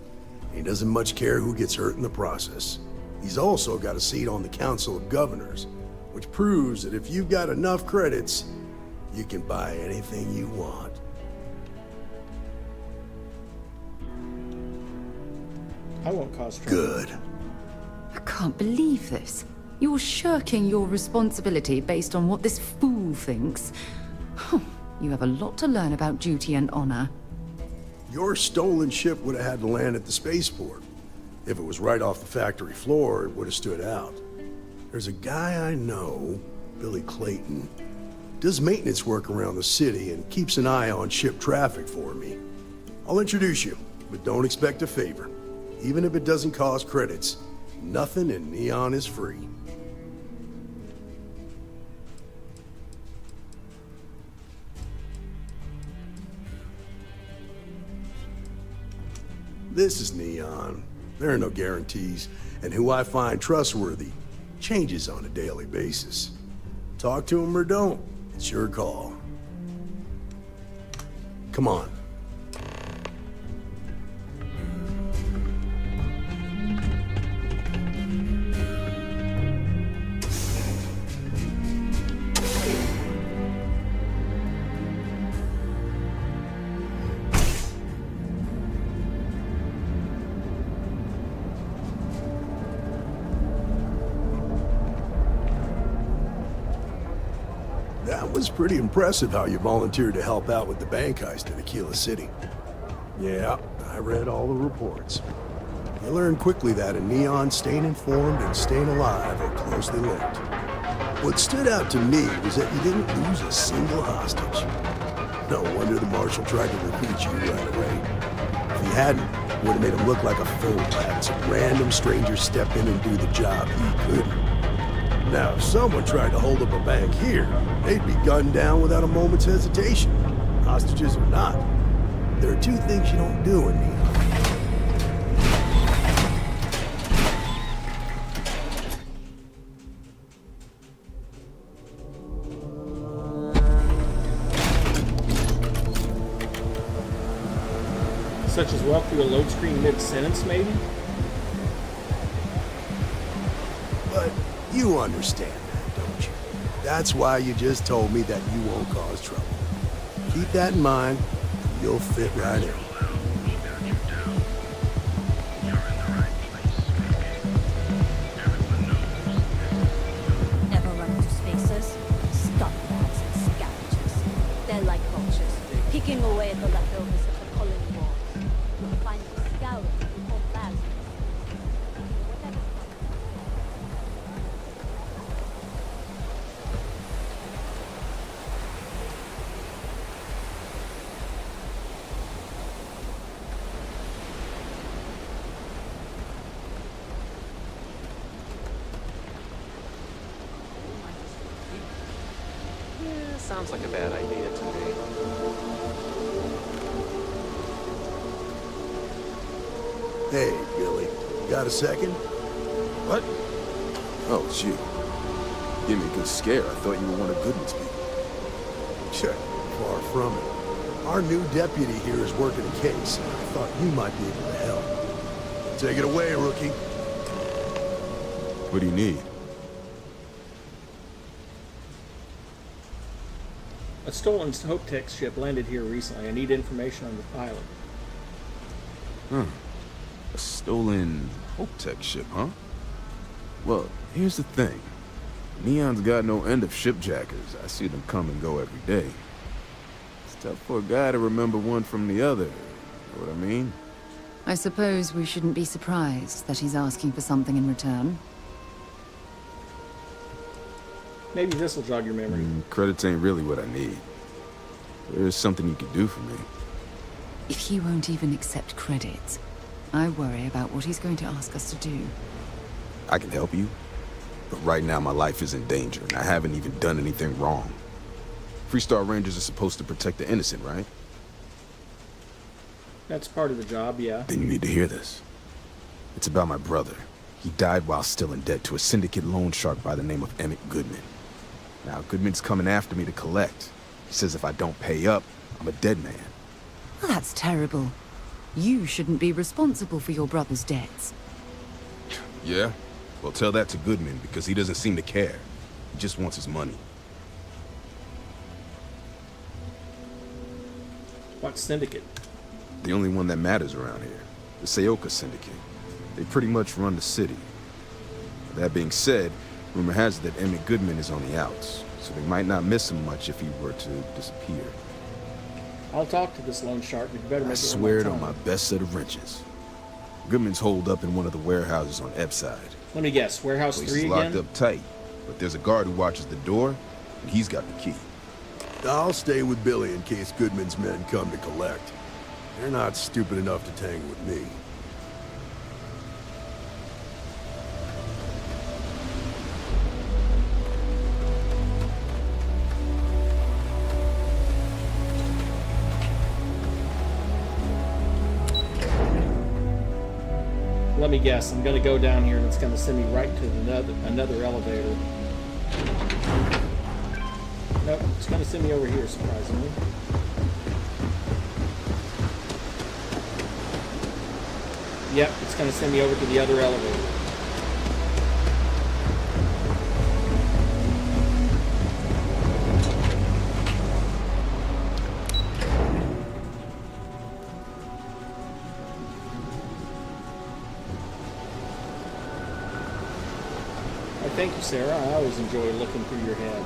He doesn't much care who gets hurt in the process. He's also got a seat on the Council of Governors, which proves that if you've got enough credits, you can buy anything you want. I won't cause trouble. Good. I can't believe this. You're shirking your responsibility based on what this fool thinks. You have a lot to learn about duty and honor. Your stolen ship would have had to land at the spaceport. If it was right off the factory floor, it would have stood out. There's a guy I know, Billy Clayton, does maintenance work around the city and keeps an eye on ship traffic for me. I'll introduce you, but don't expect a favor. Even if it doesn't cost credits, nothing in Neon is free. This is Neon. There are no guarantees, and who I find trustworthy changes on a daily basis. Talk to him or don't. It's your call. Come on. was pretty impressive how you volunteered to help out with the bank heist in Akila City. Yeah, I read all the reports. You learn quickly that a Neon staying informed and staying alive are closely linked. What stood out to me was that you didn't lose a single hostage. No wonder the Marshal tried to recruit you right away. If he hadn't, it would have made him look like a fool, having some random stranger step in and do the job he couldn't. Now, if someone tried to hold up a bank here, they'd be gunned down without a moment's hesitation. Hostages or not. There are two things you don't do in Neon. Such as walk through a load screen mid-sentence, maybe? But you understand that, don't you? That's why you just told me that you won't cause trouble. Keep that in mind, you'll fit right in. Ever run into spacers? Scumbag's and scavengers. They're like vultures, picking away at the leftovers of the colony war. You'll find them scouring through whole plasmas. Whatever. Yeah, sounds like a bad idea to me. Hey, Billy, got a second? What? Oh, it's you. Gave me a good scare. I thought you were one of Goodman's people. Sure, far from it. Our new deputy here is working a case, and I thought you might be able to help. Take it away, rookie. What do you need? A stolen Hope Tech ship landed here recently. I need information on the pilot. Huh. A stolen Hope Tech ship, huh? Well, here's the thing. Neon's got no end of shipjackers. I see them come and go every day. It's tough for a guy to remember one from the other. You know what I mean? I suppose we shouldn't be surprised that he's asking for something in return. Maybe this will jog your memory. Credits ain't really what I need. There's something you could do for me. If he won't even accept credit, I worry about what he's going to ask us to do. I can help you, but right now my life is in danger, and I haven't even done anything wrong. Freehold Rangers are supposed to protect the innocent, right? That's part of the job, yeah. Then you need to hear this. It's about my brother. He died while still in debt to a syndicate loan shark by the name of Emmett Goodman. Now, Goodman's coming after me to collect. He says if I don't pay up, I'm a dead man. Well, that's terrible. You shouldn't be responsible for your brother's debts. Yeah? Well, tell that to Goodman, because he doesn't seem to care. He just wants his money. What syndicate? The only one that matters around here. The Seoka Syndicate. They pretty much run the city. That being said, rumor has it that Emmett Goodman is on the outs, so they might not miss him much if he were to disappear. I'll talk to this loan shark, but you better make I swear it on my best set of wrenches. Goodman's holed up in one of the warehouses on Epside. Let me guess, Warehouse 3 again? He's locked up tight, but there's a guard who watches the door, and he's got the key. I'll stay with Billy in case Goodman's men come to collect. They're not stupid enough to tangle with me. Let me guess, I'm going to go down here and it's going to send me right to another elevator. Nope, it's going to send me over here, surprisingly. Yep, it's going to send me over to the other elevator. Thank you, Sarah. I always enjoy looking through your head.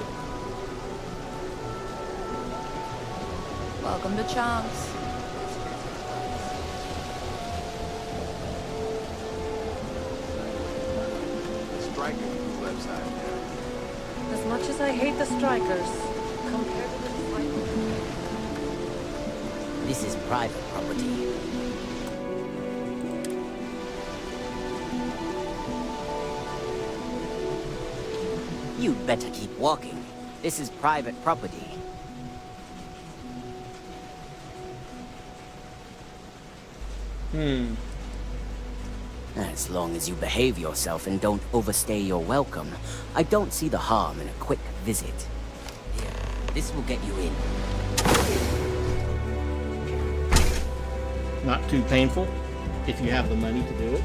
Welcome to Chance. Striker website there. As much as I hate the strikers, compared to the strikers... This is private property. You'd better keep walking. This is private property. As long as you behave yourself and don't overstay your welcome, I don't see the harm in a quick visit. Here, this will get you in. Not too painful if you have the money to do it.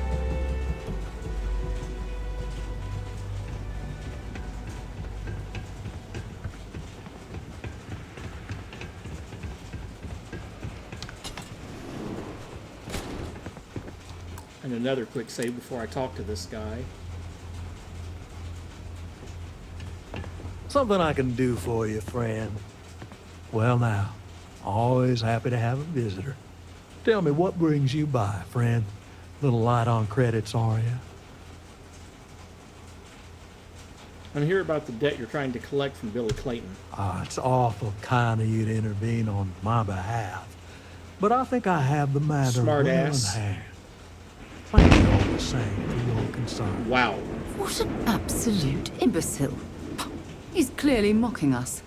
And another quick save before I talk to this guy. Something I can do for you, friend. Well now, always happy to have a visitor. Tell me, what brings you by, friend? Little light on credits, are you? I'm here about the debt you're trying to collect from Billy Clayton. It's awful kind of you to intervene on my behalf. But I think I have the matter Smart well ass. in hand. Thank you all the same for your concern. Wow. What an absolute imbecile. He's clearly mocking us.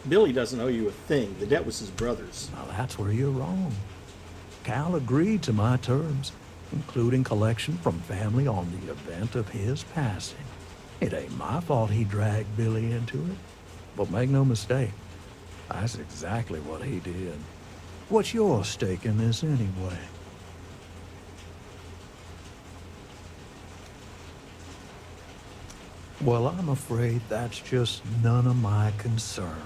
Billy doesn't owe you a thing. The debt was his brother's. Now that's where you're wrong. Cal agreed to my terms, including collection from family on the event of his passing. It ain't my fault he dragged Billy into it. But make no mistake, that's exactly what he did. What's your stake in this anyway? Well, I'm afraid that's just none of my concern.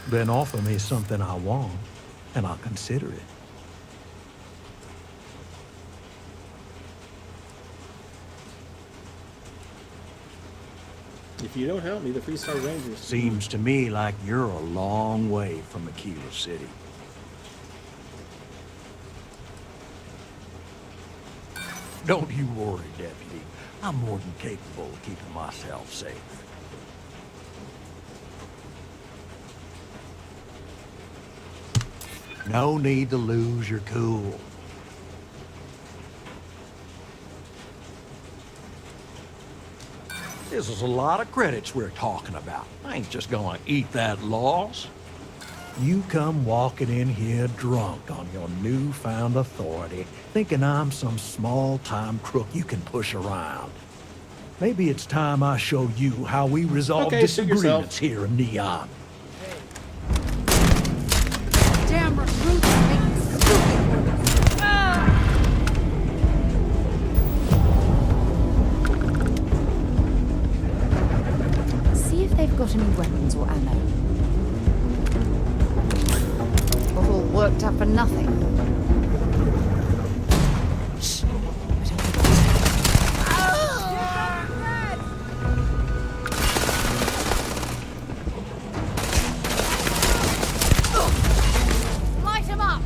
Then offer me something I want, and I'll consider it. If you don't help me, the Freehold Rangers... Seems to me like you're a long way from Akila City. Don't you worry, Deputy. I'm more than capable of keeping myself safe. No need to lose your cool. This is a lot of credits we're talking about. I ain't just gonna eat that loss. You come walking in here drunk on your newfound authority, thinking I'm some small-time crook you can push around. Maybe it's time I show you how we resolve disagreements here in Neon. Damn recruits make me stupid. See if they've got any weapons or ammo. Got all worked up for nothing. Shh. Light him up!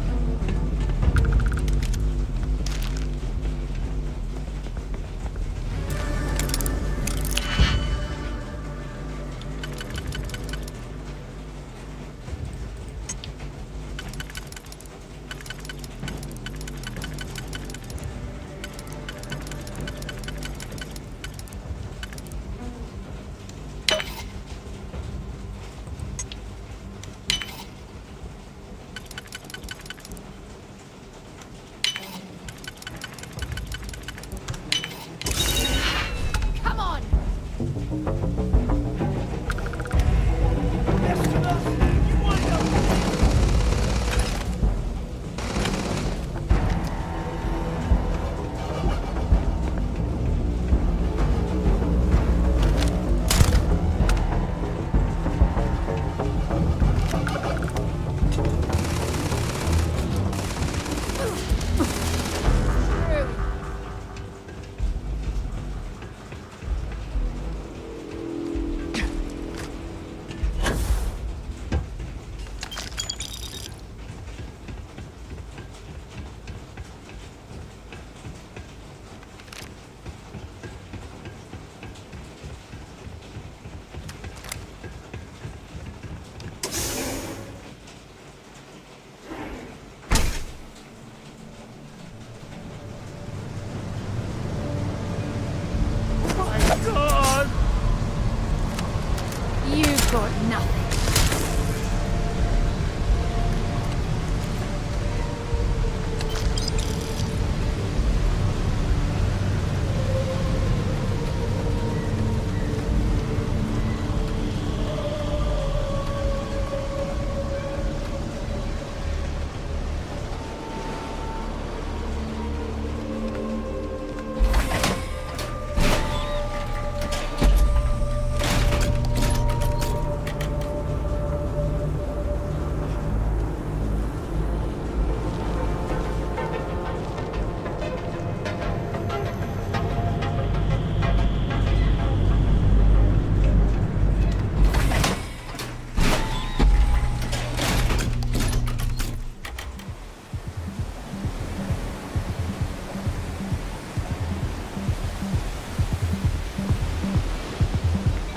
For nothing.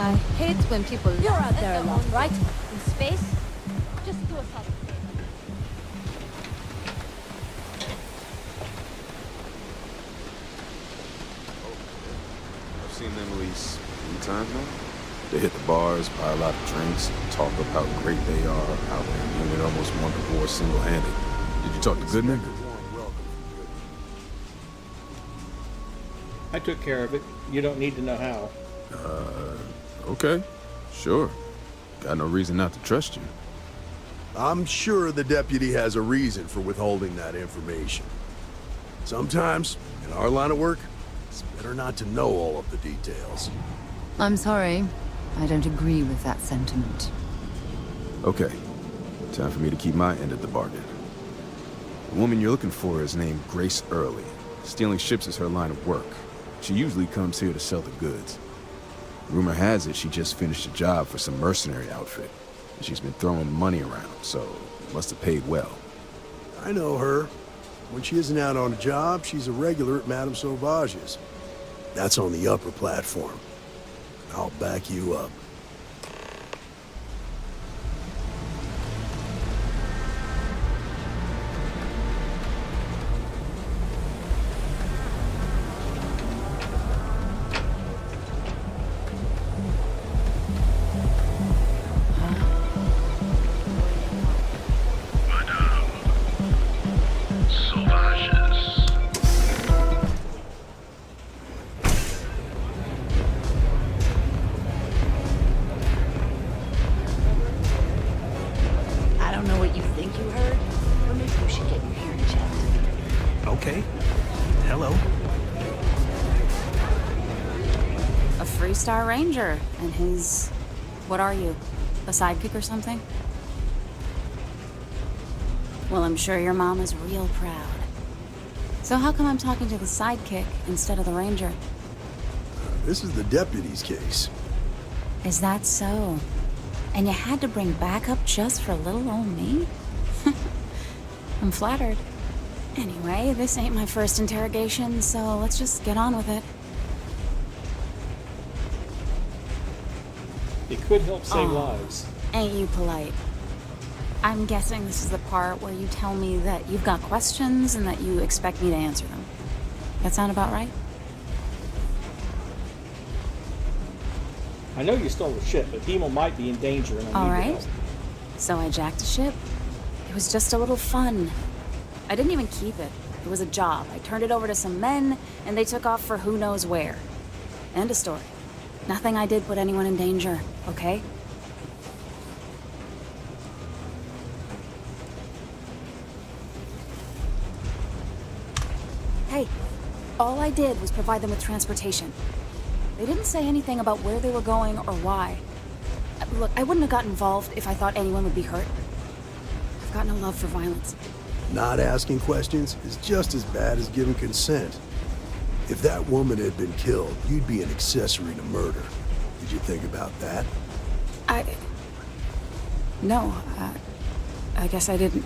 I hate when people... You're out there a lot, right? In space? Just do us all. I've seen them at least 3 times now. They hit the bars, buy a lot of drinks, talk up how great they are, how their unit almost won the war single-handed. Did you talk to Good Nick? I took care of it. You don't need to know how. Okay. Sure. Got no reason not to trust you. I'm sure the deputy has a reason for withholding that information. Sometimes, in our line of work, it's better not to know all of the details. I'm sorry. I don't agree with that sentiment. Okay. Time for me to keep my end of the bargain. The woman you're looking for is named Grace Early. Stealing ships is her line of work. She usually comes here to sell the goods. Rumor has it she just finished a job for some mercenary outfit. And she's been throwing money around, so must have paid well. I know her. When she isn't out on a job, she's a regular at Madame Sauvage's. That's on the upper platform. I'll back you up. Okay. Hello. A Freehold Ranger, and his... what are you? A sidekick or something? Well, I'm sure your mom is real proud. So how come I'm talking to the sidekick instead of the ranger? This is the deputy's case. Is that so? And you had to bring backup just for little old me? I'm flattered. Anyway, this ain't my first interrogation, so let's just get on with it. It could help save Aw, lives. Ain't you polite? I'm guessing this is the part where you tell me that you've got questions and that you expect me to answer them. That sound about right? I know you stole the ship, but Hemo might be in danger and I All need right. your help. So I jacked a ship. It was just a little fun. I didn't even keep it. It was a job. I turned it over to some men, and they took off for who knows where. End of story. Nothing I did put anyone in danger, okay? Hey, all I did was provide them with transportation. They didn't say anything about where they were going or why. Look, I wouldn't have got involved if I thought anyone would be hurt. I've got no love for violence. Not asking questions is just as bad as giving consent. If that woman had been killed, you'd be an accessory to murder. Did you think about that? No, I guess I didn't.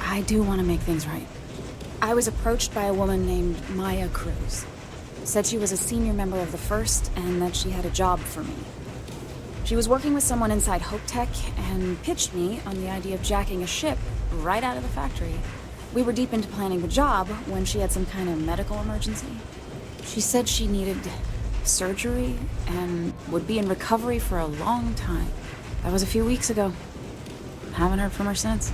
I do want to make things right. I was approached by a woman named Maya Cruz. Said she was a senior member of the First and that she had a job for me. She was working with someone inside Hope Tech and pitched me on the idea of jacking a ship right out of the factory. We were deep into planning the job when she had some kind of medical emergency. She said she needed surgery and would be in recovery for a long time. That was a few weeks ago. Haven't heard from her since.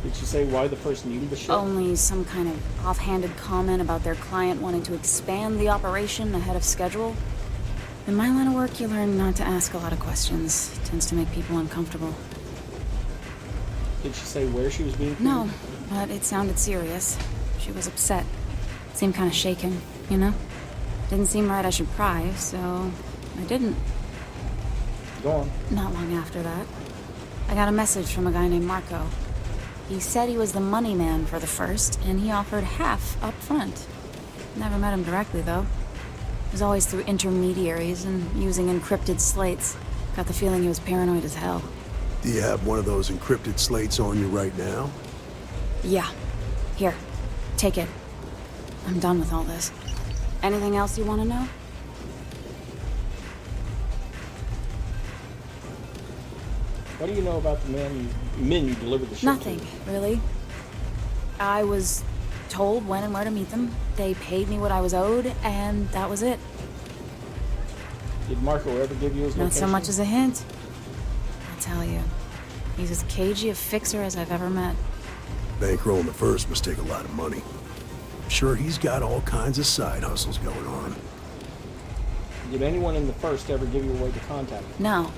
Did she say why the first needed the ship? Only some kind of offhanded comment about their client wanting to expand the operation ahead of schedule. In my line of work, you learn not to ask a lot of questions. It tends to make people uncomfortable. Did she say where she was being treated? No, but it sounded serious. She was upset. Seemed kind of shaken, you know? Didn't seem right I should pry, so I didn't. Go on. Not long after that, I got a message from a guy named Marco. He said he was the money man for the first, and he offered half up front. Never met him directly, though. It was always through intermediaries and using encrypted slates. Got the feeling he was paranoid as hell. Do you have one of those encrypted slates on you right now? Yeah. Here. Take it. I'm done with all this. Anything else you want to know? What do you know about the men you delivered the ship Nothing, to? really. I was told when and where to meet them. They paid me what I was owed, and that was it. Did Marco ever give you his Not location? so much as a hint. I'll tell you. He's as cagey a fixer as I've ever met. Bankrolling the first must take a lot of money. I'm sure he's got all kinds of side hustles going on. Did anyone in the first ever give you a way to contact him? No.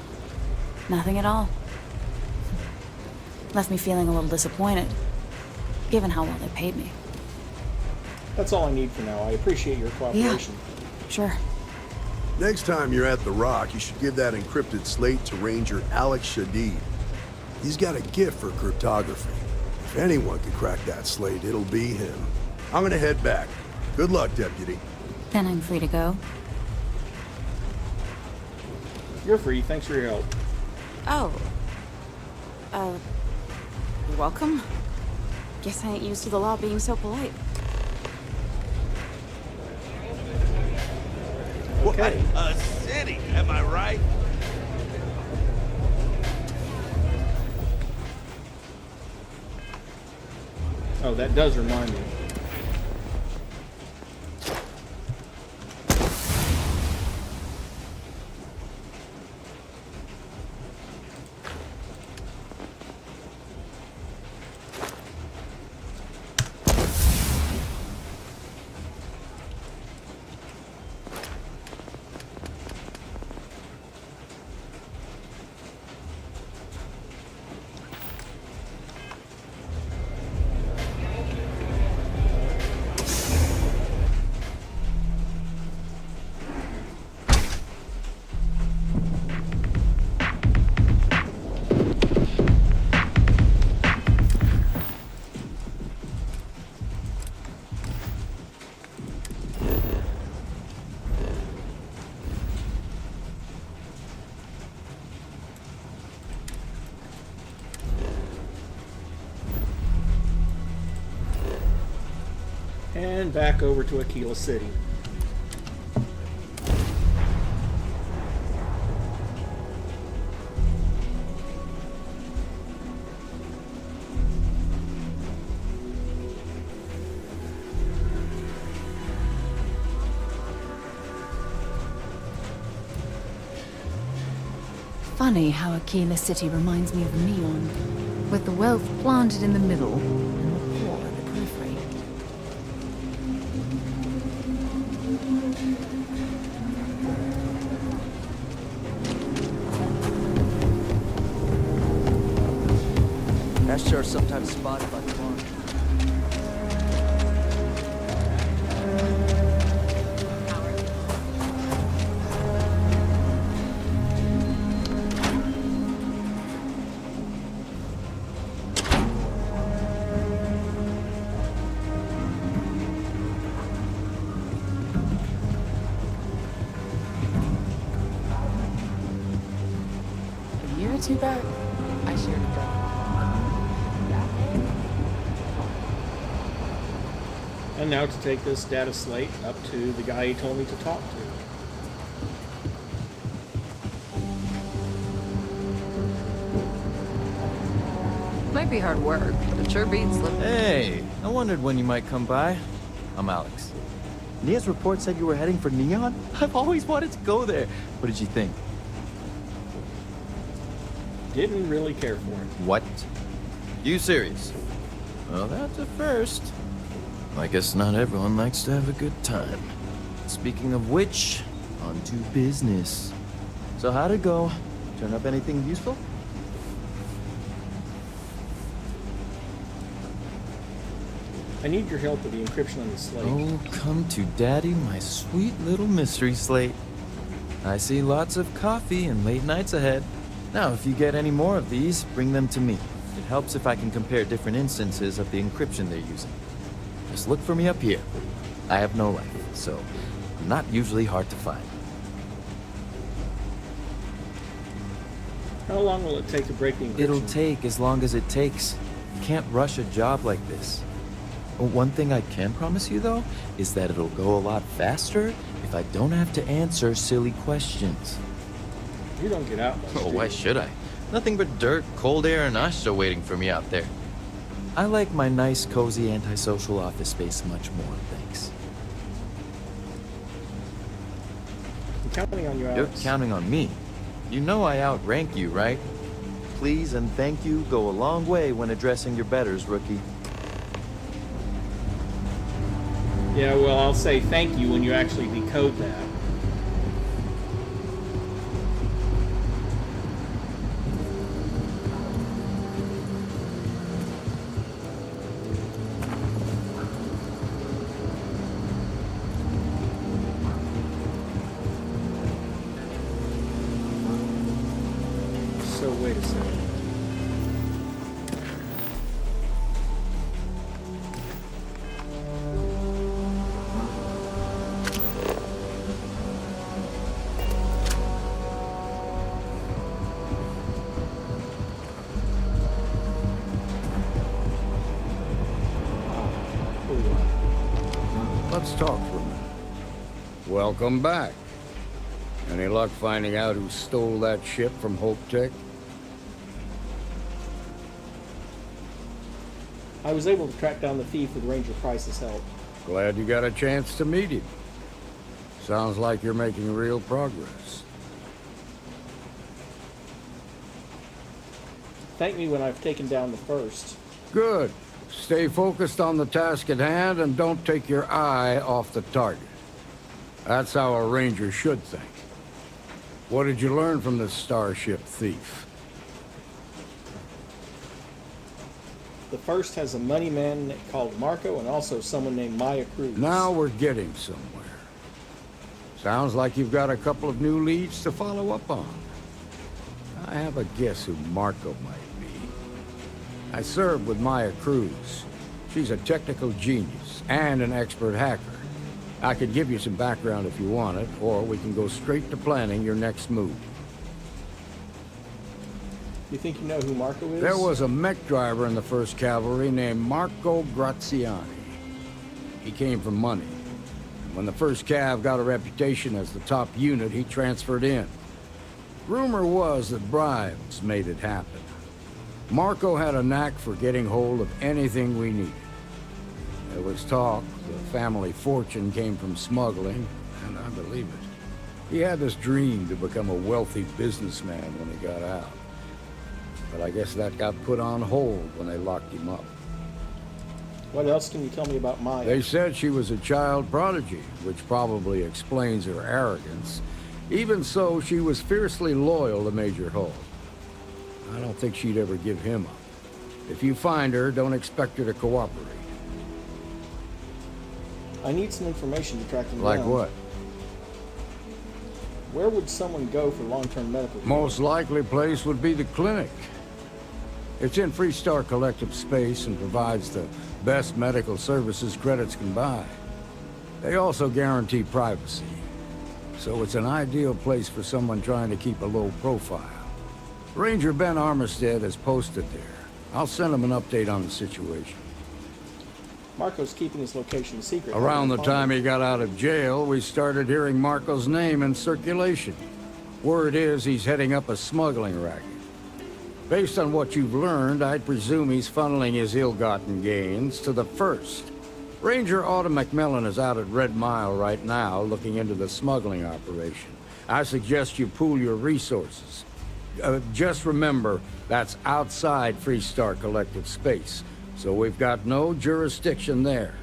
Nothing at all. Left me feeling a little disappointed, given how well they paid me. That's all I need for now. I appreciate your cooperation. Yeah, sure. Next time you're at the Rock, you should give that encrypted slate to Ranger Alex Shadid. He's got a gift for cryptography. If anyone could crack that slate, it'll be him. I'm gonna head back. Good luck, Deputy. Then I'm free to go. You're free. Thanks for your help. Oh. You're welcome. Guess I ain't used to the law being so polite. Okay. What a city, am I right? Oh, that does remind me. And back over to Akila City. Funny how Akila City reminds me of Neon, with the wealth planted in the middle and the poor at the periphery. Ashtar are sometimes spotted by the bar. A year or two back, I shared a gun. And now to take this data slate up to the guy he told me to talk to. Might be hard work, but it sure beats living. Hey, I wondered when you might come by. I'm Alex. Nia's report said you were heading for Neon? I've always wanted to go there. What did you think? Didn't really care for it. What? You serious? Well, that's a first. I guess not everyone likes to have a good time. Speaking of which, on to business. So how'd it go? Turn up anything useful? I need your help with the encryption on the slate. Oh, come to daddy, my sweet little mystery slate. I see lots of coffee and late nights ahead. Now, if you get any more of these, bring them to me. It helps if I can compare different instances of the encryption they're using. Just look for me up here. I have no life, so I'm not usually hard to find. How long will it take to break the encryption? It'll take as long as it takes. You can't rush a job like this. One thing I can promise you, though, is that it'll go a lot faster if I don't have to answer silly questions. You don't get out much, Oh, why should I? Nothing but dirt, cold air, and Ashta waiting for me out there. I like my nice, cozy, antisocial office space much more, thanks. I'm counting on you, Alex. You're counting on me. You know I outrank you, right? Please and thank you go a long way when addressing your betters, rookie. Yeah, well, I'll say thank you when you actually decode that. So, wait a second. Let's talk for a minute. Welcome back. Any luck finding out who stole that ship from Hope Tech? I was able to track down the thief with Ranger Price's help. Glad you got a chance to meet him. Sounds like you're making real progress. Thank me when I've taken down the first. Good. Stay focused on the task at hand and don't take your eye off the target. That's how a Ranger should think. What did you learn from this starship thief? The first has a money man called Marco and also someone named Maya Cruz. Now we're getting somewhere. Sounds like you've got a couple of new leads to follow up on. I have a guess who Marco might be. I served with Maya Cruz. She's a technical genius and an expert hacker. I could give you some background if you want it, or we can go straight to planning your next move. You think you know who Marco is? There was a mech driver in the 1st Cavalry named Marco Graziani. He came from money. When the 1st Cav got a reputation as the top unit, he transferred in. Rumor was that bribes made it happen. Marco had a knack for getting hold of anything we needed. There was talk the family fortune came from smuggling, and I believe it. He had this dream to become a wealthy businessman when he got out. But I guess that got put on hold when they locked him up. What else can you tell me about Maya? They said she was a child prodigy, which probably explains her arrogance. Even so, she was fiercely loyal to Major Hull. I don't think she'd ever give him up. If you find her, don't expect her to cooperate. I need some information to track them down. Like what? Where would someone go for long-term medical care? Most likely place would be the clinic. It's in Freestar Collective space and provides the best medical services credits can buy. They also guarantee privacy. So it's an ideal place for someone trying to keep a low profile. Ranger Ben Armistead is posted there. I'll send him an update on the situation. Marco's keeping his location secret. Around the time he got out of jail, we started hearing Marco's name in circulation. Word is he's heading up a smuggling racket. Based on what you've learned, I'd presume he's funneling his ill-gotten gains to the first. Ranger Autumn McMillan is out at Red Mile right now, looking into the smuggling operation. I suggest you pool your resources. Just remember, that's outside Freestar Collective space, so we've got no jurisdiction there.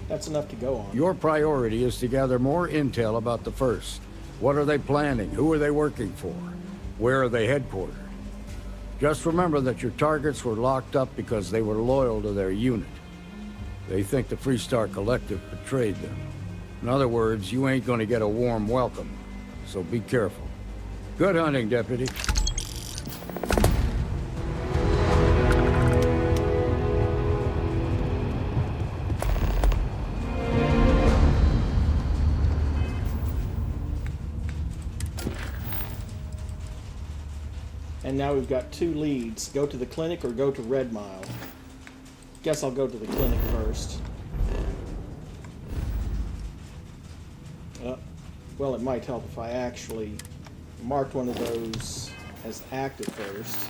That's enough to go on. Your priority is to gather more intel about the First. What are they planning? Who are they working for? Where are they headquartered? Just remember that your targets were locked up because they were loyal to their unit. They think the Freestar Collective betrayed them. In other words, you ain't gonna get a warm welcome, so be careful. Good hunting, Deputy. And now we've got 2 leads. Go to the clinic or go to Red Mile. Guess I'll go to the clinic first. Well, it might help if I actually marked one of those as active first.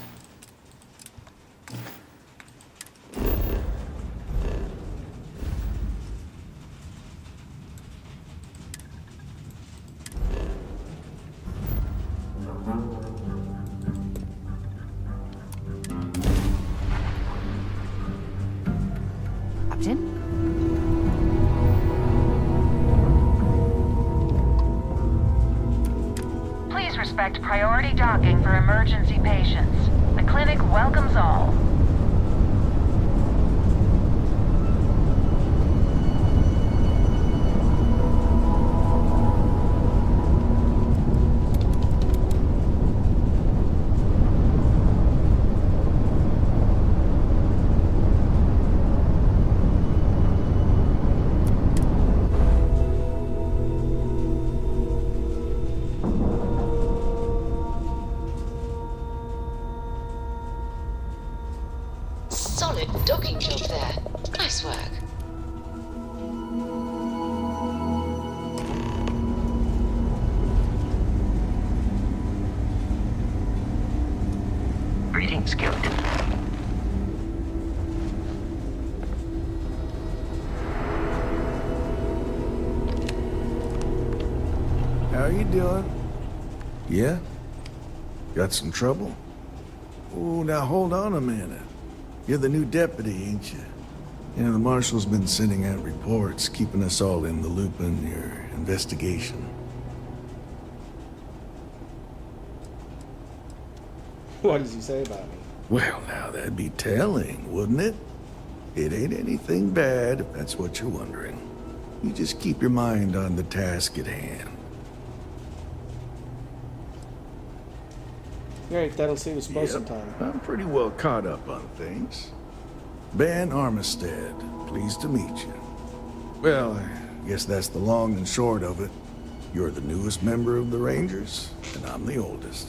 Please respect priority docking for emergency patients. The clinic welcomes all. Solid docking job there. Nice work. Greetings, skeleton. How you doing? Yeah? Got some trouble? Oh, now hold on a minute. You're the new deputy, ain't you? You know, the marshal's been sending out reports, keeping us all in the loop on your investigation. What does he say about me? Well, now that'd be telling, wouldn't it? It ain't anything bad, if that's what you're wondering. You just keep your mind on the task at hand. Great, that'll save us both some time. I'm pretty well caught up on things. Ben Armistead, pleased to meet you. Well, I guess that's the long and short of it. You're the newest member of the Rangers, and I'm the oldest.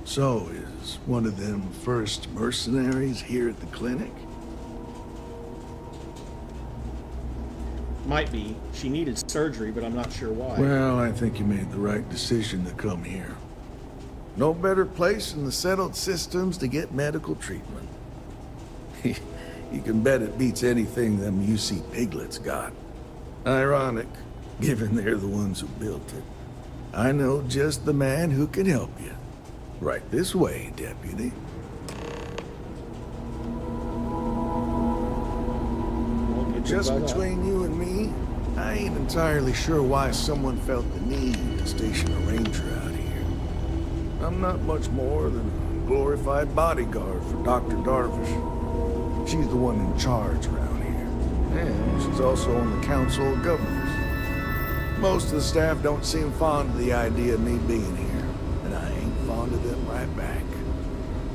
So, is one of them first mercenaries here at the clinic? Might be. She needed surgery, but I'm not sure why. Well, I think you made the right decision to come here. No better place in the settled systems to get medical treatment. You can bet it beats anything them UC piglets got. Ironic, given they're the ones who built it. I know just the man who can help you. Right this way, Deputy. Just between you and me, I ain't entirely sure why someone felt the need to station a ranger out here. I'm not much more than a glorified bodyguard for Dr. Darvish. She's the one in charge around here. And she's also on the Council of Governors. Most of the staff don't seem fond of the idea of me being here, and I ain't fond of them right back.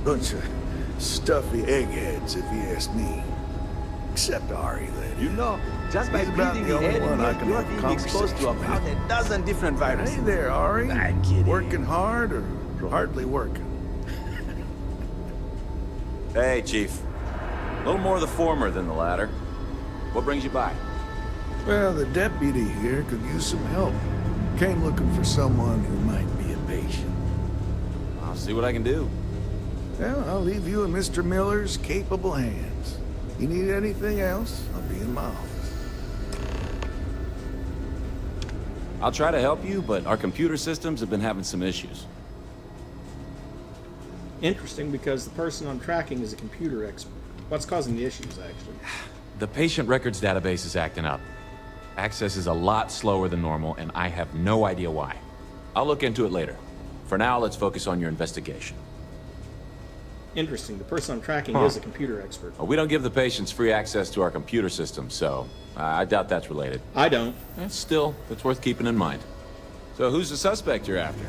Bunch of stuffy eggheads, if you ask me. Except Ari, that You know, just by He's about breathing the the only air one I in can here, have you're a being exposed to conversation about with. a dozen different viruses. Hey there, Ari. I'm kidding. Working hard or hardly working? Hey, Chief. A little more the former than the latter. What brings you by? Well, the deputy here could use some help. Came looking for someone who might be a patient. I'll see what I can do. Well, I'll leave you in Mr. Miller's capable hands. You need anything else, I'll be in my office. I'll try to help you, but our computer systems have been having some issues. Interesting, because the person I'm tracking is a computer expert. What's causing the issues, actually? The patient records database is acting up. Access is a lot slower than normal, and I have no idea why. I'll look into it later. For now, let's focus on your investigation. Interesting. The person I'm tracking is a computer expert. Well, we don't give the patients free access to our computer system, so I doubt that's related. I don't. Still, it's worth keeping in mind. So who's the suspect you're after?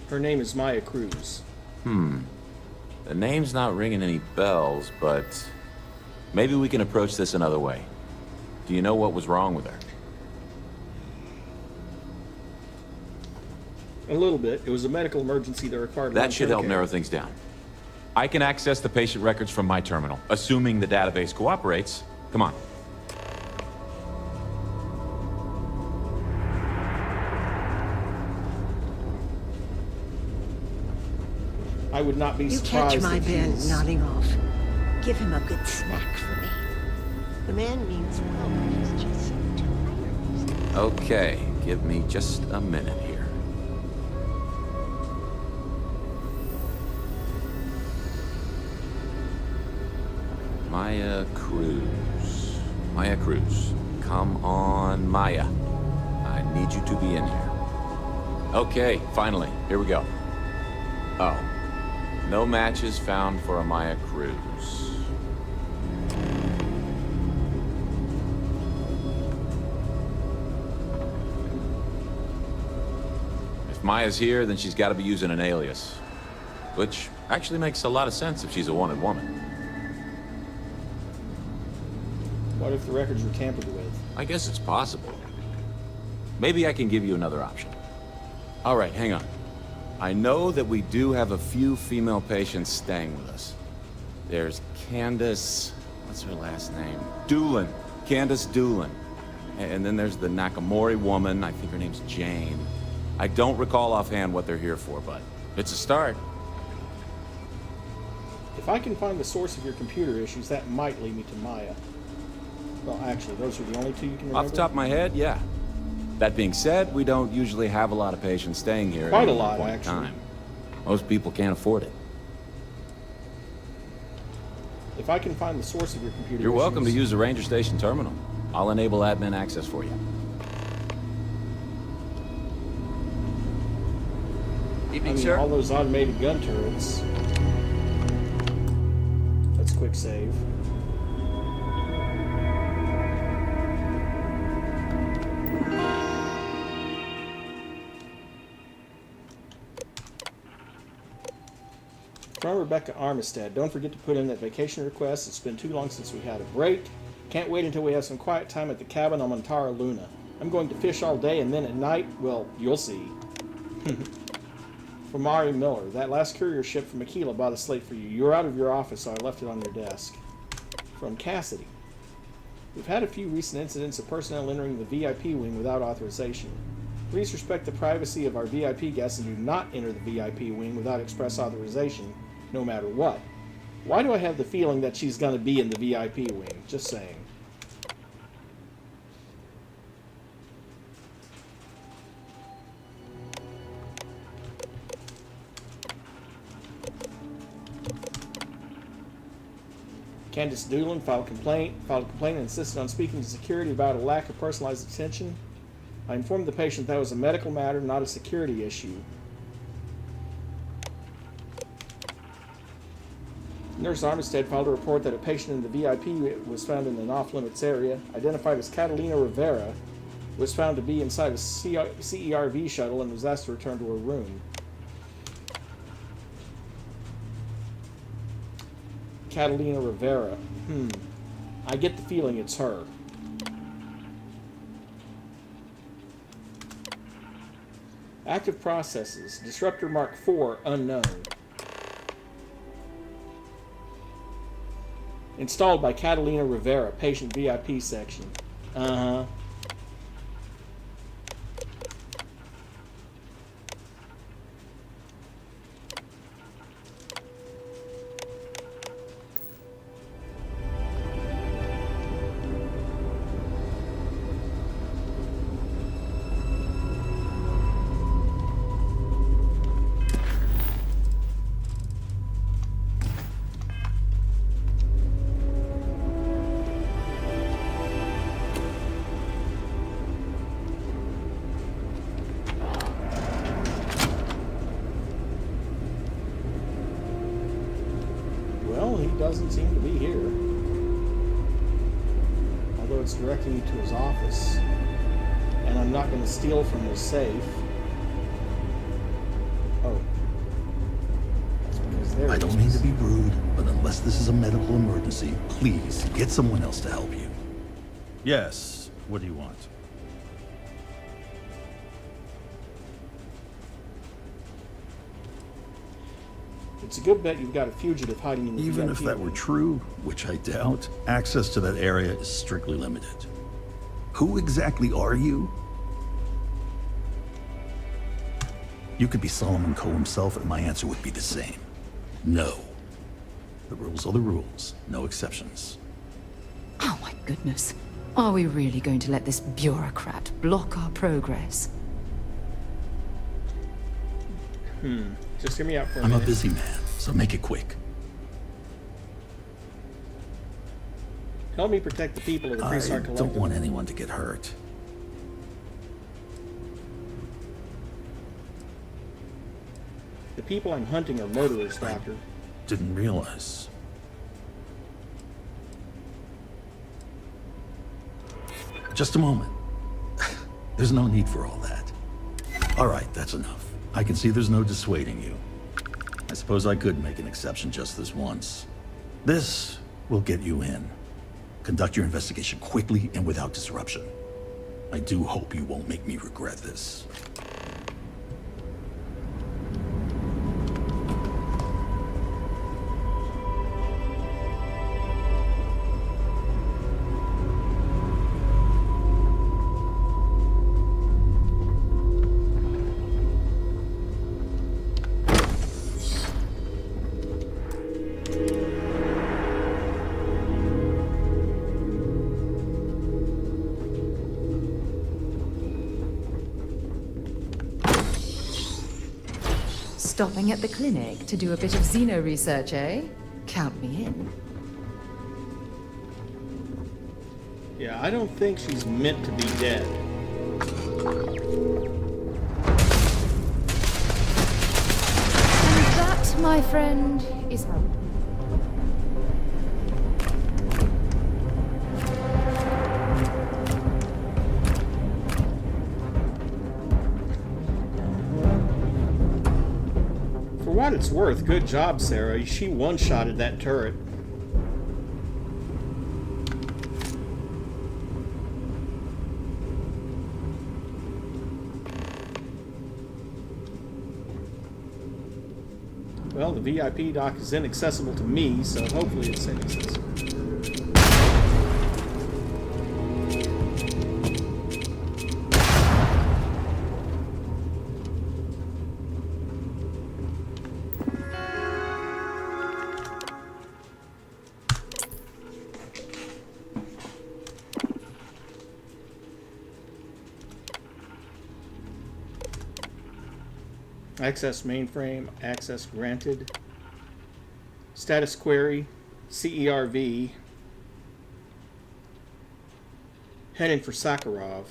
Her name is Maya Cruz. The name's not ringing any bells, but maybe we can approach this another way. Do you know what was wrong with her? A little bit. It was a medical emergency that required That should help care. narrow things down. I can access the patient records from my terminal, assuming the database cooperates. Come on. I would not be You surprised catch my if he Ben was... nodding off. Give him a good snack for me. The man means well, but he's just so tired. Okay, give me just a minute here. Maya Cruz. Maya Cruz. Come on, Maya. I need you to be in here. Okay, finally. Here we go. Oh. No matches found for a Maya Cruz. If Maya's here, then she's got to be using an alias. Which actually makes a lot of sense if she's a wanted woman. What if the records were tampered with? I guess it's possible. Maybe I can give you another option. All right, hang on. I know that we do have a few female patients staying with us. There's Candace... what's her last name? Doolin. Candace Doolin. And then there's the Nakamori woman. I think her name's Jane. I don't recall offhand what they're here for, but it's a start. If I can find the source of your computer issues, that might lead me to Maya. Well, actually, those are the only two you can remember? Off the top of my head, yeah. That being said, we don't usually have a lot of patients staying here Quite at a any lot, point in actually. time. Most people can't afford it. If I can find the source of your computer You're welcome to issues- use the Ranger Station terminal. I'll enable admin access for you. I mean, all those automated gun turrets. Let's quick save. From Rebecca Armistead, don't forget to put in that vacation request. It's been too long since we had a break. Can't wait until we have some quiet time at the cabin on Montara Luna. I'm going to fish all day, and then at night, well, you'll see. From Mari Miller, that last courier ship from Akila bought a slate for you. You were out of your office, so I left it on your desk. From Cassidy, we've had a few recent incidents of personnel entering the VIP wing without authorization. Please respect the privacy of our VIP guests and do not enter the VIP wing without express authorization, no matter what. Why do I have the feeling that she's going to be in the VIP wing? Just saying. Candace Doolin filed a complaint and insisted on speaking to security about a lack of personalized attention. I informed the patient that was a medical matter, not a security issue. Nurse Armistead filed a report that a patient in the VIP was found in an off-limits area, identified as Catalina Rivera, was found to be inside a CERV shuttle and was asked to return to her room. Catalina Rivera. I get the feeling it's her. Active processes. Disruptor Mark IV, unknown. Installed by Catalina Rivera, patient VIP section. doesn't seem to be here. Although it's directing me to his office. And I'm not going to steal from his safe. Oh. That's because there I don't mean to be rude, but unless this is a medical emergency, please get someone else to help you. Yes, what do you want? It's a good bet you've got a fugitive hiding in the Even VIP if that were room. true, which I doubt, access to that area is strictly limited. Who exactly are you? You could be Solomon Coe himself, and my answer would be the same. No. The rules are the rules, no exceptions. Oh my goodness. Are we really going to let this bureaucrat block our progress? Just hear me out for a I'm minute. a busy man, so make it quick. Help me protect the people of the I Precinct don't Collective. want anyone to get hurt. The people I'm hunting are murderers, Doctor. Didn't realize. Just a moment. There's no need for all that. All right, that's enough. I can see there's no dissuading you. I suppose I could make an exception just this once. This will get you in. Conduct your investigation quickly and without disruption. I do hope you won't make me regret this. Stopping at the clinic to do a bit of xeno research, eh? Count me in. Yeah, I don't think she's meant to be dead. And that, my friend, is how... For what it's worth, good job, Sarah. She one-shotted that turret. Well, the VIP dock is inaccessible to me, so hopefully it's inaccessible. Access mainframe, access granted. Status query, CERV. Heading for Sakharov.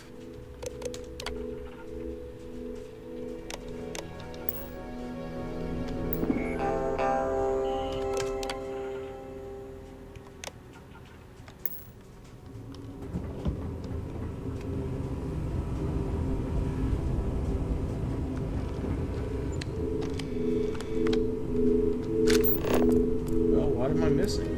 What am I missing?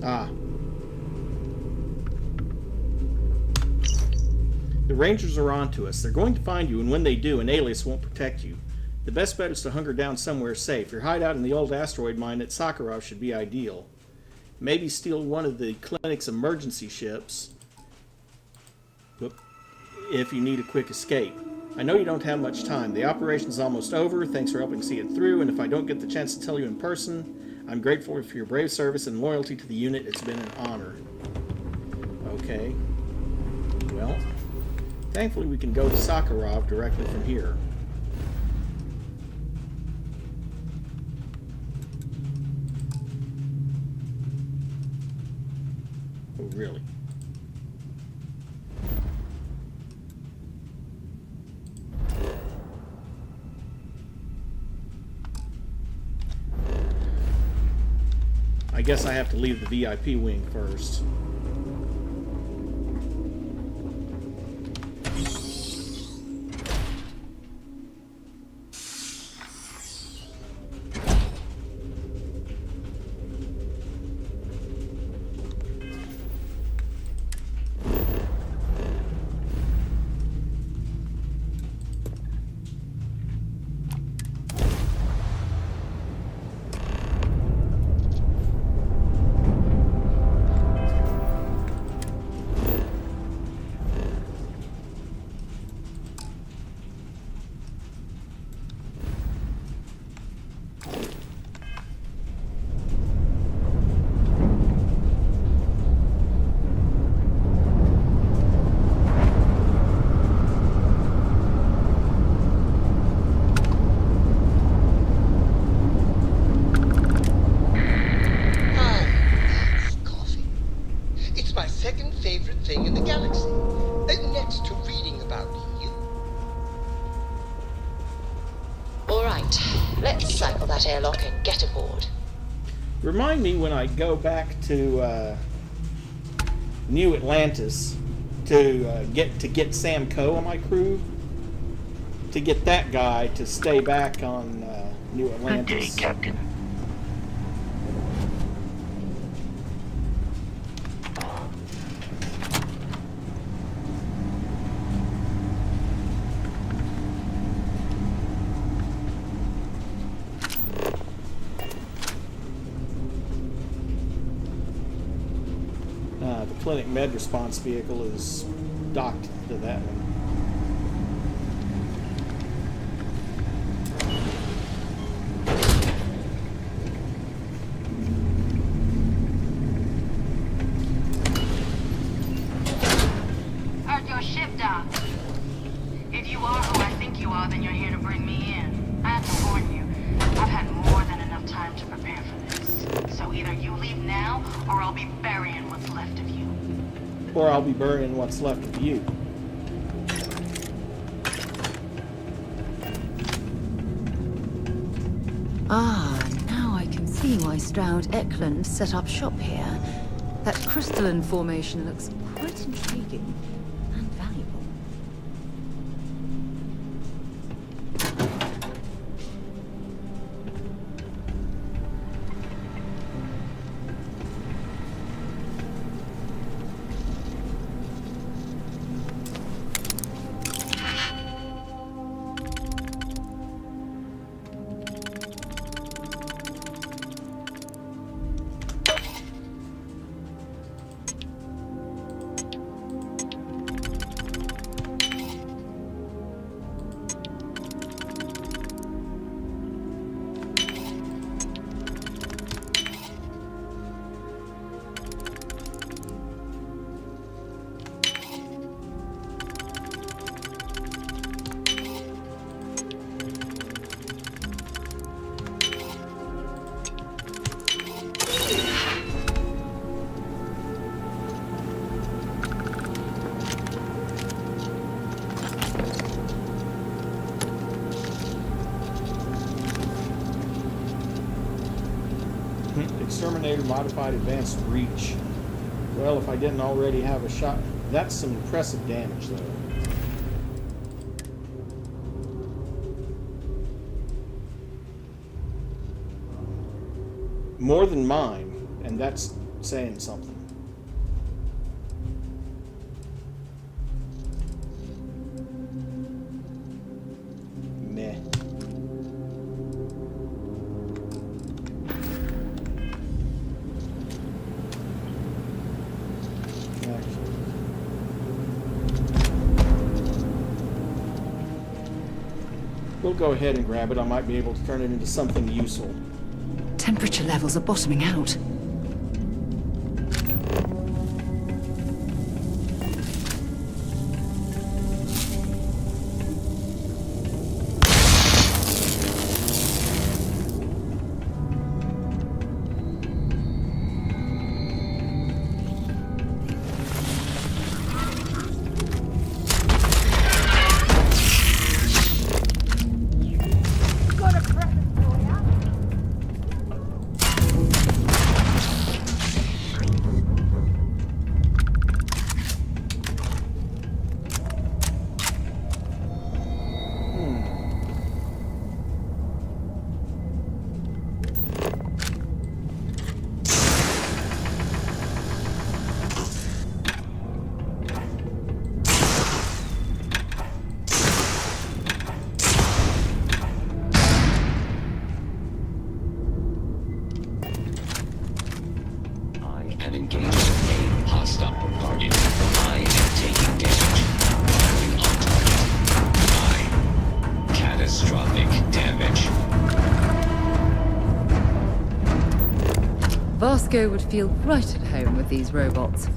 Ah. The Rangers are on to us. They're going to find you, and when they do, an alias won't protect you. The best bet is to hunker down somewhere safe. Your hideout in the old asteroid mine at Sakharov should be ideal. Maybe steal one of the clinic's emergency ships if you need a quick escape. I know you don't have much time. The operation's almost over. Thanks for helping see it through, and if I don't get the chance to tell you in person, I'm grateful for your brave service and loyalty to the unit. It's been an honor. Okay. Well, thankfully we can go to Sakharov directly from here. Oh, really? I guess I have to leave the VIP wing first. Airlock and get aboard. Remind me when I go back to New Atlantis to get Sam Coe on my crew, to get that guy to stay back on New Atlantis. Good day, Captain. Clinic med response vehicle is docked to that one. Heard your ship docked. If you are who I think you are, then you're here to bring me in. I have to warn you, I've had more than enough time to prepare for this. So either you leave now, or I'll be burying what's left of you. Or I'll be burying what's left of you. Ah, now I can see why Stroud Eklund set up shop here. That crystalline formation looks quite intriguing and valuable. Exterminator modified advanced reach. Well, if I didn't already have a shot, that's some impressive damage though. More than mine, and that's saying something. Meh. We'll go ahead and grab it. I might be able to turn it into something useful. Temperature levels are bottoming out. and engage a hostile target. I am taking damage. Firing on target. Catastrophic damage. Vasco would feel right at home with these robots.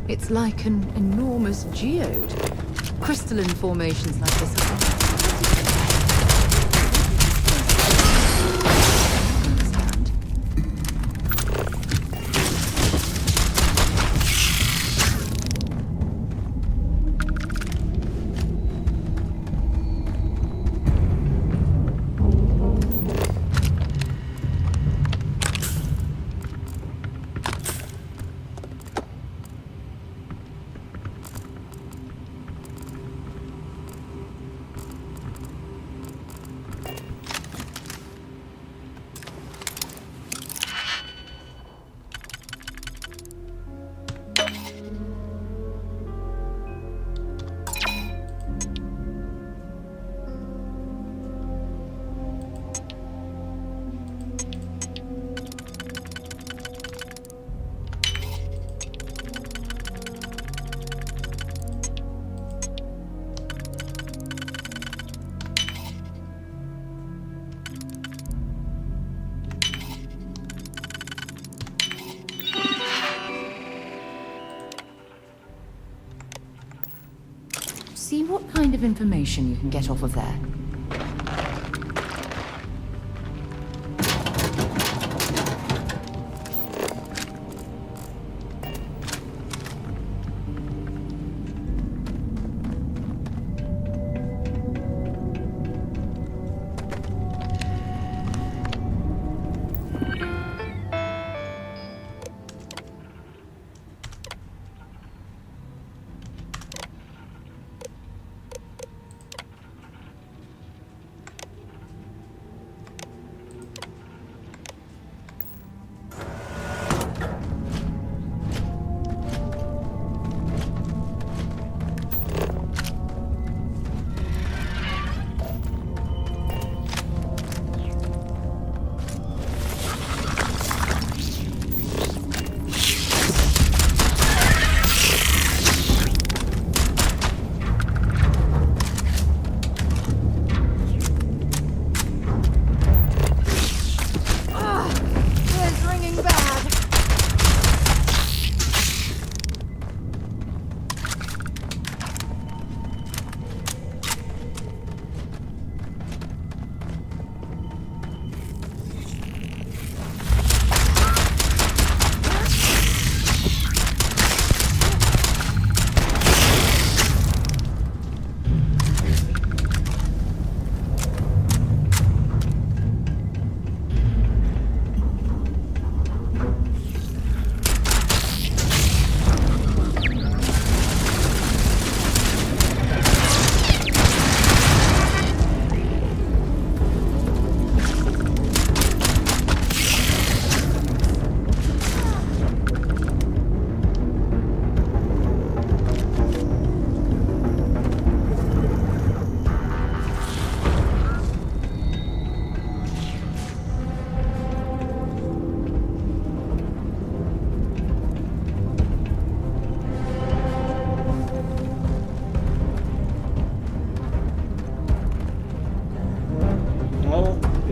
It's like an enormous geode. Crystalline formations like this are... See what kind of information you can get off of there.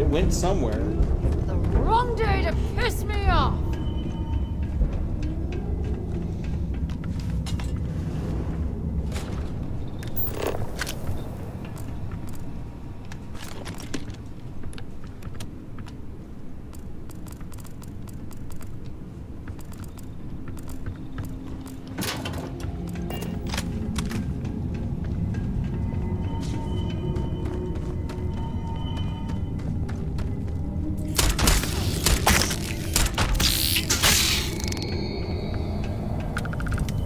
It went somewhere. The wrong day to piss me off!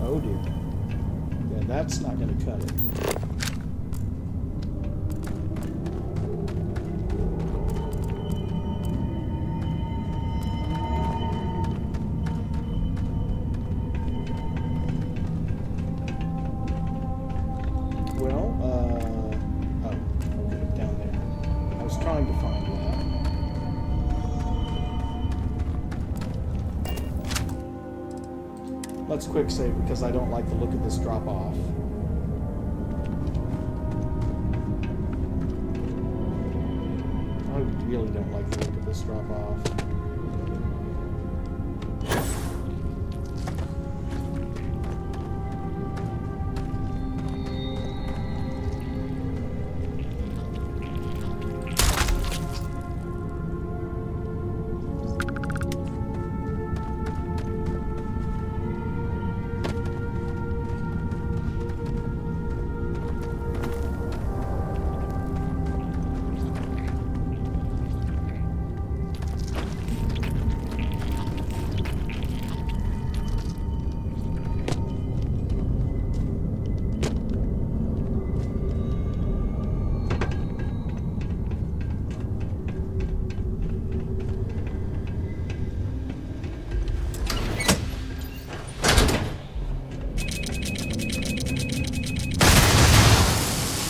Oh dear. Yeah, that's not going to cut it. Well, oh, okay, down there. I was trying to find one. Let's quick save because I don't like the look of this drop off. I really don't like the look of this drop off.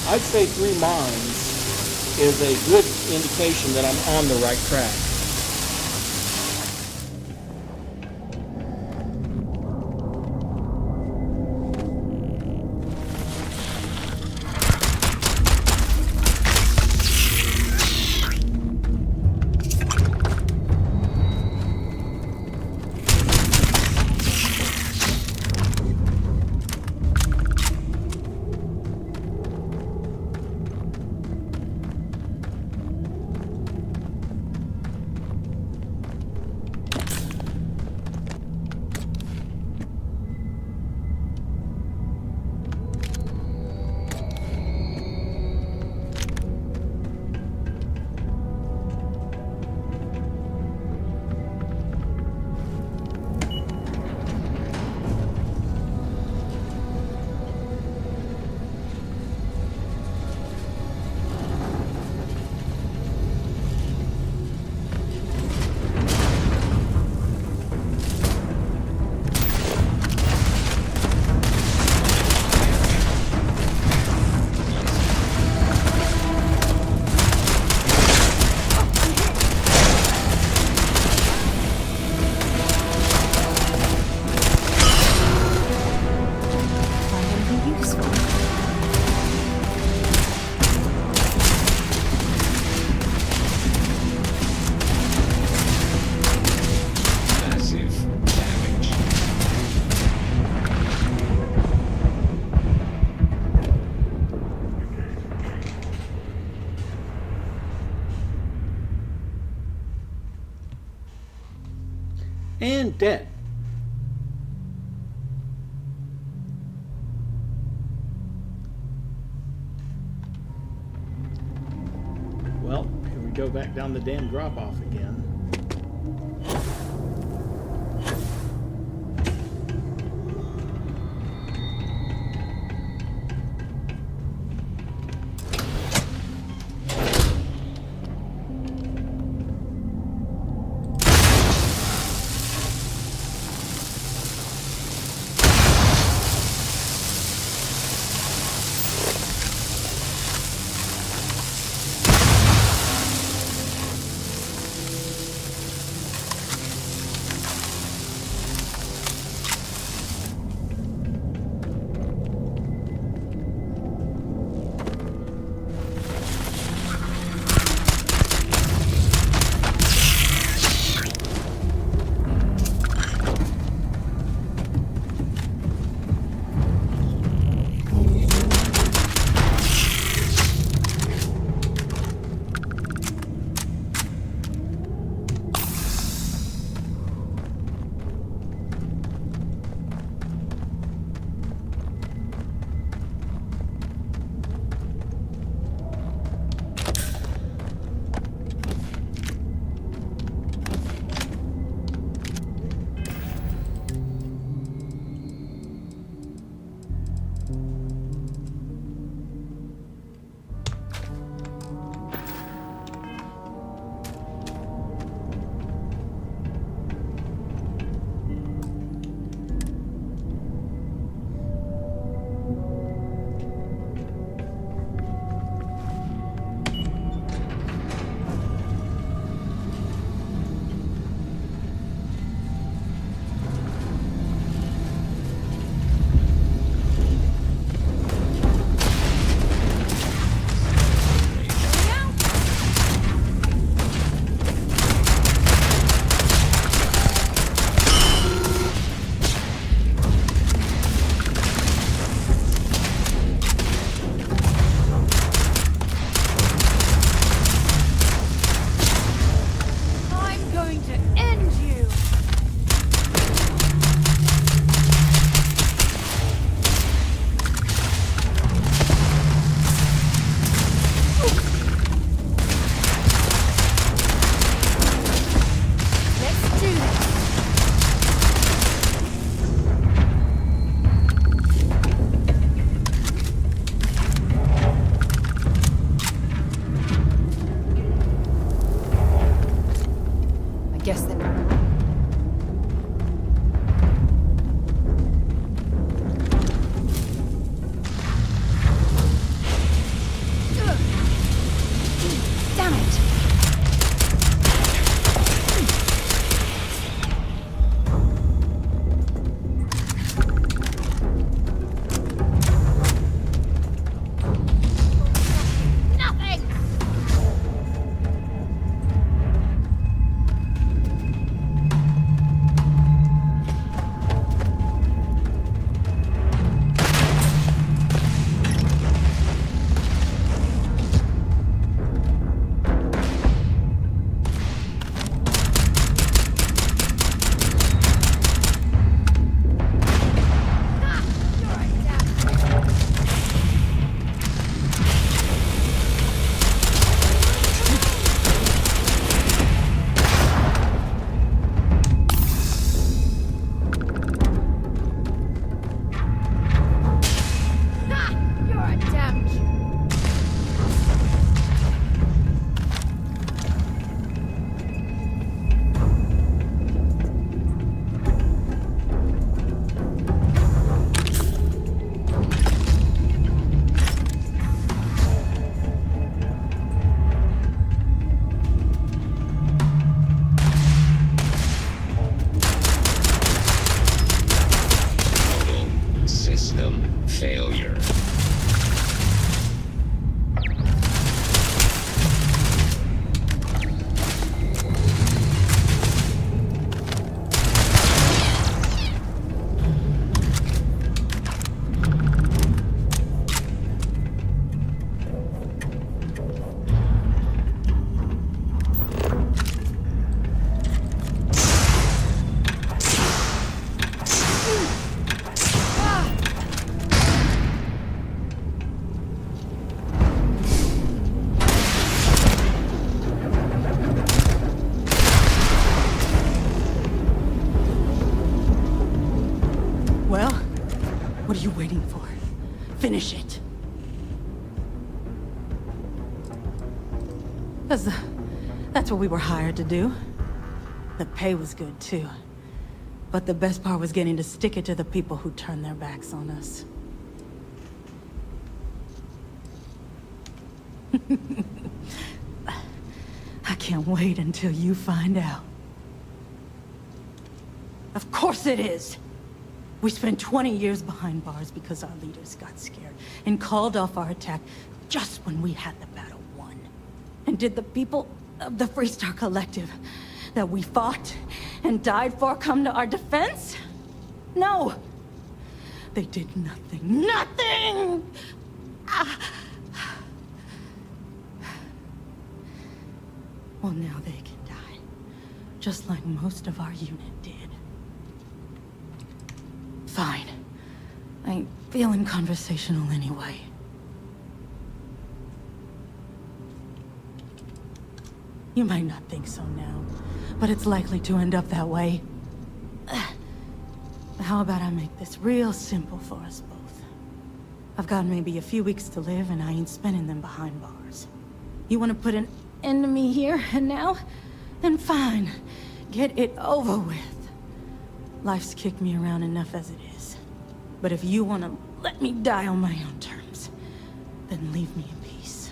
I'd say 3 mines is a good indication that I'm on the right track. And dead. Well, here we go back down the damn drop-off again. guess they were. Damn it! Failure. Well, what are you waiting for? Finish it. That's what we were hired to do. The pay was good, too. But the best part was getting to stick it to the people who turned their backs on us. I can't wait until you find out. Of course it is! We spent 20 years behind bars because our leaders got scared and called off our attack just when we had the battle won. And did the people of the Freestar Collective that we fought and died for come to our defense? No! They did nothing. Nothing! Well, now they can die. Just like most of our unit did. Fine. I ain't feeling conversational anyway. You might not think so now, but it's likely to end up that way. How about I make this real simple for us both? I've got maybe a few weeks to live, and I ain't spending them behind bars. You want to put an end to me here and now? Then fine. Get it over with. Life's kicked me around enough as it is. But if you want to let me die on my own terms, then leave me in peace.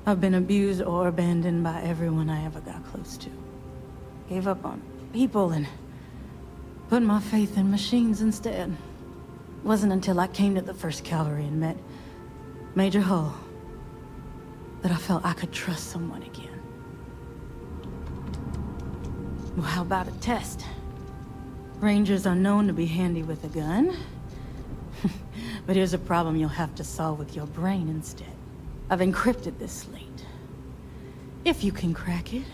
I've been abused or abandoned by everyone I ever got close to. Gave up on people and put my faith in machines instead. Wasn't until I came to the 1st Cavalry and met Major Hull that I felt I could trust someone again. Well, how about a test? Rangers are known to be handy with a gun. But here's a problem you'll have to solve with your brain instead. I've encrypted this slate. If you can crack it,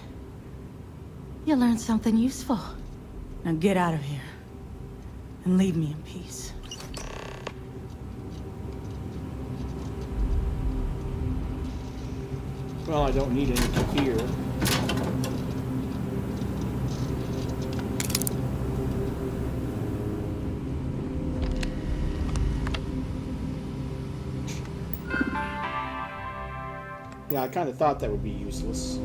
you'll learn something useful. Now get out of here and leave me in peace. Well, I don't need any to fear. Yeah, I kind of thought that would be useless.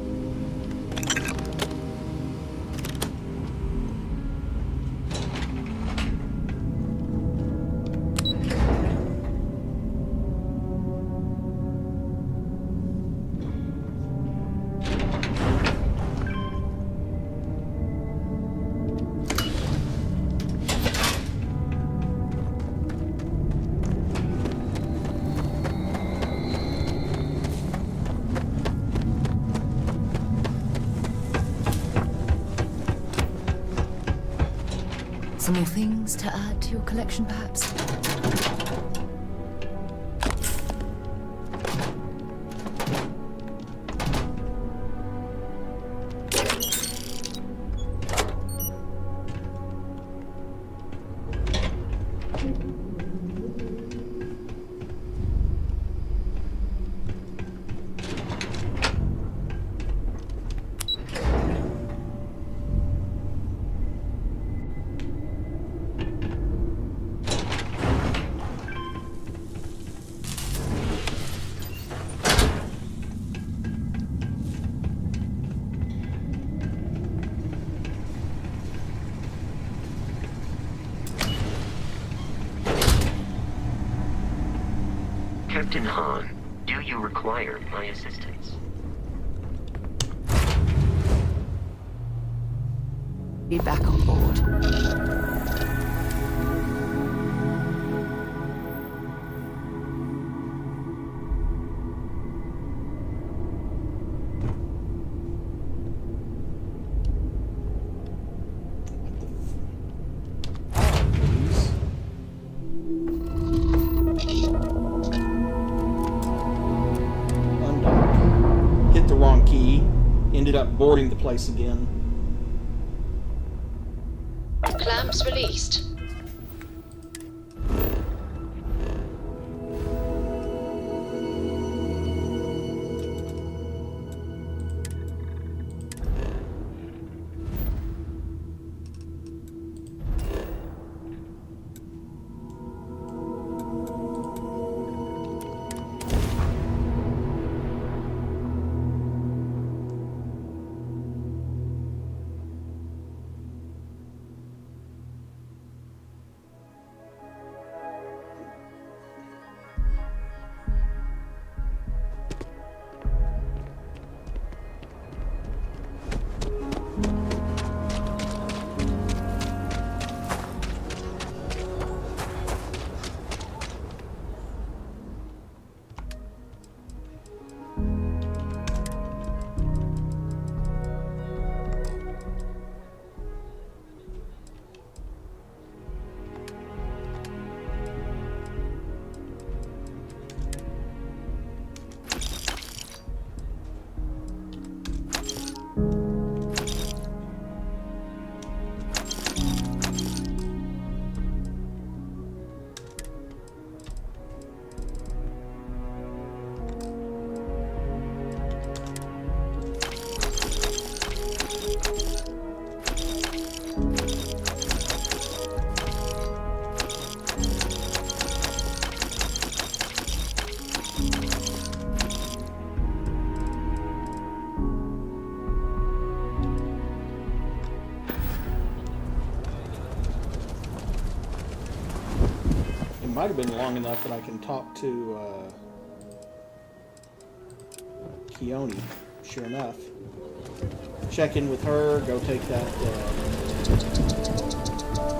Some more things to add to your collection, perhaps? Captain Han, do you require my assistance? Be back on board. Hit the wrong key. Ended up boarding the place again. Clamps released. Might have been long enough that I can talk to Keone. Sure enough. Check in with her, go take that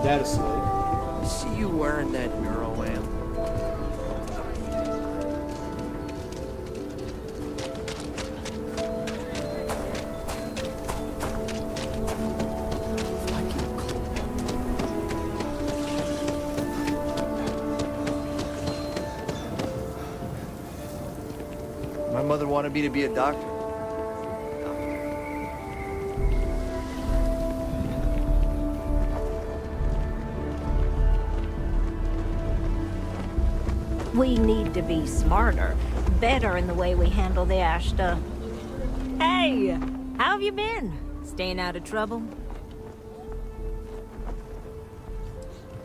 data slate. See you wearing that Neuroam. My mother wanted me to be a doctor. We need to be smarter, better in the way we handle the Ashta. Hey, how have you been? Staying out of trouble?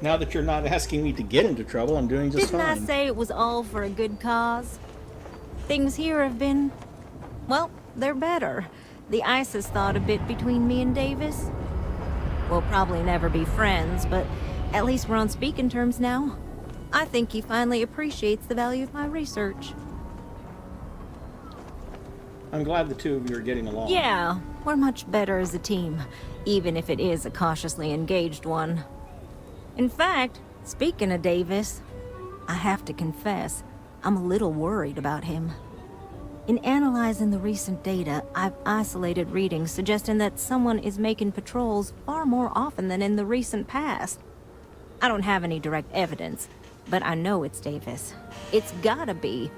Now that you're not asking me to get into trouble, I'm doing just Didn't fine. I say it was all for a good cause? Things here have been Well, they're better. The ice has thawed a bit between me and Davis. We'll probably never be friends, but at least we're on speaking terms now. I think he finally appreciates the value of my research. I'm glad the two of you are getting along. Yeah, we're much better as a team, even if it is a cautiously engaged one. In fact, speaking of Davis, I have to confess, I'm a little worried about him. In analyzing the recent data, I've isolated readings suggesting that someone is making patrols far more often than in the recent past. I don't have any direct evidence, but I know it's Davis. It's gotta be.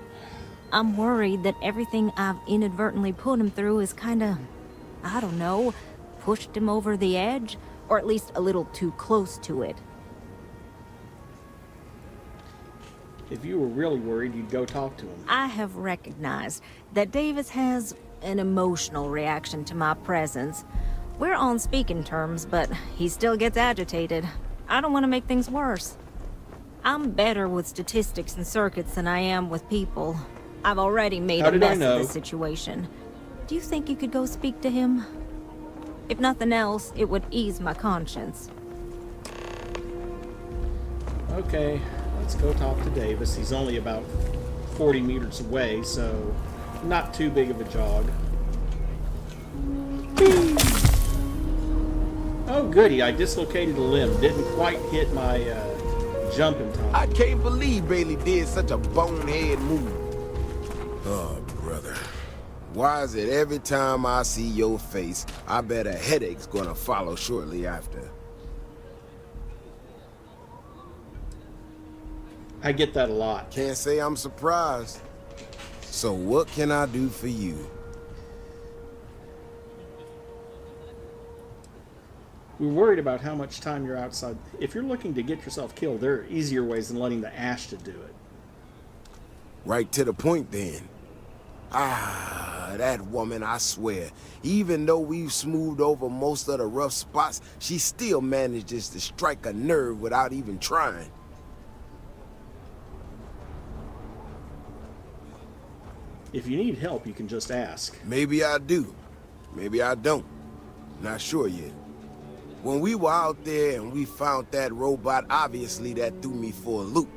I'm worried that everything I've inadvertently put him through is kinda, I don't know, pushed him over the edge, or at least a little too close to it. If you were really worried, you'd go talk to him. I have recognized that Davis has an emotional reaction to my presence. We're on speaking terms, but he still gets agitated. I don't want to make things worse. I'm better with statistics and circuits than I am with people. I've already made a mess of the situation. Do you think you could go speak to him? If nothing else, it would ease my conscience. Okay, let's go talk to Davis. He's only about 40 meters away, so not too big of a jog. Oh goody, I dislocated a limb. Didn't quite hit my jump in time. I can't believe Bailey did such a bonehead move. Oh, brother. Why is it every time I see your face, I bet a headache's gonna follow shortly after? I get that a lot. Can't say I'm surprised. So what can I do for you? We're worried about how much time you're outside. If you're looking to get yourself killed, there are easier ways than letting the Ashta do it. Right to the point then. Ah, that woman, I swear. Even though we've smoothed over most of the rough spots, she still manages to strike a nerve without even trying. If you need help, you can just ask. Maybe I do. Maybe I don't. Not sure yet. When we were out there and we found that robot, obviously that threw me for a loop.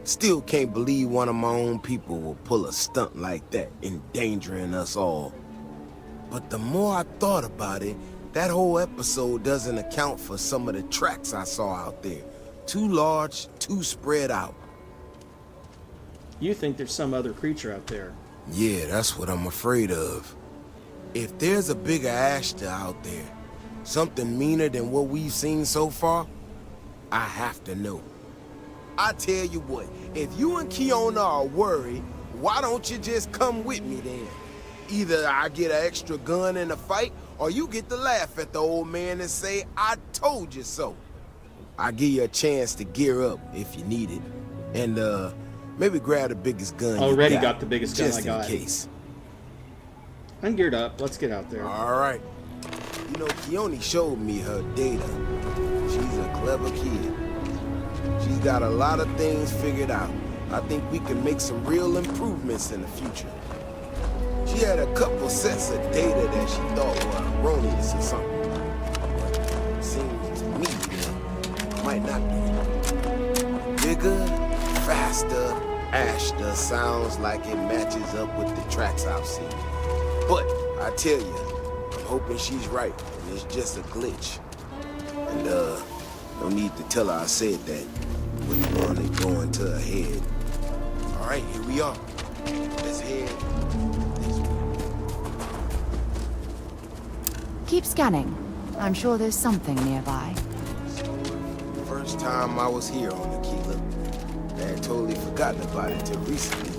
Still can't believe one of my own people will pull a stunt like that, endangering us all. But the more I thought about it, that whole episode doesn't account for some of the tracks I saw out there. Too large, too spread out. You think there's some other creature out there? Yeah, that's what I'm afraid of. If there's a bigger Ashta out there, something meaner than what we've seen so far, I have to know. I tell you what, if you and Kiona are worried, why don't you just come with me then? Either I get an extra gun in the fight, or you get to laugh at the old man and say, I told you so. I'll give you a chance to gear up if you need it. And, maybe grab the biggest gun Already you got the biggest gun I got. Just in case. I'm geared up. Let's get out there. All right. You know, Kioni showed me her data. She's a clever kid. She's got a lot of things figured out. I think we can make some real improvements in the future. She had a couple sets of data that she thought were erroneous or something. But it seems to me that might not be. Bigger, faster, Ashta sounds like it matches up with the tracks I've seen. But I tell you, I'm hoping she's right, and it's just a glitch. And, no need to tell her I said that. Wouldn't want it going to her head. All right, here we are. Let's head this way. Keep scanning. I'm sure there's something nearby. First time I was here on Akila. I had totally forgotten about it till recently.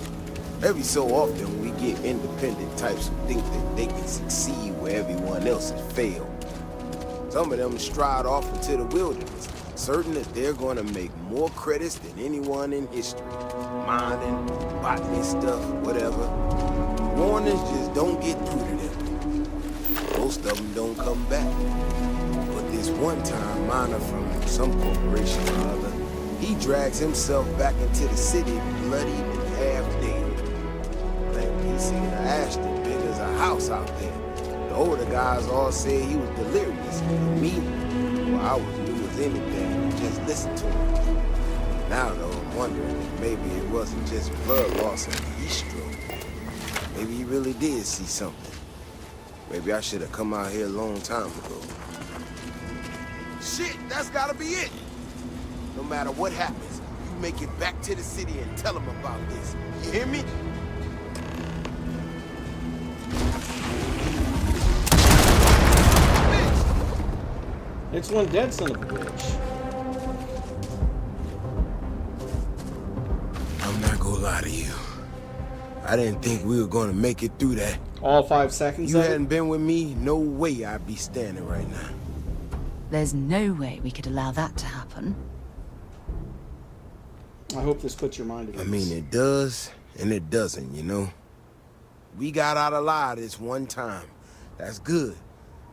Every so often, we get independent types who think that they can succeed where everyone else has failed. Some of them stride off into the wilderness, certain that they're going to make more credits than anyone in history. Mining, botany stuff, whatever. Warnings just don't get through to them. Most of them don't come back. But this one time, miner from some corporation or other, he drags himself back into the city bloodied and half dead. Thank peace seen an Ashton big as a house out there. The older guys all said he was delirious. And me, well, I was new as anything, just listen to him. Now, though, I'm wondering if maybe it wasn't just blood loss and heat stroke. Maybe he really did see something. Maybe I should have come out here a long time ago. Shit, that's gotta be it! No matter what happens, you make it back to the city and tell them about this. You hear me? It's one dead son of a bitch. I'm not gonna lie to you. I didn't think we were gonna make it through that. All 5 seconds? You hadn't been with me, no way I'd be standing right now. There's no way we could allow that to happen. I hope this puts your mind at ease. I mean, it does, and it doesn't, you know? We got out alive this one time. That's good.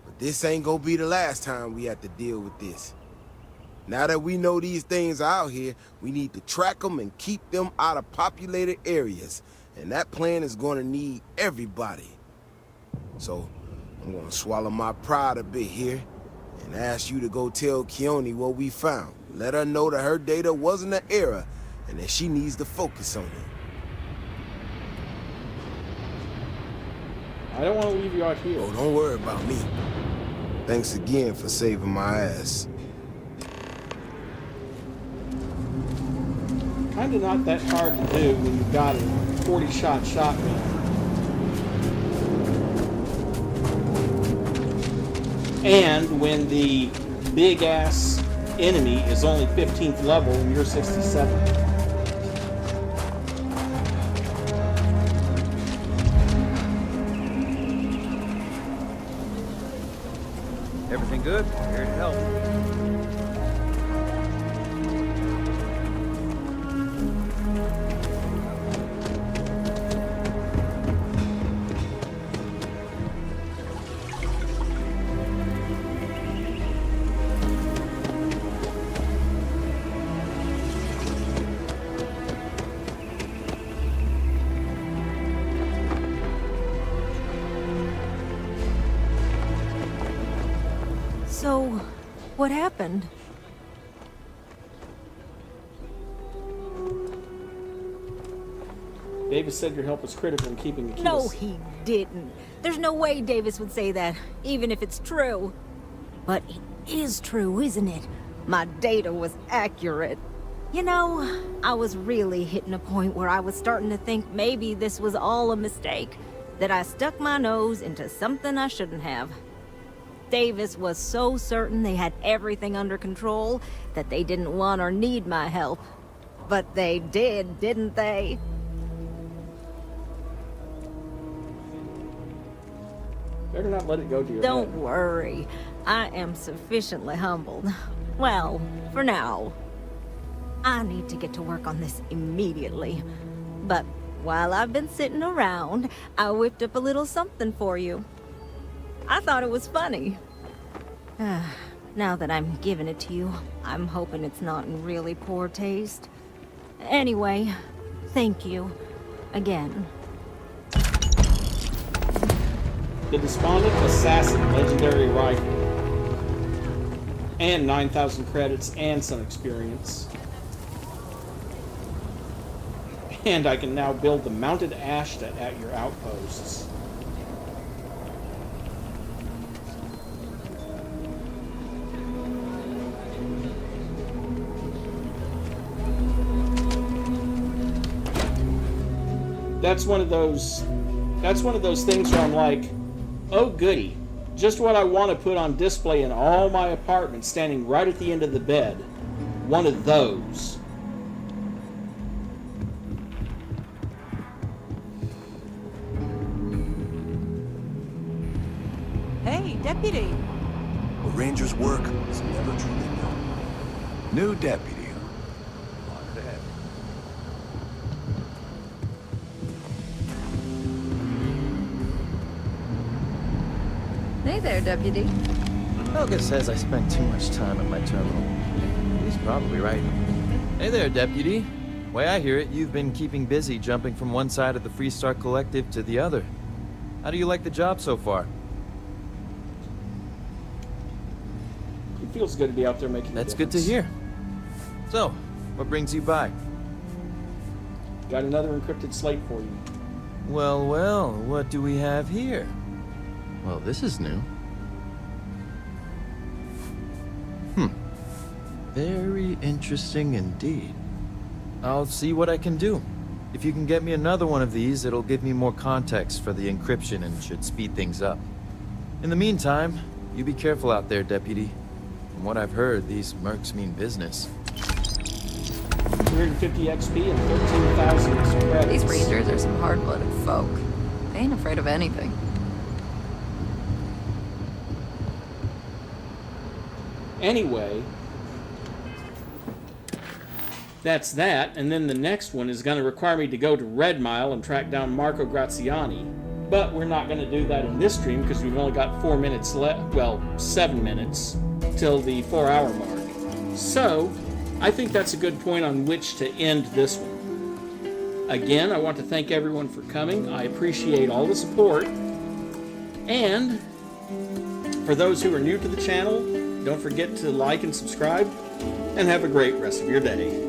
But this ain't gonna be the last time we have to deal with this. Now that we know these things are out here, we need to track them and keep them out of populated areas. And that plan is gonna need everybody. So, I'm gonna swallow my pride a bit here and ask you to go tell Keone what we found. Let her know that her data wasn't an error and that she needs to focus on it. I don't want to leave you out here. Oh, don't worry about me. Thanks again for saving my ass. Kinda not that hard to do when you've got a 40-shot shotgun. And when the big-ass enemy is only 15th level and you're 67. Everything good? Here to help. So, what happened? Davis said your help was critical in keeping Akila. No, he didn't. There's no way Davis would say that, even if it's true. But it is true, isn't it? My data was accurate. You know, I was really hitting a point where I was starting to think maybe this was all a mistake. That I stuck my nose into something I shouldn't have. Davis was so certain they had everything under control that they didn't want or need my help. But they did, didn't they? Better not let it go to your Don't head. worry. I am sufficiently humbled. Well, for now. I need to get to work on this immediately. But while I've been sitting around, I whipped up a little something for you. I thought it was funny. Now that I'm giving it to you, I'm hoping it's not in really poor taste. Anyway, thank you. Again. The Despondent Assassin Legendary Rifle. And 9,000 credits and some experience. And I can now build the Mounted Ashta at your outposts. That's one of those things where I'm like, oh goody, just what I want to put on display in all my apartments, standing right at the end of the bed. One of those. Hey, deputy. Where Rangers work is never truly known. New deputy. On ahead. Hey there, deputy. Helga says I spend too much time at my terminal. He's probably right. Hey there, deputy. Way I hear it, you've been keeping busy jumping from one side of the Freestar Collective to the other. How do you like the job so far? It feels good to be out there making That's a good to difference. hear. So, what brings you by? Got another encrypted slate for you. Well, well, what do we have here? Well, this is new. Very interesting indeed. I'll see what I can do. If you can get me another one of these, it'll give me more context for the encryption and should speed things up. In the meantime, you be careful out there, Deputy. From what I've heard, these mercs mean business. 350 XP and 13,000 credits. These Rangers are some hard-blooded folk. They ain't afraid of anything. Anyway, that's that, and then the next one is going to require me to go to Red Mile and track down Marco Graziani. But we're not going to do that in this stream because we've only got 4 minutes left, well, 7 minutes till the 4-hour mark. So, I think that's a good point on which to end this one. Again, I want to thank everyone for coming. I appreciate all the support. And for those who are new to the channel, don't forget to like and subscribe, and have a great rest of your day.